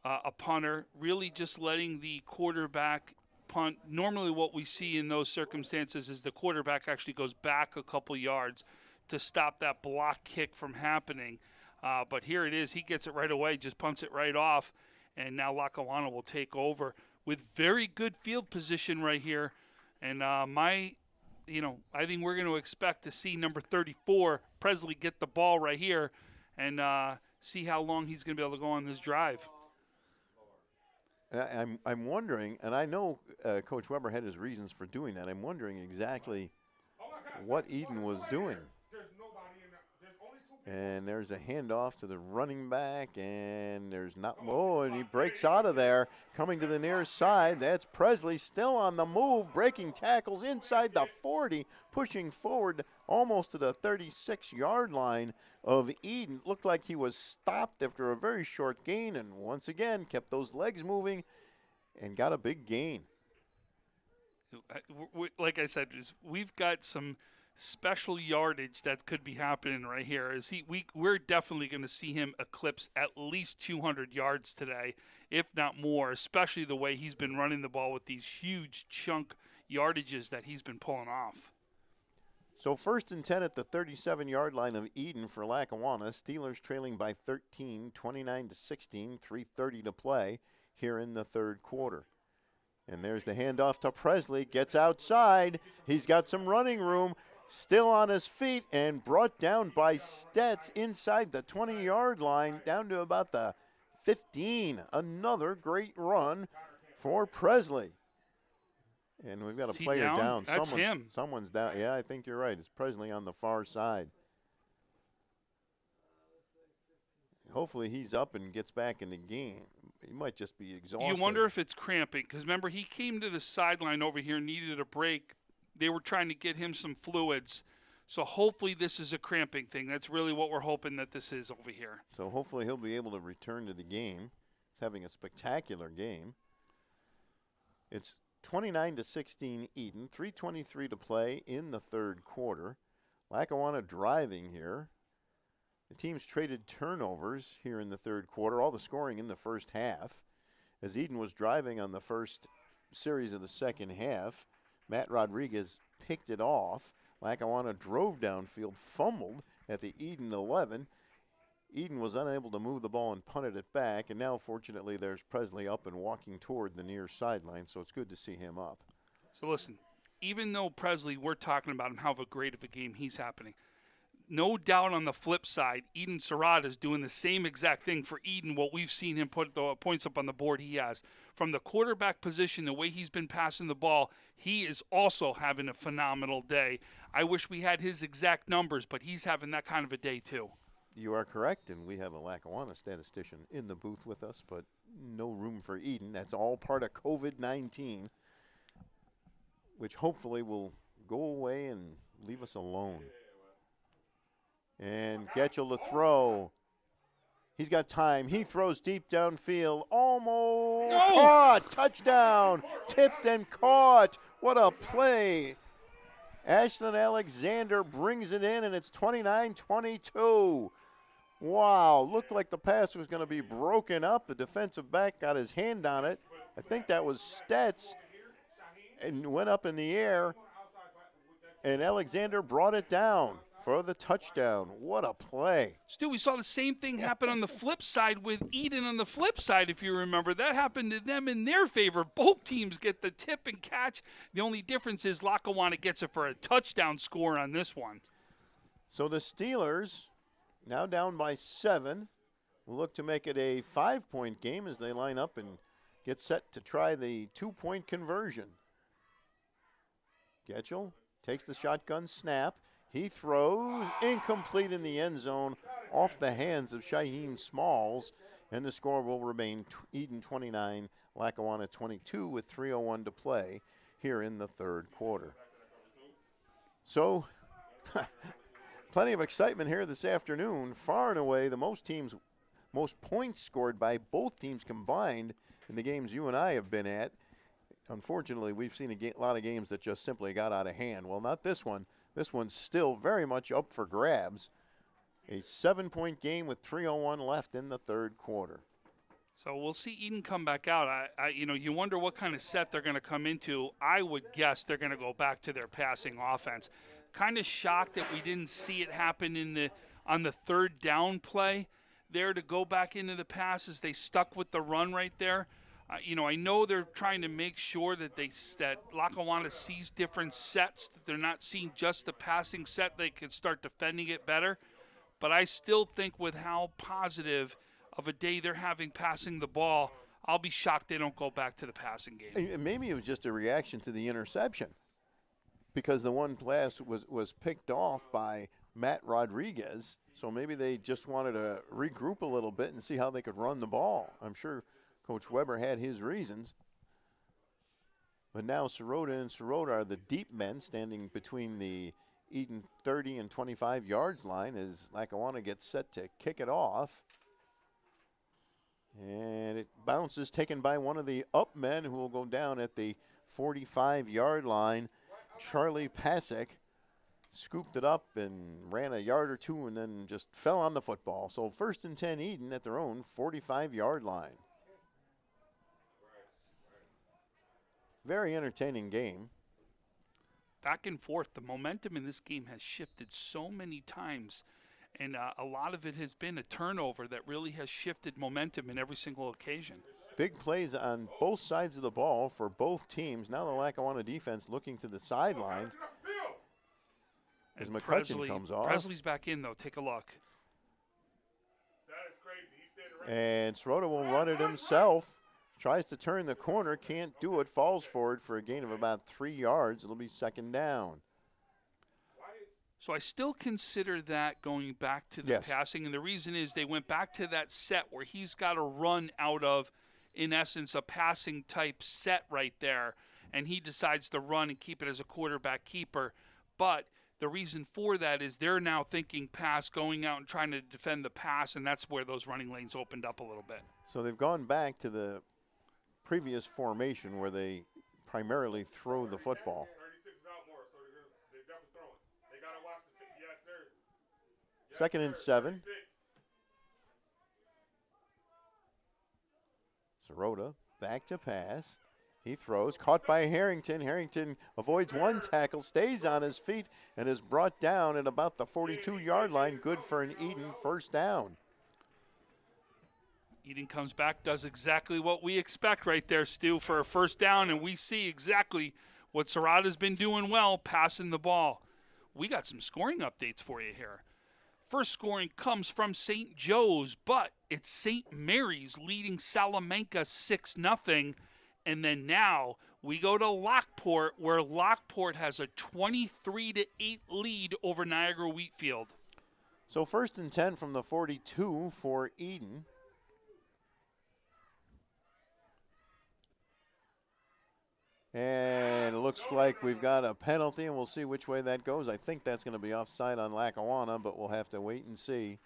a punter, really just letting the quarterback punt. Normally what we see in those circumstances is the quarterback actually goes back a couple yards to stop that block kick from happening. But here it is. He gets it right away, just punts it right off, and now Lackawanna will take over with very good field position right here. And I think we're going to expect to see number 34, Presley, get the ball right here and see how long he's going to be able to go on this drive. I'm wondering, and I know Coach Weber had his reasons for doing that. I'm wondering exactly what Eden was doing. And there's a handoff to the running back, and there's not. Oh, and he breaks out of there, coming to the near side. That's Presley still on the move, breaking tackles inside the 40, pushing forward almost to the 36-yard line of Eden. Looked like he was stopped after a very short gain, and once again kept those legs moving and got a big gain. Like I said, we've got some special yardage that could be happening right here. We're definitely going to see him eclipse at least 200 yards today, if not more, especially the way he's been running the ball with these huge chunk yardages that he's been pulling off. So 1st and 10 at the 37-yard line of Eden for Lackawanna. Steelers trailing by 13, 29-16, 3:30 to play here in the third quarter. And there's the handoff to Presley, gets outside. He's got some running room. Still on his feet and brought down by Stetz inside the 20-yard line, down to about the 15. Another great run for Presley. And we've got a player down. That's him. Someone's down. Yeah, I think you're right. It's Presley on the far side. Hopefully he's up and gets back in the game. He might just be exhausted. You wonder if it's cramping, because remember, he came to the sideline over here, needed a break. They were trying to get him some fluids. So hopefully this is a cramping thing. That's really what we're hoping that this is over here. So hopefully he'll be able to return to the game. He's having a spectacular game. It's 29-16 Eden, 3:23 to play in the third quarter. Lackawanna driving here. The teams traded turnovers here in the third quarter, all the scoring in the first half. As Eden was driving on the first series of the second half, Matt Rodriguez picked it off. Lackawanna drove downfield, fumbled at the Eden 11. Eden was unable to move the ball and punted it back, and now fortunately there's Presley up and walking toward the near sideline, so it's good to see him up. So listen, even though Presley, we're talking about him, how great of a game he's happening, no doubt on the flip side, Eden Serrata is doing the same exact thing for Eden, what we've seen him put the points up on the board he has. From the quarterback position, the way he's been passing the ball, he is also having a phenomenal day. I wish we had his exact numbers, but he's having that kind of a day too. You are correct, and we have a Lackawanna statistician in the booth with us, but no room for Eden. That's all part of COVID-19, which hopefully will go away and leave us alone. And Getchell to throw. He's got time. He throws deep downfield. Almost caught. Touchdown. Tipped and caught. What a play. Ashlyn Alexander brings it in, and it's 29-22. Wow. Looked like the pass was going to be broken up. The defensive back got his hand on it. I think that was Stetz. And went up in the air. And Alexander brought it down for the touchdown. What a play. Stu, we saw the same thing happen on the flip side with Eden on the flip side, if you remember. That happened to them in their favor. Both teams get the tip and catch. The only difference is Lackawanna gets it for a touchdown score on this one. So the Steelers, now down by 7, will look to make it a 5-point game as they line up and get set to try the 2-point conversion. Getchell takes the shotgun snap. He throws incomplete in the end zone off the hands of Shaheem Smalls, and the score will remain Eden 29, Lackawanna 22 with 3:01 to play here in the third quarter. So, plenty of excitement here this afternoon. Far and away, the most points scored by both teams combined in the games you and I have been at. Unfortunately, we've seen a lot of games that just simply got out of hand. Well, not this one. This one's still very much up for grabs. A 7-point game with 3:01 left in the third quarter. So we'll see Eden come back out. You wonder what kind of set they're going to come into. I would guess they're going to go back to their passing offense. Kind of shocked that we didn't see it happen on the third down play there to go back into the passes. They stuck with the run right there. I know they're trying to make sure that that Lackawanna sees different sets, that they're not seeing just the passing set. They can start defending it better. But I still think with how positive of a day they're having passing the ball, I'll be shocked they don't go back to the passing game. And maybe it was just a reaction to the interception, because the one pass was picked off by Matt Rodriguez. So maybe they just wanted to regroup a little bit and see how they could run the ball. I'm sure Coach Weber had his reasons. But now Sirota and Sirota are the deep men standing between the Eden 30 and 25 yards line as Lackawanna gets set to kick it off. And it bounces, taken by one of the up men who will go down at the 45-yard line. Charlie Pasick scooped it up and ran a yard or two and then just fell on the football. So 1st and 10 Eden at their own 45-yard line. Very entertaining game. Back and forth. The momentum in this game has shifted so many times, and a lot of it has been a turnover that really has shifted momentum in every single occasion. Big plays on both sides of the ball for both teams. Now the Lackawanna defense looking to the sidelines as McCutcheon comes off. Presley's back in, though. Take a look. And Sirota will run it himself. Tries to turn the corner, can't do it, falls forward for a gain of about 3 yards. It'll be 2nd down. So I still consider that going back to the passing, and the reason is they went back to that set where he's got to run out of, in essence, a passing type set right there, and he decides to run and keep it as a quarterback keeper. But the reason for that is they're now thinking pass, going out and trying to defend the pass, and that's where those running lanes opened up a little bit. So they've gone back to the previous formation where they primarily throw the football. 36 is out more, so they're definitely throwing. They got to watch the – yes, sir. 2nd and 7. 36. Sirota back to pass. He throws, caught by Harrington. Harrington avoids one tackle, stays on his feet, and is brought down at about the 42-yard line. Good for an Eden 1st down. Eden comes back, does exactly what we expect right there, Stu, for a 1st down, and we see exactly what Sirota's been doing well, passing the ball. We got some scoring updates for you here. First scoring comes from St. Joe's, but it's St. Mary's leading Salamanca 6-0. And then now we go to Lockport, where Lockport has a 23-8 lead over Niagara Wheatfield. So 1st and 10 from the 42 for Eden. And it looks like we've got a penalty, and we'll see which way that goes. I think that's going to be offside on Lackawanna, but we'll have to wait and see.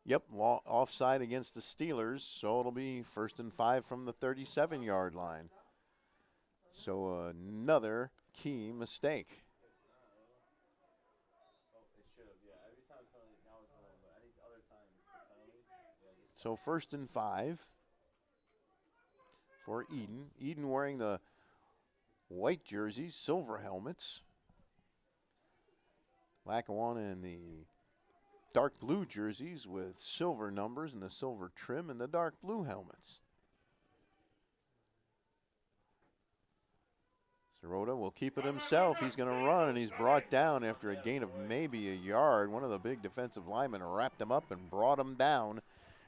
Yep, offside against the Steelers, so it'll be 1st and 5 from the 37-yard line. So another key mistake. So 1st and 5 for Eden. Eden wearing the white jerseys, silver helmets. Lackawanna in the dark blue jerseys with silver numbers and the silver trim and the dark blue helmets. Sirota will keep it himself. He's going to run, and he's brought down after a gain of maybe a yard. One of the big defensive linemen wrapped him up and brought him down.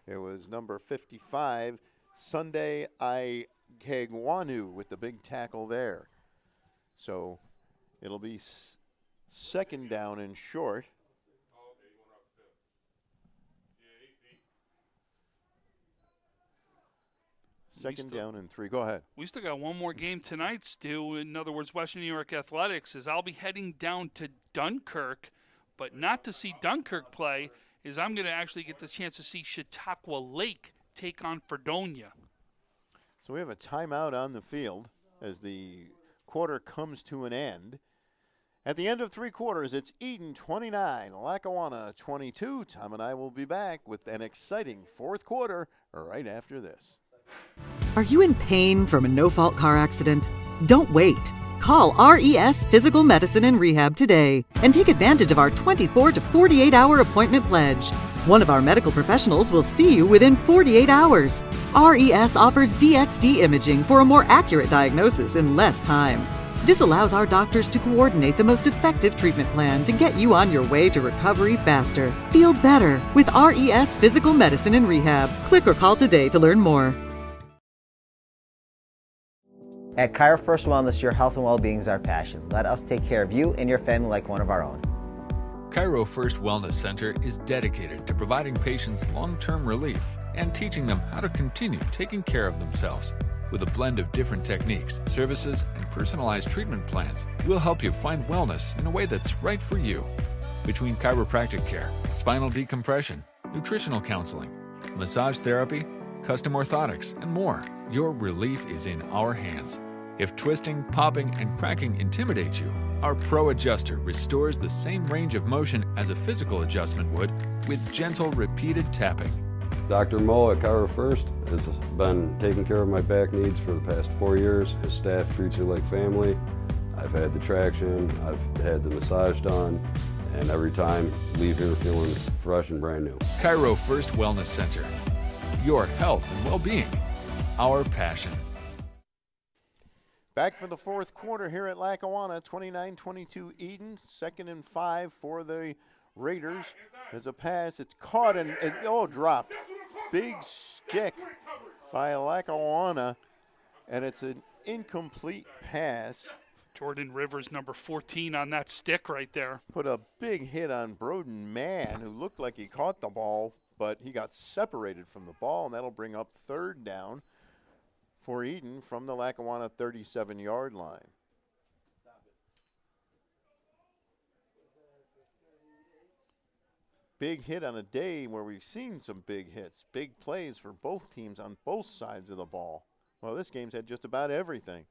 It was number 55, Sunday Ikegwanu, with the big tackle there. So it'll be 2nd down and short. Second down and 3. Go ahead. We still got one more game tonight, Stu. In other words, Western New York Athletics, as I'll be heading down to Dunkirk, but not to see Dunkirk play, is I'm going to actually get the chance to see Chautauqua Lake take on Fredonia. So we have a timeout on the field as the quarter comes to an end. At the end of 3 quarters, it's Eden 29, Lackawanna 22. Tom and I will be back with an exciting 4th quarter right after this. Are you in pain from a no-fault car accident? Don't wait. Call RES Physical Medicine and Rehab today and take advantage of our 24 to 48-hour appointment pledge. One of our medical professionals will see you within 48 hours. RES offers DXD imaging for a more accurate diagnosis in less time. This allows our doctors to coordinate the most effective treatment plan to get you on your way to recovery faster. Feel better with RES Physical Medicine and Rehab. Click or call today to learn more. At Cairo First Wellness, your health and well-being is our passion. Let us take care of you and your family like one of our own. Cairo First Wellness Center is dedicated to providing patients long-term relief and teaching them how to continue taking care of themselves. With a blend of different techniques, services, and personalized treatment plans, we'll help you find wellness in a way that's right for you. Between chiropractic care, spinal decompression, nutritional counseling, massage therapy, custom orthotics, and more, your relief is in our hands. If twisting, popping, and cracking intimidate you, our Pro Adjuster restores the same range of motion as a physical adjustment would with gentle, repeated tapping. Dr. Mo at Cairo First has been taking care of my back needs for the past 4 years. His staff treats you like family. I've had the traction, I've had the massage done, and every time leave here feeling fresh and brand new. Cairo First Wellness Center. Your health and well-being, our passion. Back for the fourth quarter here at Lackawanna, 29-22 Eden, 2nd and 5 for the Raiders. There's a pass, it's caught and dropped. Big stick by Lackawanna, and it's an incomplete pass. Jordan Rivers, number 14 on that stick right there. Put a big hit on Broden Mann, who looked like he caught the ball, but he got separated from the ball, and that'll bring up 3rd down for Eden from the Lackawanna 37-yard line. Big hit on a day where we've seen some big hits, big plays for both teams on both sides of the ball. Well, this game's had just about everything.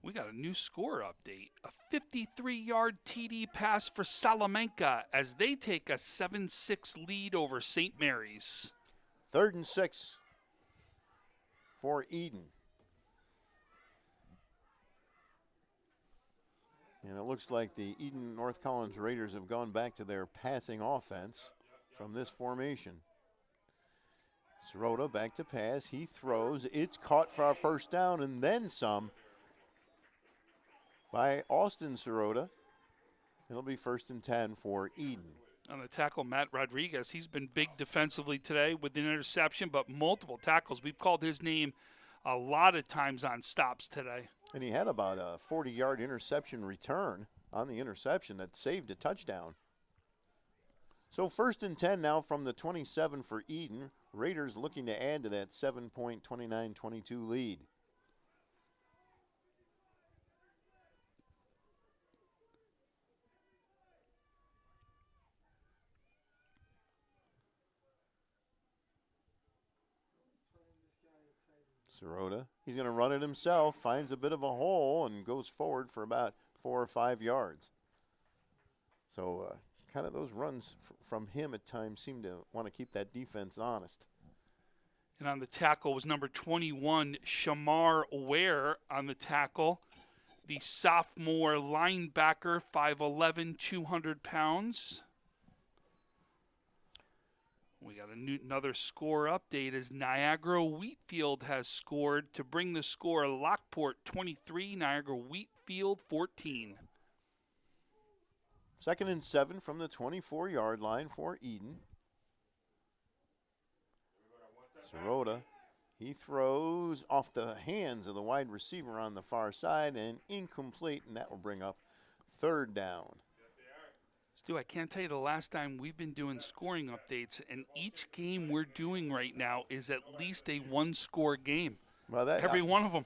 We got a new score update. A 53-yard TD pass for Salamanca as they take a 7-6 lead over St. Mary's. 3rd and 6 for Eden. And it looks like the Eden North Collins Raiders have gone back to their passing offense from this formation. Sirota back to pass. He throws. It's caught for our 1st down and then some by Austin Sirota. It'll be 1st and 10 for Eden. On the tackle, Matt Rodriguez. He's been big defensively today with an interception, but multiple tackles. We've called his name a lot of times on stops today. And he had about a 40-yard interception return on the interception that saved a touchdown. So 1st and 10 now from the 27 for Eden. Raiders looking to add to that 7-point 29-22 lead. Sirota, he's going to run it himself, finds a bit of a hole, and goes forward for about 4 or 5 yards. So kind of those runs from him at times seem to want to keep that defense honest. And on the tackle was number 21, Shamar Ware on the tackle. The sophomore linebacker, 5'11", 200 pounds. We got another score update as Niagara Wheatfield has scored to bring the score Lockport 23, Niagara Wheatfield 14. 2nd and 7 from the 24-yard line for Eden. Sirota, he throws off the hands of the wide receiver on the far side and incomplete, and that will bring up 3rd down. Stu, I can't tell you the last time we've been doing scoring updates, and each game we're doing right now is at least a one-score game. Well, every one of them.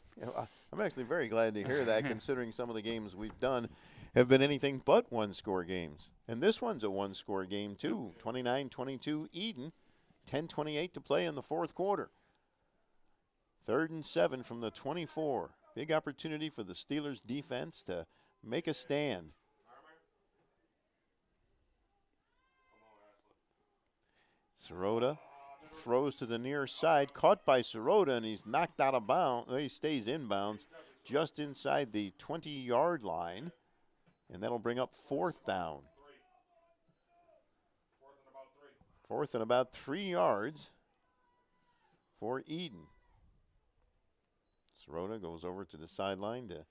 I'm actually very glad to hear that, considering some of the games we've done have been anything but one-score games. And this one's a one-score game, too. 29-22 Eden, 10:28 to play in the 4th quarter. 3rd and 7 from the 24. Big opportunity for the Steelers defense to make a stand. Sirota throws to the near side, caught by Sirota, and he's knocked out of bounds. He stays in bounds just inside the 20-yard line, and that'll bring up 4th down. 4th and about 3 yards for Eden. Sirota goes over to the sideline to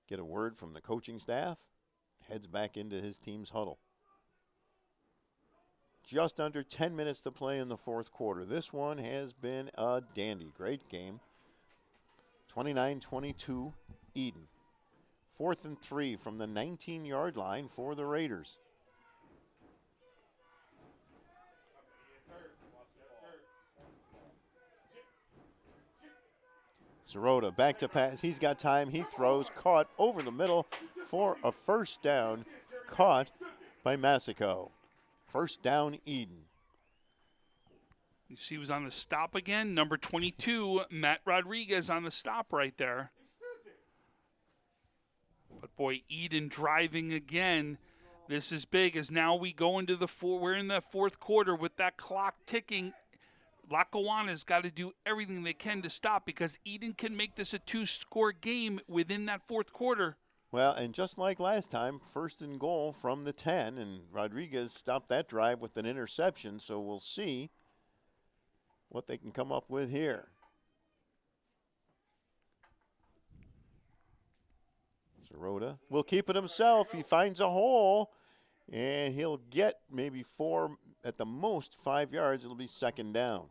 get a word from the coaching staff, heads back into his team's huddle. Just under 10 minutes to play in the 4th quarter. This one has been a dandy. Great game. 29-22 Eden. 4th and 3 from the 19-yard line for the Raiders. Sirota back to pass. He's got time. He throws. Caught over the middle for a first down. Caught by Massico. First down, Eden. You see he was on the stop again. Number 22, Matt Rodriguez on the stop right there. But, boy, Eden driving again. This is big as now we go into we're in the 4th quarter with that clock ticking. Lackawanna's got to do everything they can to stop because Eden can make this a 2-score game within that 4th quarter. Well, and just like last time, 1st and goal from the 10, and Rodriguez stopped that drive with an interception, so we'll see what they can come up with here. Sirota will keep it himself. He finds a hole, and he'll get maybe 4, at the most 5 yards. It'll be 2nd down.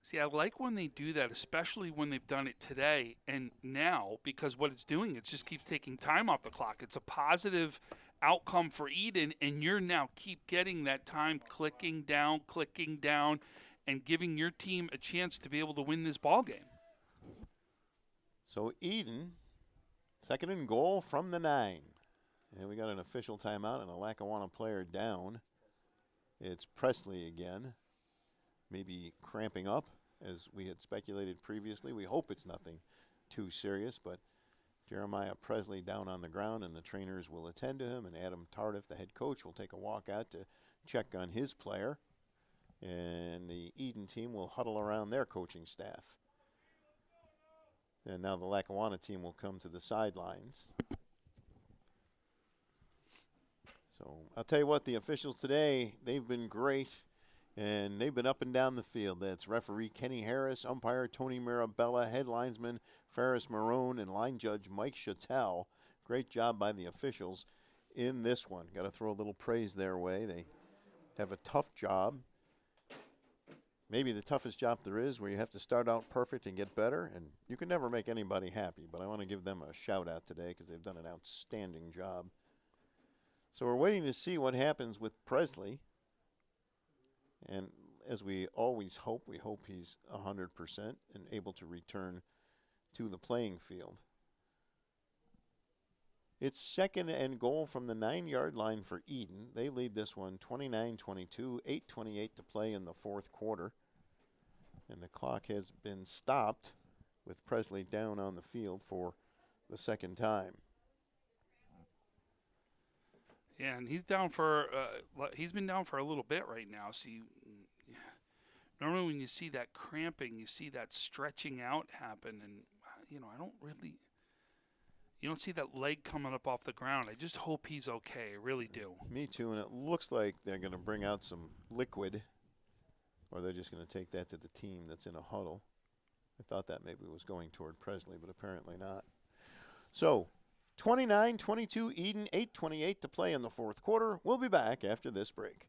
See, I like when they do that, especially when they've done it today and now, because what it's doing, it just keeps taking time off the clock. It's a positive outcome for Eden, and you're now keep getting that time clicking down, and giving your team a chance to be able to win this ball game. So Eden, 2nd and goal from the 9. And we got an official timeout and a Lackawanna player down. It's Presley again. Maybe cramping up, as we had speculated previously. We hope it's nothing too serious, but Jeremiah Presley down on the ground, and the trainers will attend to him, and Adam Tardif, the head coach, will take a walk out to check on his player, and the Eden team will huddle around their coaching staff. And now the Lackawanna team will come to the sidelines. So I'll tell you what, the officials today, they've been great. And they've been up and down the field. That's referee Kenny Harris, umpire Tony Mirabella, head linesman Ferris Marone, and line judge Mike Chattel. Great job by the officials in this one. Got to throw a little praise their way. They have a tough job. Maybe the toughest job there is, where you have to start out perfect and get better. And you can never make anybody happy, but I want to give them a shout out today because they've done an outstanding job. So we're waiting to see what happens with Presley. And as we always hope, we hope he's 100% and able to return to the playing field. It's 2nd and goal from the 9-yard line for Eden. They lead this one 29-22, 8:28 to play in the 4th quarter. And the clock has been stopped with Presley down on the field for the 2nd time. Yeah, and he's down for he's been down for a little bit right now. See, normally when you see that cramping, you see that stretching out happen, and you don't see that leg coming up off the ground. I just hope he's okay. I really do. Me too, and it looks like they're going to bring out some liquid, or they're just going to take that to the team that's in a huddle. I thought that maybe was going toward Presley, but apparently not. So 29-22 Eden, 8:28 to play in the 4th quarter. We'll be back after this break.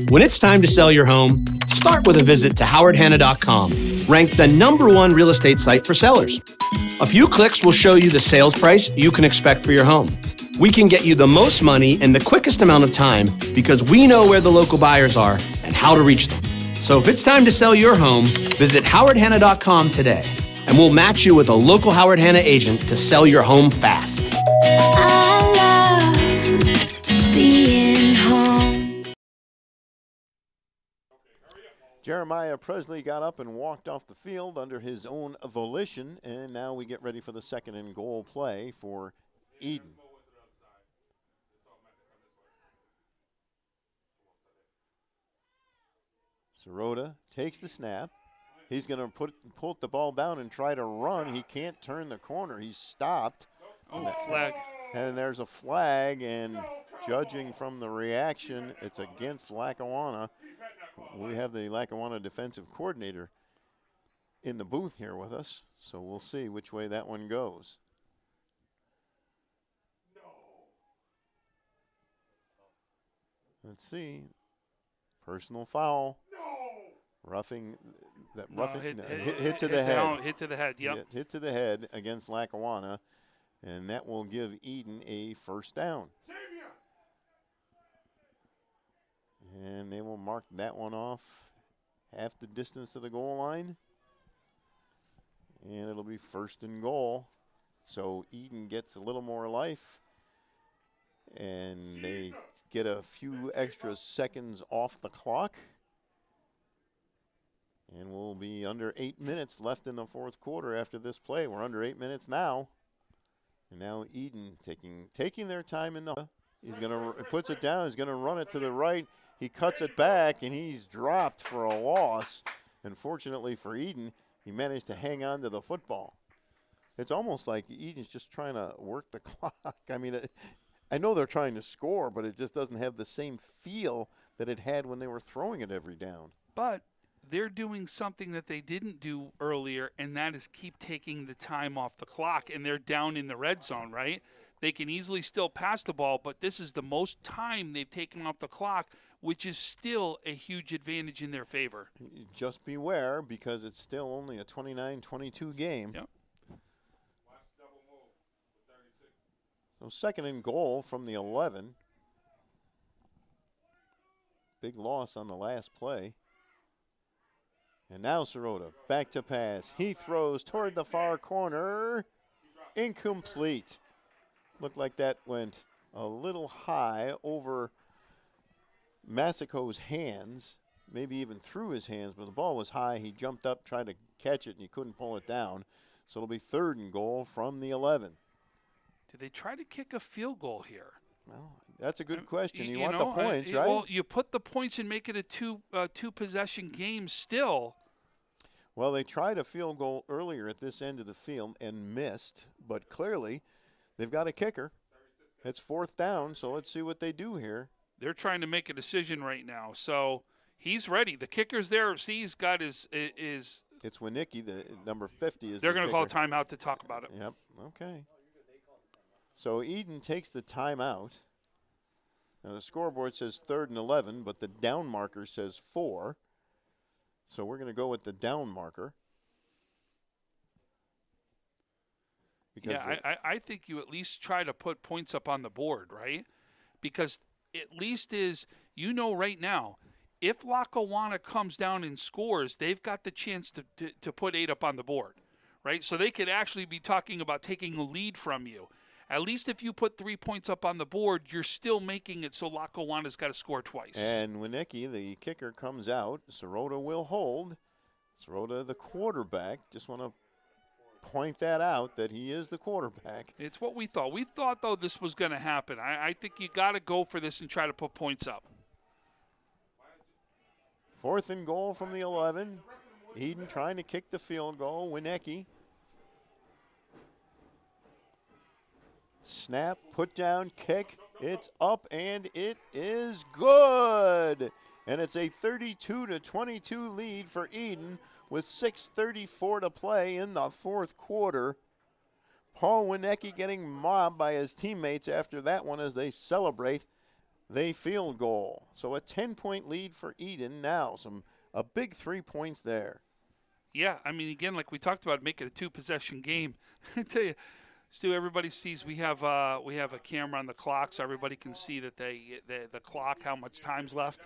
When it's time to sell your home, start with a visit to howardhanna.com, ranked the #1 real estate site for sellers. A few clicks will show you the sales price you can expect for your home. We can get you the most money in the quickest amount of time because we know where the local buyers are and how to reach them. So if it's time to sell your home, visit howardhanna.com today, and we'll match you with a local Howard Hanna agent to sell your home fast. I love being home. Jeremiah Presley got up and walked off the field under his own volition, and now we get ready for the 2nd and goal play for Eden. Sirota takes the snap. He's going to pull the ball down and try to run. He can't turn the corner. He's stopped. Oh, flag. And there's a flag, and judging from the reaction, it's against Lackawanna. We have the Lackawanna defensive coordinator in the booth here with us, so we'll see which way that one goes. Let's see. Personal foul. Roughing. Hit to the head. Hit to the head, yep. Hit to the head against Lackawanna, and that will give Eden a first down. And they will mark that one off half the distance to the goal line. And it'll be first and goal. So Eden gets a little more life. And they get a few extra seconds off the clock. And we'll be under 8 minutes left in the fourth quarter after this play. We're under 8 minutes now. And now Eden taking their time in the. He's puts it down. He's gonna run it to the right. He cuts it back, and he's dropped for a loss. Unfortunately for Eden, he managed to hang on to the football. It's almost like Eden's just trying to work the clock. I mean, I know they're trying to score, but it just doesn't have the same feel that it had when they were throwing it every down. But they're doing something that they didn't do earlier, and that is keep taking the time off the clock, and they're down in the red zone, right? They can easily still pass the ball, but this is the most time they've taken off the clock, which is still a huge advantage in their favor. Just beware, because it's still only a 29-22 game. Yep. So second and goal from the 11. Big loss on the last play. And now Sirota, back to pass. He throws toward the far corner. Incomplete. Looked like that went a little high over Massico's hands, maybe even through his hands, but the ball was high. He jumped up, tried to catch it, and he couldn't pull it down. So it'll be third and goal from the 11. Do they try to kick a field goal here? Well, that's a good question. You want the points, right? Well, you put the points and make it a two-possession game still. Well, they tried a field goal earlier at this end of the field and missed, but clearly they've got a kicker. It's fourth down, so let's see what they do here. They're trying to make a decision right now, so he's ready. The kicker's there. See, he's got his. It's Winicki, the number 50 is. They're going to call a timeout to talk about it. Yep. Okay. So Eden takes the timeout. Now the scoreboard says 3rd and 11, but the down marker says 4. So we're going to go with the down marker. Yeah, I think you at least try to put points up on the board, right? Because at least right now, if Lackawanna comes down and scores, they've got the chance to put 8 up on the board, right? So they could actually be talking about taking a lead from you. At least if you put 3 points up on the board, you're still making it so Lackawanna's got to score twice. And Winicki, the kicker, comes out. Sirota will hold. Sirota, the quarterback. Just want to point that out, that he is the quarterback. It's what we thought. We thought, though, this was going to happen. I think you got to go for this and try to put points up. 4th and goal from the 11. Eden trying to kick the field goal. Winicki. Snap, put down, kick. It's up, and it is good. And it's a 32-22 lead for Eden with 6:34 to play in the fourth quarter. Paul Winicki getting mobbed by his teammates after that one as they celebrate the field goal. So a 10-point lead for Eden now. A big 3 points there. Yeah, I mean, again, like we talked about, make it a two-possession game. I tell you, Stu, everybody sees we have a camera on the clock, so everybody can see that the clock, how much time's left.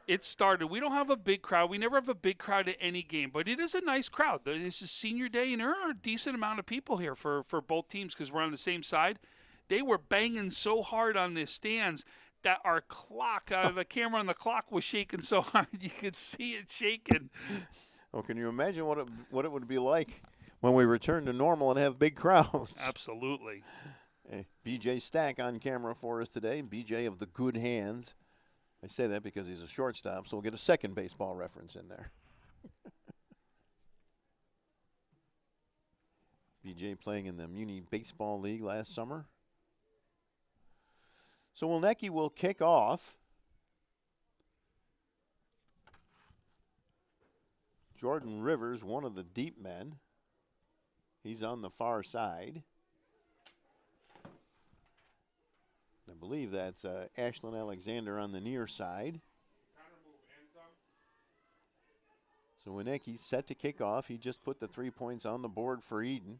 It started. We don't have a big crowd. We never have a big crowd at any game, but it is a nice crowd. This is senior day, and there are a decent amount of people here for both teams because we're on the same side. They were banging so hard on the stands that our clock, the camera on the clock was shaking so hard you could see it shaking. Well, can you imagine what it would be like when we return to normal and have big crowds? Absolutely. Hey, BJ Stack on camera for us today. BJ of the good hands. I say that because he's a shortstop, so we'll get a second baseball reference in there. BJ playing in the Muni Baseball League last summer. So Wilnecki will kick off. Jordan Rivers, one of the deep men. He's on the far side. I believe that's Ashlyn Alexander on the near side. So Wilnecki's set to kick off. He just put the 3 points on the board for Eden.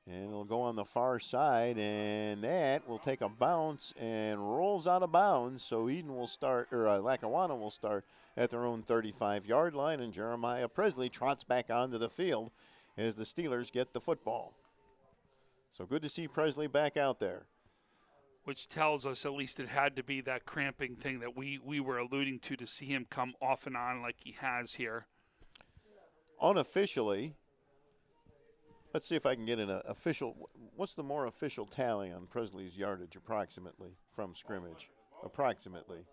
And it'll go on the far side, and that will take a bounce and rolls out of bounds. So Eden will start, or Lackawanna will start at their own 35-yard line, and Jeremiah Presley trots back onto the field as the Steelers get the football. So good to see Presley back out there. Which tells us at least it had to be that cramping thing that we were alluding to see him come off and on like he has here. Unofficially, let's see if I can get an official. What's the more official tally on Presley's yardage approximately from scrimmage? Approximately.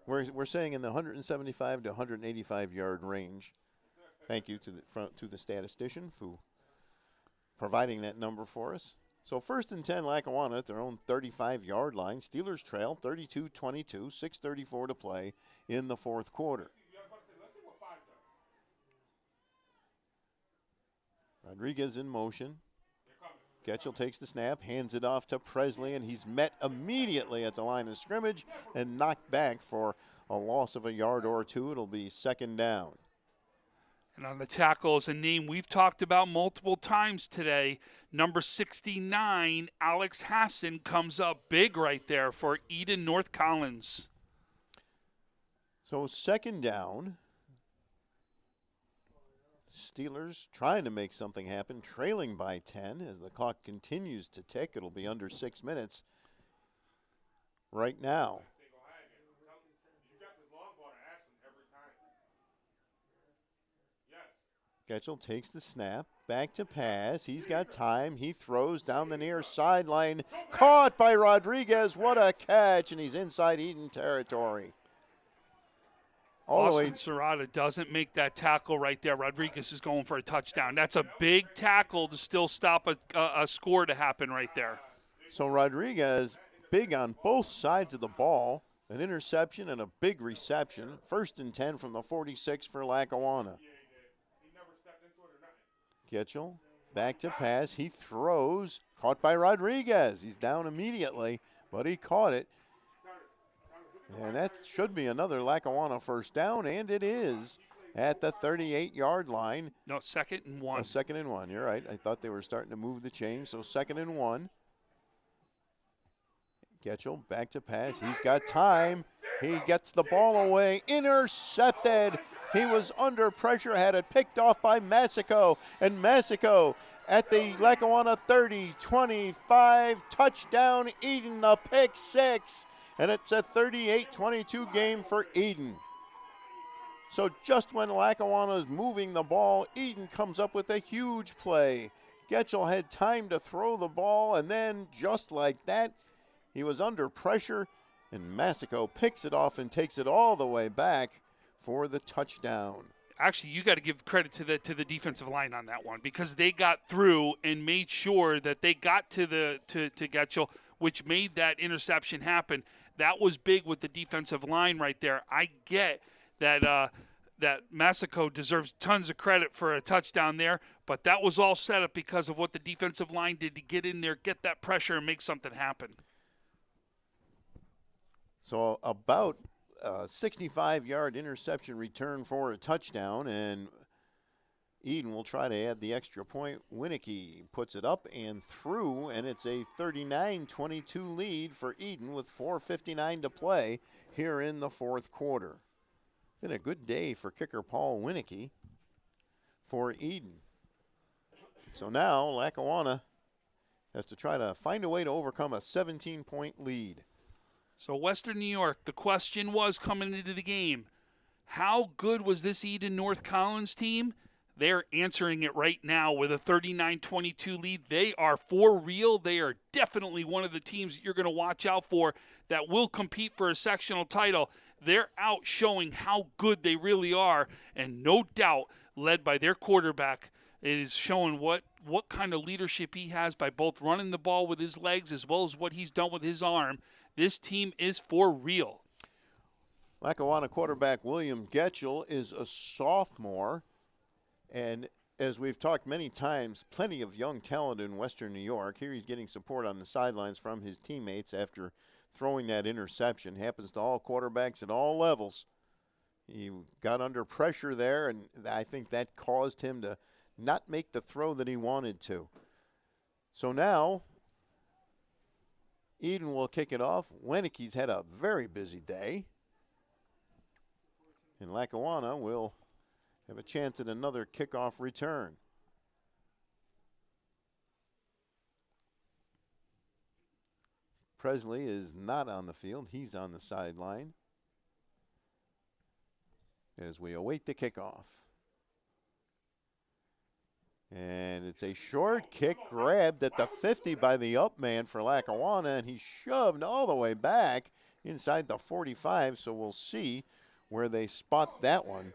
We're saying in the 175 to 185 yard range. Thank you to the statistician for providing that number for us. So 1st and 10 Lackawanna at their own 35-yard line. Steelers trail 32-22, 6:34 to play in the fourth quarter. Rodriguez in motion. Getchell takes the snap, hands it off to Presley, and he's met immediately at the line of scrimmage and knocked back for a loss of a yard or two. It'll be 2nd down. And on the tackle is a name we've talked about multiple times today. Number 69, Alex Hassan, comes up big right there for Eden North Collins. So 2nd down. Steelers trying to make something happen, trailing by 10 as the clock continues to tick. It'll be under 6 minutes right now. Getchell takes the snap, back to pass. He's got time. He throws down the near sideline. Caught by Rodriguez. What a catch, and he's inside Eden territory. Austin Serrata doesn't make that tackle right there. Rodriguez is going for a touchdown. That's a big tackle to still stop a score to happen right there. So Rodriguez, big on both sides of the ball. An interception and a big reception. 1st and 10 from the 46 for Lackawanna. Getchell, back to pass. He throws. Caught by Rodriguez. He's down immediately, but he caught it. And that should be another Lackawanna 1st down, and it is at the 38-yard line. No, 2nd and 1. Oh, 2nd and 1, you're right. I thought they were starting to move the chains, so 2nd and 1. Getchell, back to pass. He's got time. He gets the ball away. Intercepted. He was under pressure, had it picked off by Massico. And Massico at the Lackawanna 30, 25, touchdown Eden, a pick 6. And it's a 38-22 game for Eden. So just when Lackawanna is moving the ball, Eden comes up with a huge play. Getchell had time to throw the ball, and then just like that, he was under pressure, and Massico picks it off and takes it all the way back for the touchdown. Actually, you got to give credit to the defensive line on that one, because they got through and made sure that they got to Getchell, which made that interception happen. That was big with the defensive line right there. I get that that Massico deserves tons of credit for a touchdown there, but that was all set up because of what the defensive line did to get in there, get that pressure, and make something happen. So about a 65-yard interception return for a touchdown, and Eden will try to add the extra point. Wilnecki puts it up and through, and it's a 39-22 lead for Eden with 4:59 to play here in the fourth quarter. Been a good day for kicker Paul Wilnecki for Eden. So now Lackawanna has to try to find a way to overcome a 17-point lead. So Western New York, the question was coming into the game, how good was this Eden North Collins team? They're answering it right now with a 39-22 lead. They are for real. They are definitely one of the teams that you're going to watch out for that will compete for a sectional title. They're out showing how good they really are, and no doubt led by their quarterback, is showing what kind of leadership he has by both running the ball with his legs as well as what he's done with his arm. This team is for real. Lackawanna quarterback William Getchell is a sophomore, and as we've talked many times, plenty of young talent in Western New York. Here he's getting support on the sidelines from his teammates after throwing that interception. Happens to all quarterbacks at all levels. He got under pressure there, and I think that caused him to not make the throw that he wanted to. So now, Eden will kick it off. Wenike's had a very busy day. And Lackawanna will have a chance at another kickoff return. Presley is not on the field. He's on the sideline as we await the kickoff. And it's a short kick grabbed at the 50 by the up man for Lackawanna, and he's shoved all the way back inside the 45, so we'll see where they spot that one.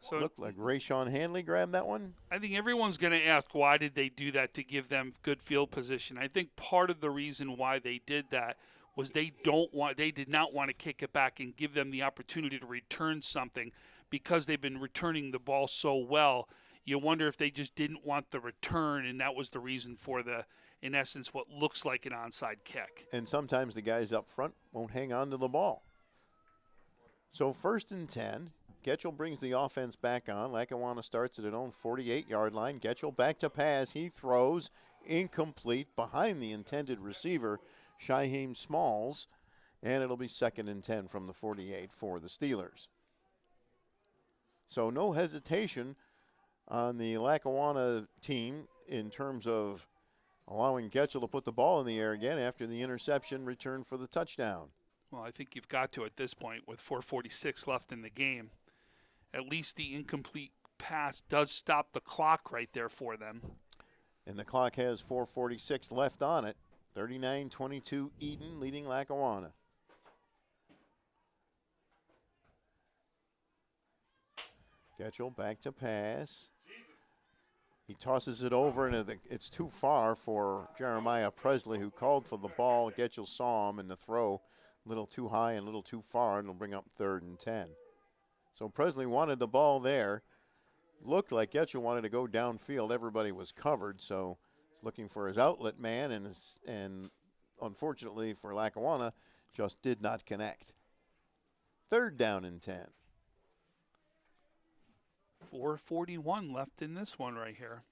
So looked like Rayshawn Hanley grabbed that one. I think everyone's going to ask, why did they do that to give them good field position? I think part of the reason why they did that was they did not want to kick it back and give them the opportunity to return something because they've been returning the ball so well. You wonder if they just didn't want the return, and that was the reason for in essence, what looks like an onside kick. And sometimes the guys up front won't hang on to the ball. So 1st and 10. Getchell brings the offense back on. Lackawanna starts at their own 48-yard line. Getchell back to pass. He throws incomplete behind the intended receiver, Shyheim Smalls, and it'll be 2nd and 10 from the 48 for the Steelers. So no hesitation on the Lackawanna team in terms of allowing Getchell to put the ball in the air again after the interception return for the touchdown. Well, I think you've got to at this point with 4:46 left in the game. At least the incomplete pass does stop the clock right there for them. And the clock has 4:46 left on it. 39-22 Eden leading Lackawanna. Getchell back to pass. He tosses it over, and it's too far for Jeremiah Presley, who called for the ball. Getchell saw him, and the throw a little too high and a little too far, and it'll bring up 3rd and 10. So Presley wanted the ball there. Looked like Getchell wanted to go downfield. Everybody was covered, so looking for his outlet man, and unfortunately for Lackawanna, just did not connect. 3rd down and 10. 4:41 left in this one right here.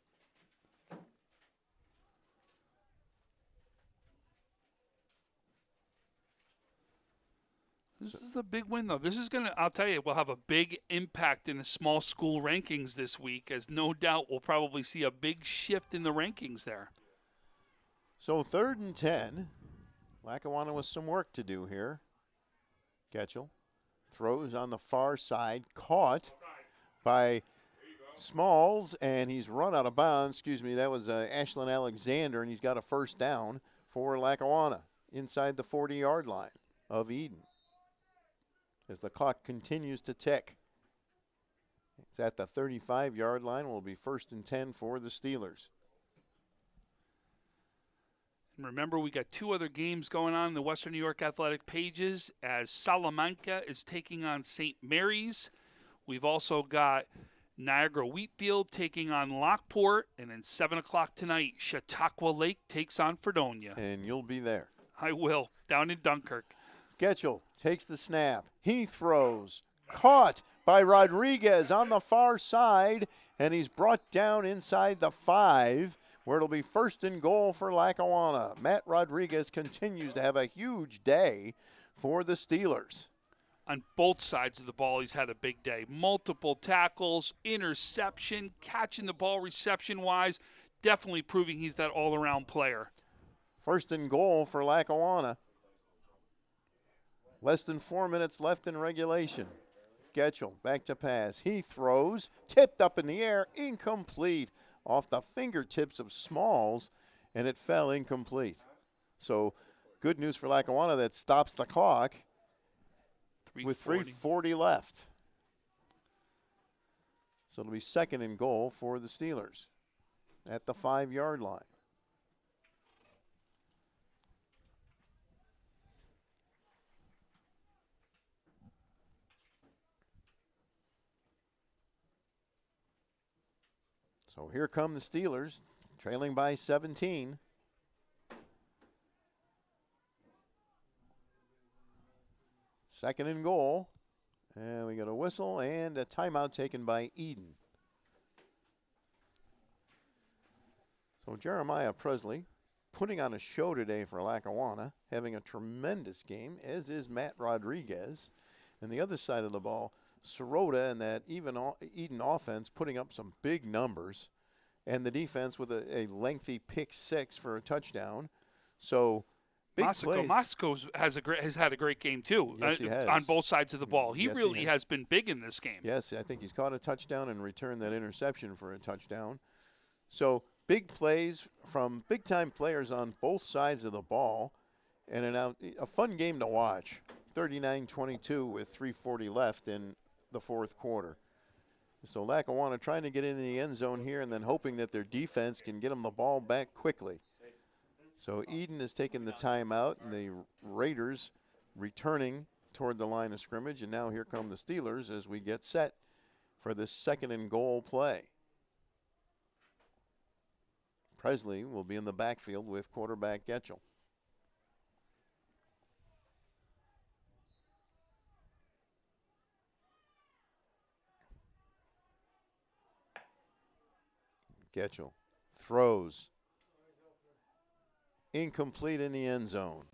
This is a big win, though. This is going to, I'll tell you, will have a big impact in the small school rankings this week, as no doubt we'll probably see a big shift in the rankings there. So 3rd and 10. Lackawanna with some work to do here. Getchell throws on the far side, caught by Smalls, and he's run out of bounds. Excuse me, that was Ashlyn Alexander, and he's got a 1st down for Lackawanna inside the 40-yard line of Eden. As the clock continues to tick. It's at the 35-yard line. Will be 1st and 10 for the Steelers. And remember, we got 2 other games going on in the Western New York Athletic pages as Salamanca is taking on St. Mary's. We've also got Niagara Wheatfield taking on Lockport. And then 7 o'clock tonight, Chautauqua Lake takes on Fredonia. And you'll be there. I will, down in Dunkirk. Getchell takes the snap. He throws. Caught by Rodriguez on the far side, and he's brought down inside the 5, where it'll be 1st and goal for Lackawanna. Matt Rodriguez continues to have a huge day for the Steelers. On both sides of the ball, he's had a big day. Multiple tackles, interception, catching the ball reception-wise, definitely proving he's that all-around player. 1st and goal for Lackawanna. Less than 4 minutes left in regulation. Getchell back to pass. He throws, tipped up in the air, incomplete, off the fingertips of Smalls, and it fell incomplete. So good news for Lackawanna, that stops the clock with 3:40 left. So it'll be 2nd and goal for the Steelers at the 5-yard line. So here come the Steelers, trailing by 17. Second and goal. And we got a whistle and a timeout taken by Eden. So Jeremiah Presley putting on a show today for Lackawanna, having a tremendous game, as is Matt Rodriguez. And the other side of the ball, Sirota and that Eden offense putting up some big numbers, and the defense with a lengthy pick 6 for a touchdown. So big plays. Moscow has had a great game too. Yes, he has. On both sides of the ball. He Yes, he really has. has been big in this game. Yes, I think he's caught a touchdown and returned that interception for a touchdown. So big plays from big-time players on both sides of the ball, and a fun game to watch. 39-22 with 3:40 left in the fourth quarter. So Lackawanna trying to get into the end zone here and then hoping that their defense can get them the ball back quickly. So Eden has taken the timeout, and the Raiders returning toward the line of scrimmage, and now here come the Steelers as we get set for this 2nd and goal play. Presley will be in the backfield with quarterback Getchell. Getchell throws. Incomplete in the end zone.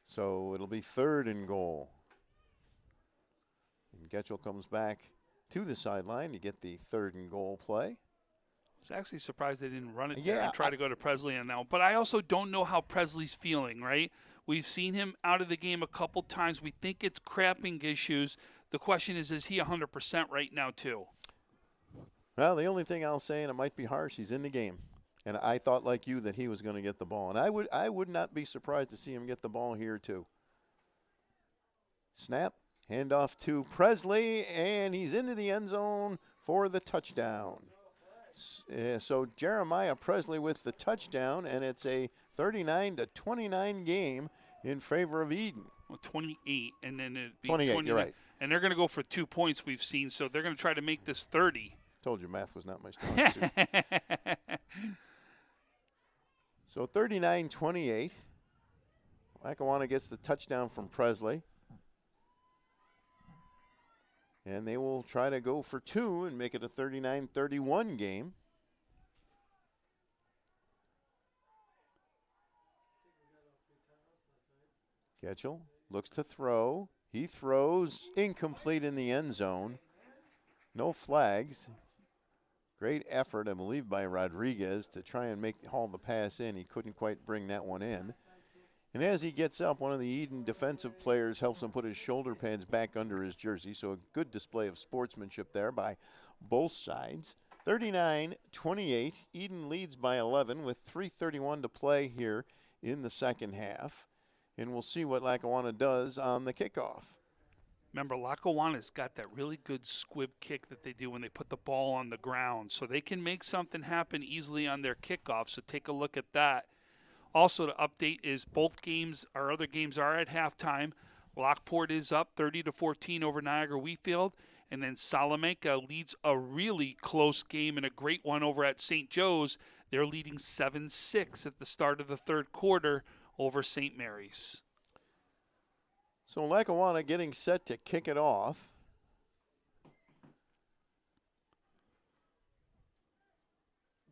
So it'll be 3rd and goal. And Getchell comes back to the sideline to get the 3rd and goal play. I was actually surprised they didn't run it Yeah, there and try to go to Presley on that one. But I also don't know how Presley's feeling, right? We've seen him out of the game a couple times. We think it's cramping issues. The question is he 100% right now too? Well, the only thing I'll say, and it might be harsh, he's in the game. And I thought, like you, that he was going to get the ball. And I would not be surprised to see him get the ball here, too. Snap, handoff to Presley, and he's into the end zone for the touchdown. So Jeremiah Presley with the touchdown, and it's a 39-29 game in favor of Eden. Well, 28, and then it'd be 28, 29. you're right. And they're going to go for 2 points we've seen, so they're going to try to make this 30. Told you math was not my strong suit. So 39-28. Lackawanna gets the touchdown from Presley. And they will try to go for 2 and make it a 39-31 game. Getchell looks to throw. He throws incomplete in the end zone. No flags. Great effort, I believe, by Rodriguez to try and haul the pass in. He couldn't quite bring that one in. And as he gets up, one of the Eden defensive players helps him put his shoulder pads back under his jersey. So a good display of sportsmanship there by both sides. 39-28. Eden leads by 11 with 3:31 to play here in the second half. And we'll see what Lackawanna does on the kickoff. Remember, Lackawanna's got that really good squib kick that they do when they put the ball on the ground. So they can make something happen easily on their kickoff. So take a look at that. Also, to update is both games, our other games are at halftime. Lockport is up 30-14 over Niagara-Wheatfield. And then Salamanca leads a really close game and a great one over at St. Joe's. They're leading 7-6 at the start of the third quarter over St. Mary's. So Lackawanna getting set to kick it off.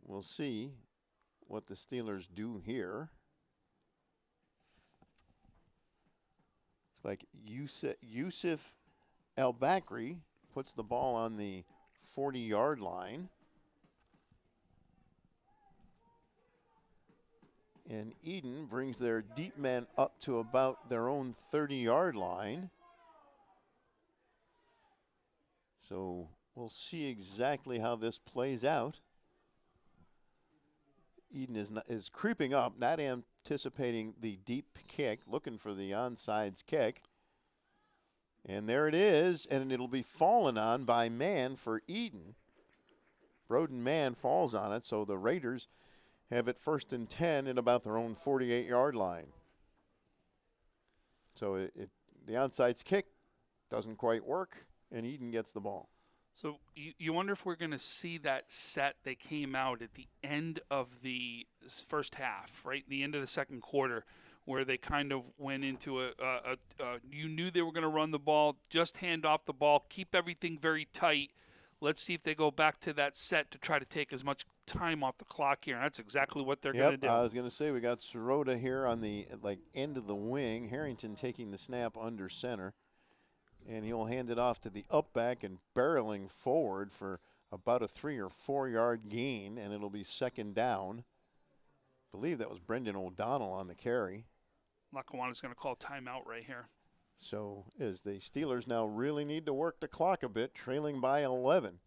We'll see what the Steelers do here. It's like Yusuf El-Bakri puts the ball on the 40-yard line. And Eden brings their deep men up to about their own 30-yard line. So we'll see exactly how this plays out. Eden is creeping up, not anticipating the deep kick, looking for the onsides kick. And there it is, and it'll be fallen on by man for Eden. Broden Mann falls on it, so the Raiders have it 1st and 10 at about their own 48-yard line. So the onside kick doesn't quite work, and Eden gets the ball. So you wonder if we're going to see that set that came out at the end of the first half, right? The end of the second quarter, where they kind of went into you knew they were going to run the ball, just hand off the ball, keep everything very tight. Let's see if they go back to that set to try to take as much time off the clock here. And that's exactly what they're going to do. I was going to say we got Sirota here on the end of the wing. Harrington taking the snap under center. And he'll hand it off to the up back and barreling forward for about a 3 or 4 yard gain, and it'll be 2nd down. I believe that was Brendan O'Donnell on the carry. Lackawanna's going to call timeout right here. So as the Steelers now really need to work the clock a bit, trailing by 11.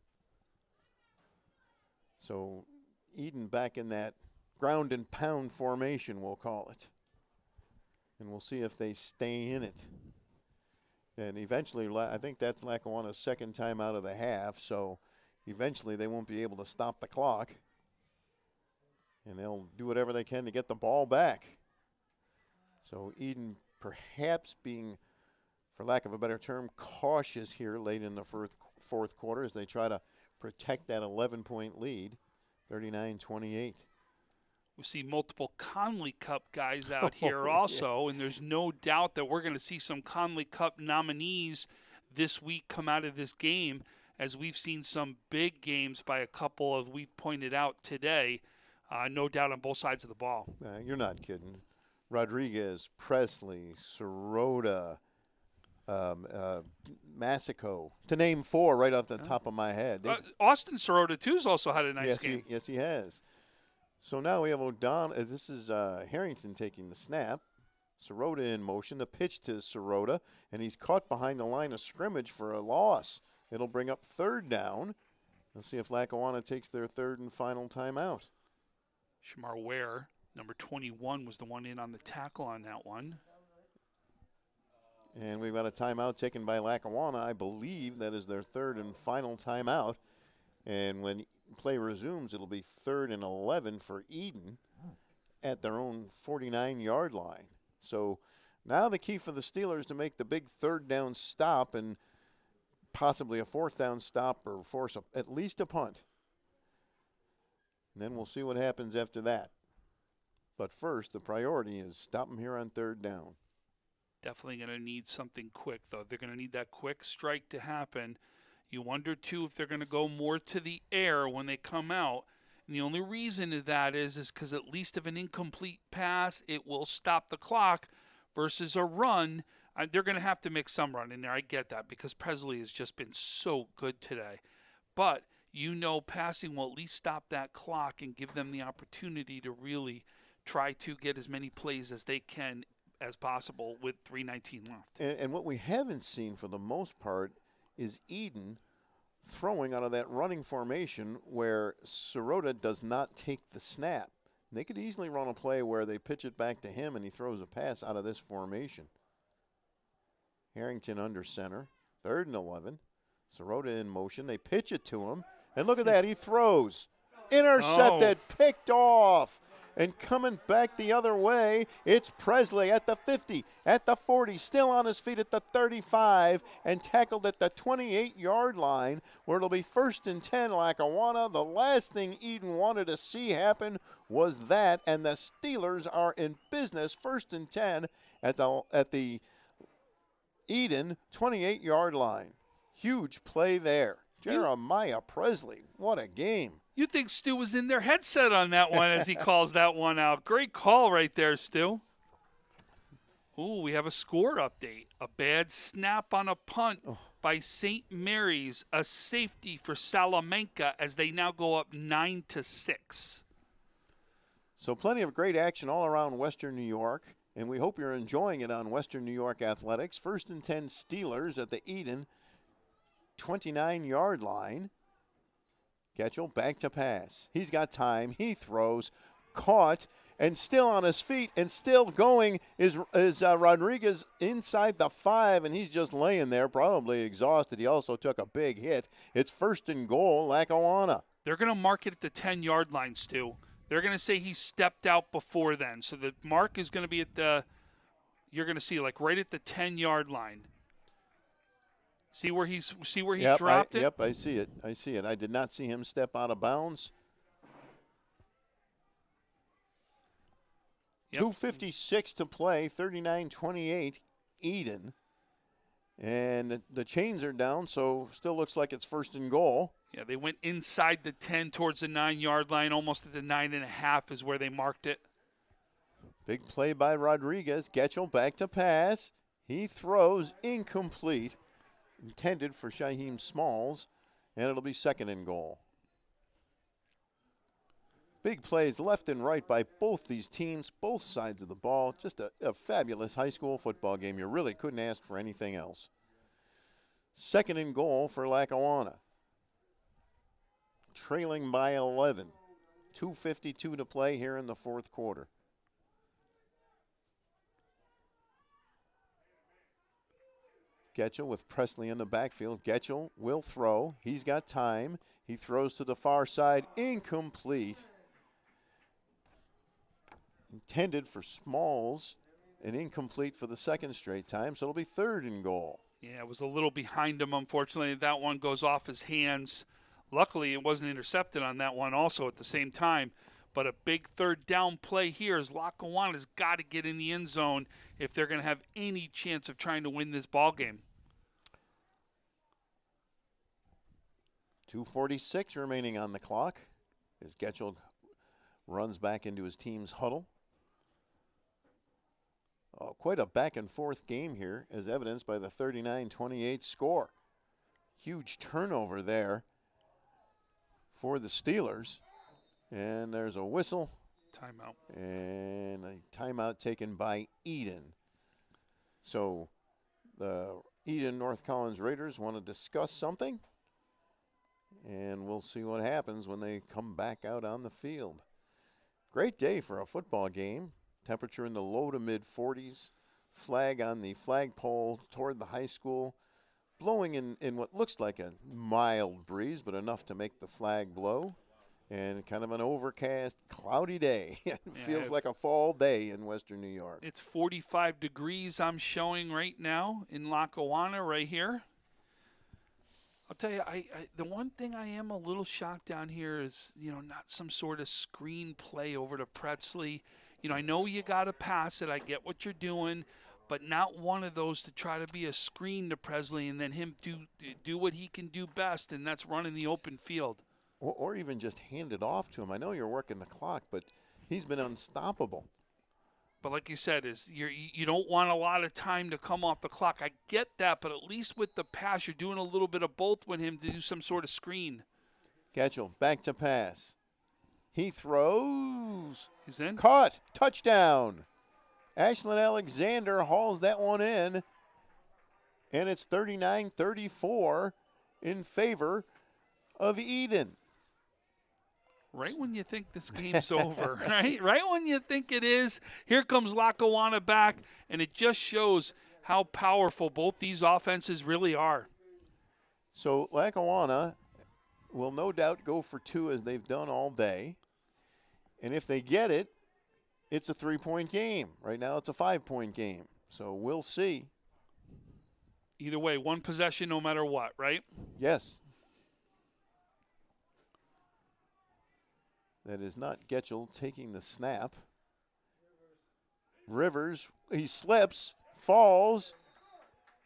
So Eden back in that ground and pound formation, we'll call it. And we'll see if they stay in it. And eventually, I think that's Lackawanna's 2nd time out of the half, so eventually they won't be able to stop the clock. And they'll do whatever they can to get the ball back. So Eden perhaps being, for lack of a better term, cautious here late in the fourth quarter as they try to protect that 11-point lead, 39-28. We see multiple Conley Cup guys out here also, yeah. And there's no doubt that we're going to see some Conley Cup nominees this week come out of this game, as we've seen some big games by a couple of we've pointed out today, no doubt on both sides of the ball. You're not kidding. Rodriguez, Presley, Sirota, Massico, to name 4 right off the top of my head. Austin Sirota, too, has also had a nice game. Yes, he has. So now we have O'Donnell. This is Harrington taking the snap. Sirota in motion. The pitch to Sirota, and he's caught behind the line of scrimmage for a loss. It'll bring up 3rd down. Let's see if Lackawanna takes their 3rd and final timeout. Shamar Ware, number 21, was the one in on the tackle on that one. And we've got a timeout taken by Lackawanna. I believe that is their 3rd and final timeout. And when play resumes, it'll be 3rd and 11 for Eden at their own 49-yard line. So now the key for the Steelers to make the big 3rd down stop and possibly a 4th down stop or force at least a punt. And then we'll see what happens after that. But first, the priority is stop them here on 3rd down. Definitely going to need something quick, though. They're going to need that quick strike to happen. You wonder, too, if they're going to go more to the air when they come out. And the only reason of that is because at least if an incomplete pass, it will stop the clock versus a run. They're going to have to make some run in there. I get that because Presley has just been so good today. But passing will at least stop that clock and give them the opportunity to really try to get as many plays as they can as possible with 3:19 left. And what we haven't seen for the most part is Eden throwing out of that running formation where Sirota does not take the snap. They could easily run a play where they pitch it back to him and he throws a pass out of this formation. Harrington under center, 3rd and 11. Sirota in motion. They pitch it to him. And look at that. He throws. Intercepted, picked off. And coming back the other way, it's Presley at the 50, at the 40, still on his feet at the 35, and tackled at the 28-yard line, where it'll be 1st and 10 Lackawanna. The last thing Eden wanted to see happen was that, and the Steelers are in business, 1st and 10 at the Eden 28-yard line. Huge play there. Jeremiah Presley, what a game. You think Stu was in their headset on that one as he calls that one out. Great call right there, Stu. Ooh, we have a score update. A bad snap on a punt by St. Mary's. A safety for Salamanca as they now go up 9-6. So plenty of great action all around Western New York, and we hope you're enjoying it on Western New York Athletics. 1st and 10 Steelers at the Eden 29-yard line. Getchell back to pass. He's got time. He throws. Caught. and still on his feet and still going is Rodriguez inside the 5, and he's just laying there, probably exhausted. He also took a big hit. It's 1st and goal, Lackawanna. They're going to mark it at the 10-yard line, Stu. They're going to say he stepped out before then. So the mark is going to be at the, you're going to see like right at the 10-yard line. See where he dropped it? Yep, I see it. I did not see him step out of bounds. Yep. 2:56 to play, 39-28, Eden. And the chains are down, so still looks like it's 1st and goal. Yeah, they went inside the 10 towards the 9-yard line, almost at the 9.5 is where they marked it. Big play by Rodriguez. Getchell back to pass. He throws incomplete, intended for Shaheem Smalls, and it'll be 2nd and goal. Big plays left and right by both these teams, both sides of the ball. Just a fabulous high school football game. You really couldn't ask for anything else. 2nd and goal for Lackawanna. Trailing by 11. 2:52 to play here in the 4th quarter. Getchell with Presley in the backfield. Getchell will throw. He's got time. He throws to the far side. Incomplete. Intended for Smalls and incomplete for the 2nd straight time, so it'll be 3rd and goal. Yeah, it was a little behind him, unfortunately. That one goes off his hands. Luckily, it wasn't intercepted on that one also at the same time. But a big 3rd down play here is Lackawanna's got to get in the end zone if they're going to have any chance of trying to win this ball game. 2:46 remaining on the clock as Getchell runs back into his team's huddle. Quite a back-and-forth game here, as evidenced by the 39-28 score. Huge turnover there for the Steelers. And there's a whistle. Timeout. And a timeout taken by Eden. So the Eden North Collins Raiders want to discuss something. And we'll see what happens when they come back out on the field. Great day for a football game. Temperature in the low to mid 40s. Flag on the flagpole toward the high school. Blowing in what looks like a mild breeze, but enough to make the flag blow. And kind of an overcast, cloudy day. It feels like a fall day in Western New York. It's 45 degrees I'm showing right now in Lackawanna right here. I'll tell you, the one thing I am a little shocked down here is, not some sort of screen play over to Presley. I know you got to pass it. I get what you're doing, but not one of those to try to be a screen to Presley and then him do what he can do best, and that's run in the open field. Or even just hand it off to him. I know you're working the clock, but he's been unstoppable. But like you said, you don't want a lot of time to come off the clock. I get that, but at least with the pass, you're doing a little bit of both with him to do some sort of screen. Getchell back to pass. He throws. He's in. Caught. Touchdown. Ashlyn Alexander hauls that one in. And it's 39-34 in favor of Eden. Right when you think this game's over, right? Right when you think it is, here comes Lackawanna back, and it just shows how powerful both these offenses really are. So Lackawanna will no doubt go for 2 as they've done all day. And if they get it, it's a 3-point game. Right now it's a 5-point game. So we'll see. Either way, one possession no matter what, right? Yes. That is not Getchell taking the snap. Rivers, he slips, falls,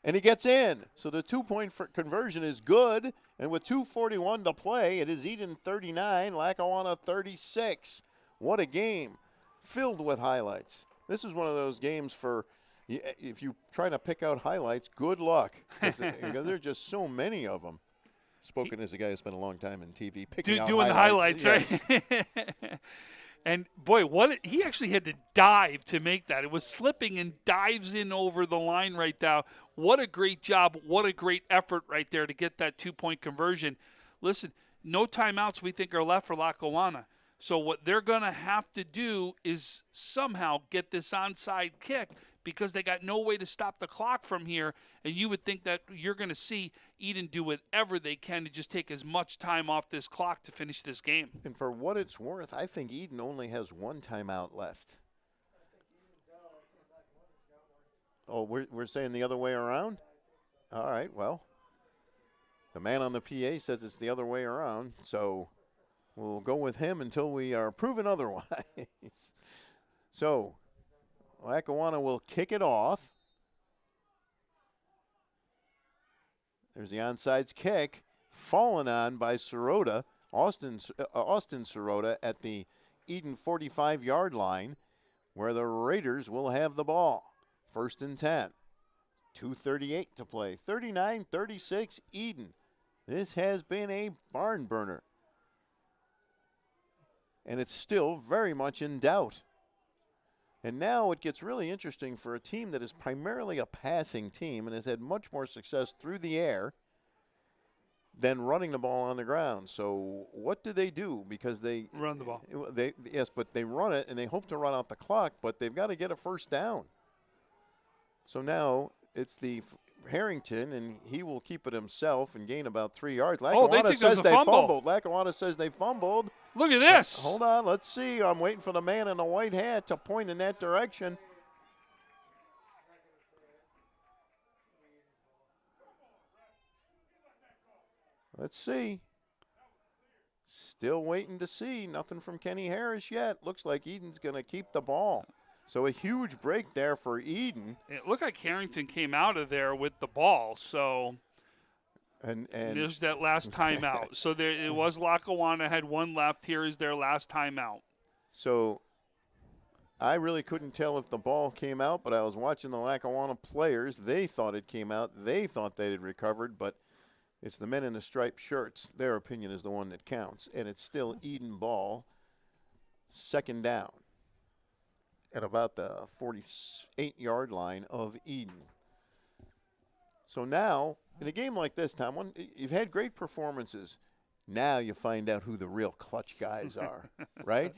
and he gets in. So the 2-point conversion is good. And with 2:41 to play, it is Eden 39, Lackawanna 36. What a game, filled with highlights. This is one of those games for, if you try to pick out highlights, good luck. Because there are just so many of them. Spoken as a guy who spent a long time in TV picking out doing highlights. the highlights, yes. Right? And, boy, he actually had to dive to make that. It was slipping and dives in over the line right now. What a great job. What a great effort right there to get that 2-point conversion. Listen, no timeouts we think are left for Lackawanna. So what they're going to have to do is somehow get this onside kick because they got no way to stop the clock from here. And you would think that you're going to see Eden do whatever they can to just take as much time off this clock to finish this game. And for what it's worth, I think Eden only has one timeout left. Oh, we're saying the other way around? All right, well, the man on the PA says it's the other way around, so we'll go with him until we are proven otherwise. So, Lackawanna will kick it off. There's the onside kick, fallen on by Sirota, Austin Sirota at the Eden 45-yard line, where the Raiders will have the ball. 1st and 10. 2:38 to play. 39-36 Eden. This has been a barn burner. And it's still very much in doubt. And now it gets really interesting for a team that is primarily a passing team and has had much more success through the air than running the ball on the ground. So what do they do? Because they run the ball. Yes, but they run it and they hope to run out the clock, but they've got to get a first down. So now it's the Harrington, and he will keep it himself and gain about 3 yards. Lackawanna says they fumbled. Lackawanna says they fumbled. Look at this. Hold on, let's see. I'm waiting for the man in the white hat to point in that direction. Let's see. Still waiting to see. Nothing from Kenny Harris yet. Looks like Eden's going to keep the ball. So a huge break there for Eden. It looked like Harrington came out of there with the ball. So and there's that last timeout. So there it was. Lackawanna had one left. Here is their last timeout. So I really couldn't tell if the ball came out, but I was watching the Lackawanna players. They thought it came out. They thought they had recovered, but it's the men in the striped shirts. Their opinion is the one that counts, and it's still Eden ball. 2nd down at about the 48-yard line of Eden. So now, in a game like this, Tom, you've had great performances. Now you find out who the real clutch guys are, right?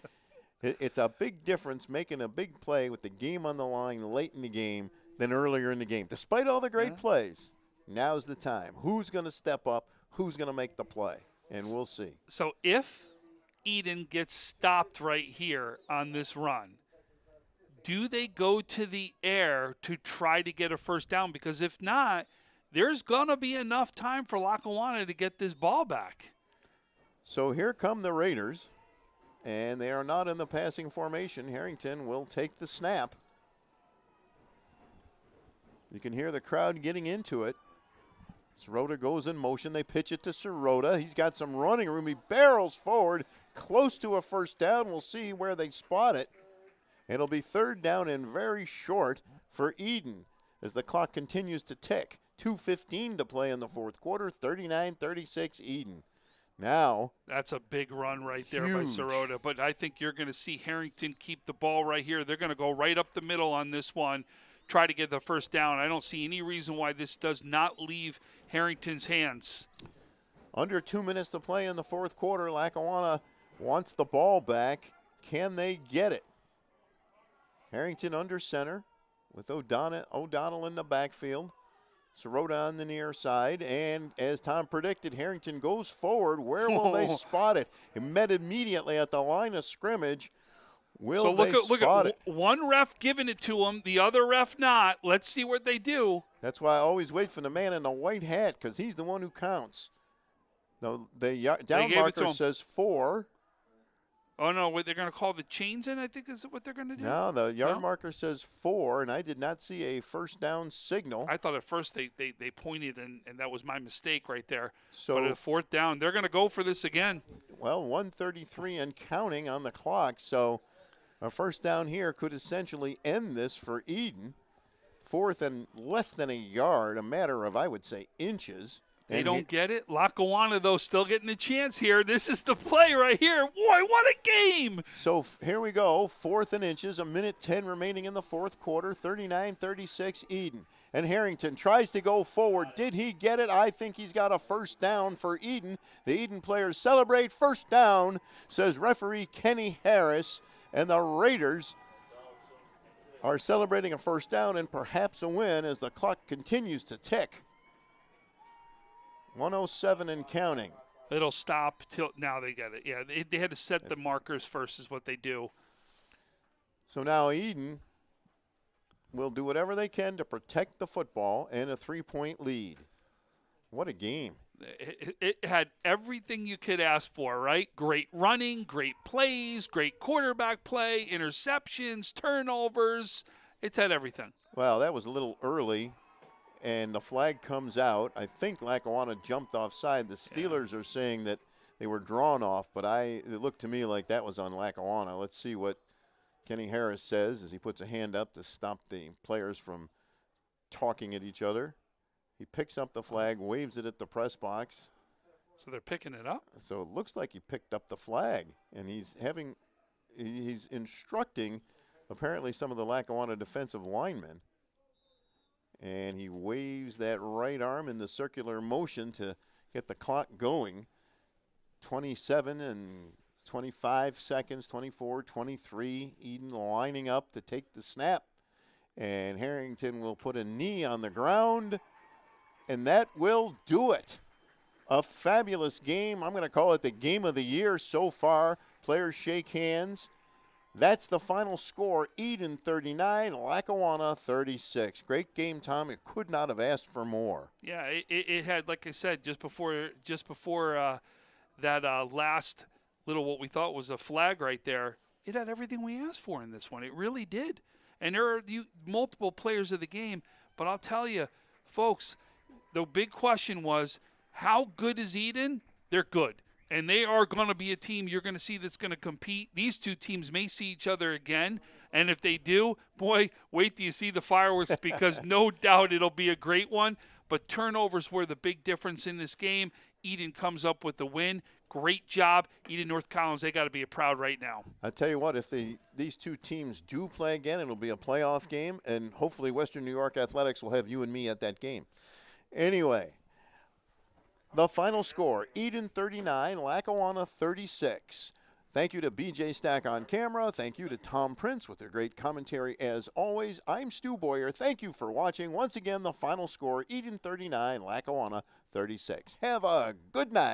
It's a big difference making a big play with the game on the line late in the game than earlier in the game. Despite all the great plays, now's the time. Who's going to step up? Who's going to make the play? And we'll see. So if Eden gets stopped right here on this run, do they go to the air to try to get a first down? Because if not, there's going to be enough time for Lackawanna to get this ball back. So here come the Raiders, and they are not in the passing formation. Harrington will take the snap. You can hear the crowd getting into it. Sirota goes in motion. They pitch it to Sirota. He's got some running room. He barrels forward, close to a first down. We'll see where they spot it. It'll be 3rd down and very short for Eden as the clock continues to tick. 2:15 to play in the 4th quarter, 39-36 Eden. Now. That's a big run right there by Sirota, but I think you're going to see Harrington keep the ball right here. They're going to go right up the middle on this one, try to get the first down. I don't see any reason why this does not leave Harrington's hands. Under 2 minutes to play in the 4th quarter. Lackawanna wants the ball back. Can they get it? Harrington under center with O'Donnell in the backfield. Sirota on the near side. And as Tom predicted, Harrington goes forward. Where will they spot it? It met immediately at the line of scrimmage. Will they spot it? One ref giving it to him, the other ref not. Let's see what they do. That's why I always wait for the man in the white hat, because he's the one who counts. The down marker says 4. Oh, no, they're going to call the chains in, I think is what they're going to do? No, the yard marker says 4, and I did not see a first down signal. I thought at first they pointed, and that was my mistake right there. So, but at 4th down, they're going to go for this again. Well, 1:33 and counting on the clock, so a first down here could essentially end this for Eden. 4th and less than a yard, a matter of, I would say, inches. They don't get it. Lackawanna, though, still getting a chance here. This is the play right here. Boy, what a game. So here we go. 4th and inches, 1:10 remaining in the 4th quarter, 39-36 Eden. And Harrington tries to go forward. Did he get it? I think he's got a first down for Eden. The Eden players celebrate first down, says referee Kenny Harris. And the Raiders are celebrating a first down and perhaps a win as the clock continues to tick. 107 and counting. It'll stop till now they get it. Yeah, they had to set the markers first is what they do. So now Eden will do whatever they can to protect the football and a 3-point lead. What a game. It had everything you could ask for, right? Great running, great plays, great quarterback play, interceptions, turnovers. It's had everything. Well, that was a little early, and the flag comes out. I think Lackawanna jumped offside. The Steelers are saying that they were drawn off, but it looked to me like that was on Lackawanna. Let's see what Kenny Harris says as he puts a hand up to stop the players from talking at each other. He picks up the flag, waves it at the press box. So they're picking it up? So it looks like he picked up the flag, and he's instructing apparently some of the Lackawanna defensive linemen. And he waves that right arm in the circular motion to get the clock going. 27 and 25 seconds, 24, 23. Eden lining up to take the snap. And Harrington will put a knee on the ground. And that will do it. A fabulous game. I'm going to call it the game of the year so far. Players shake hands. That's the final score. Eden 39, Lackawanna 36. Great game, Tom. It could not have asked for more. Yeah, it had, like I said, just before that last little what we thought was a flag right there, it had everything we asked for in this one. It really did. And there are multiple players of the game, but I'll tell you, folks, the big question was, how good is Eden? They're good. And they are going to be a team you're going to see that's going to compete. These two teams may see each other again. And if they do, boy, wait till you see the fireworks because no doubt it'll be a great one. But turnovers were the big difference in this game. Eden comes up with the win. Great job. Eden North Collins, they got to be proud right now. I tell you what, if these two teams do play again, it'll be a playoff game. And hopefully Western New York Athletics will have you and me at that game. Anyway, the final score, Eden 39, Lackawanna 36. Thank you to BJ Stack on camera. Thank you to Tom Prince with their great commentary as always. I'm Stu Boyer. Thank you for watching. Once again, the final score, Eden 39, Lackawanna 36. Have a good night.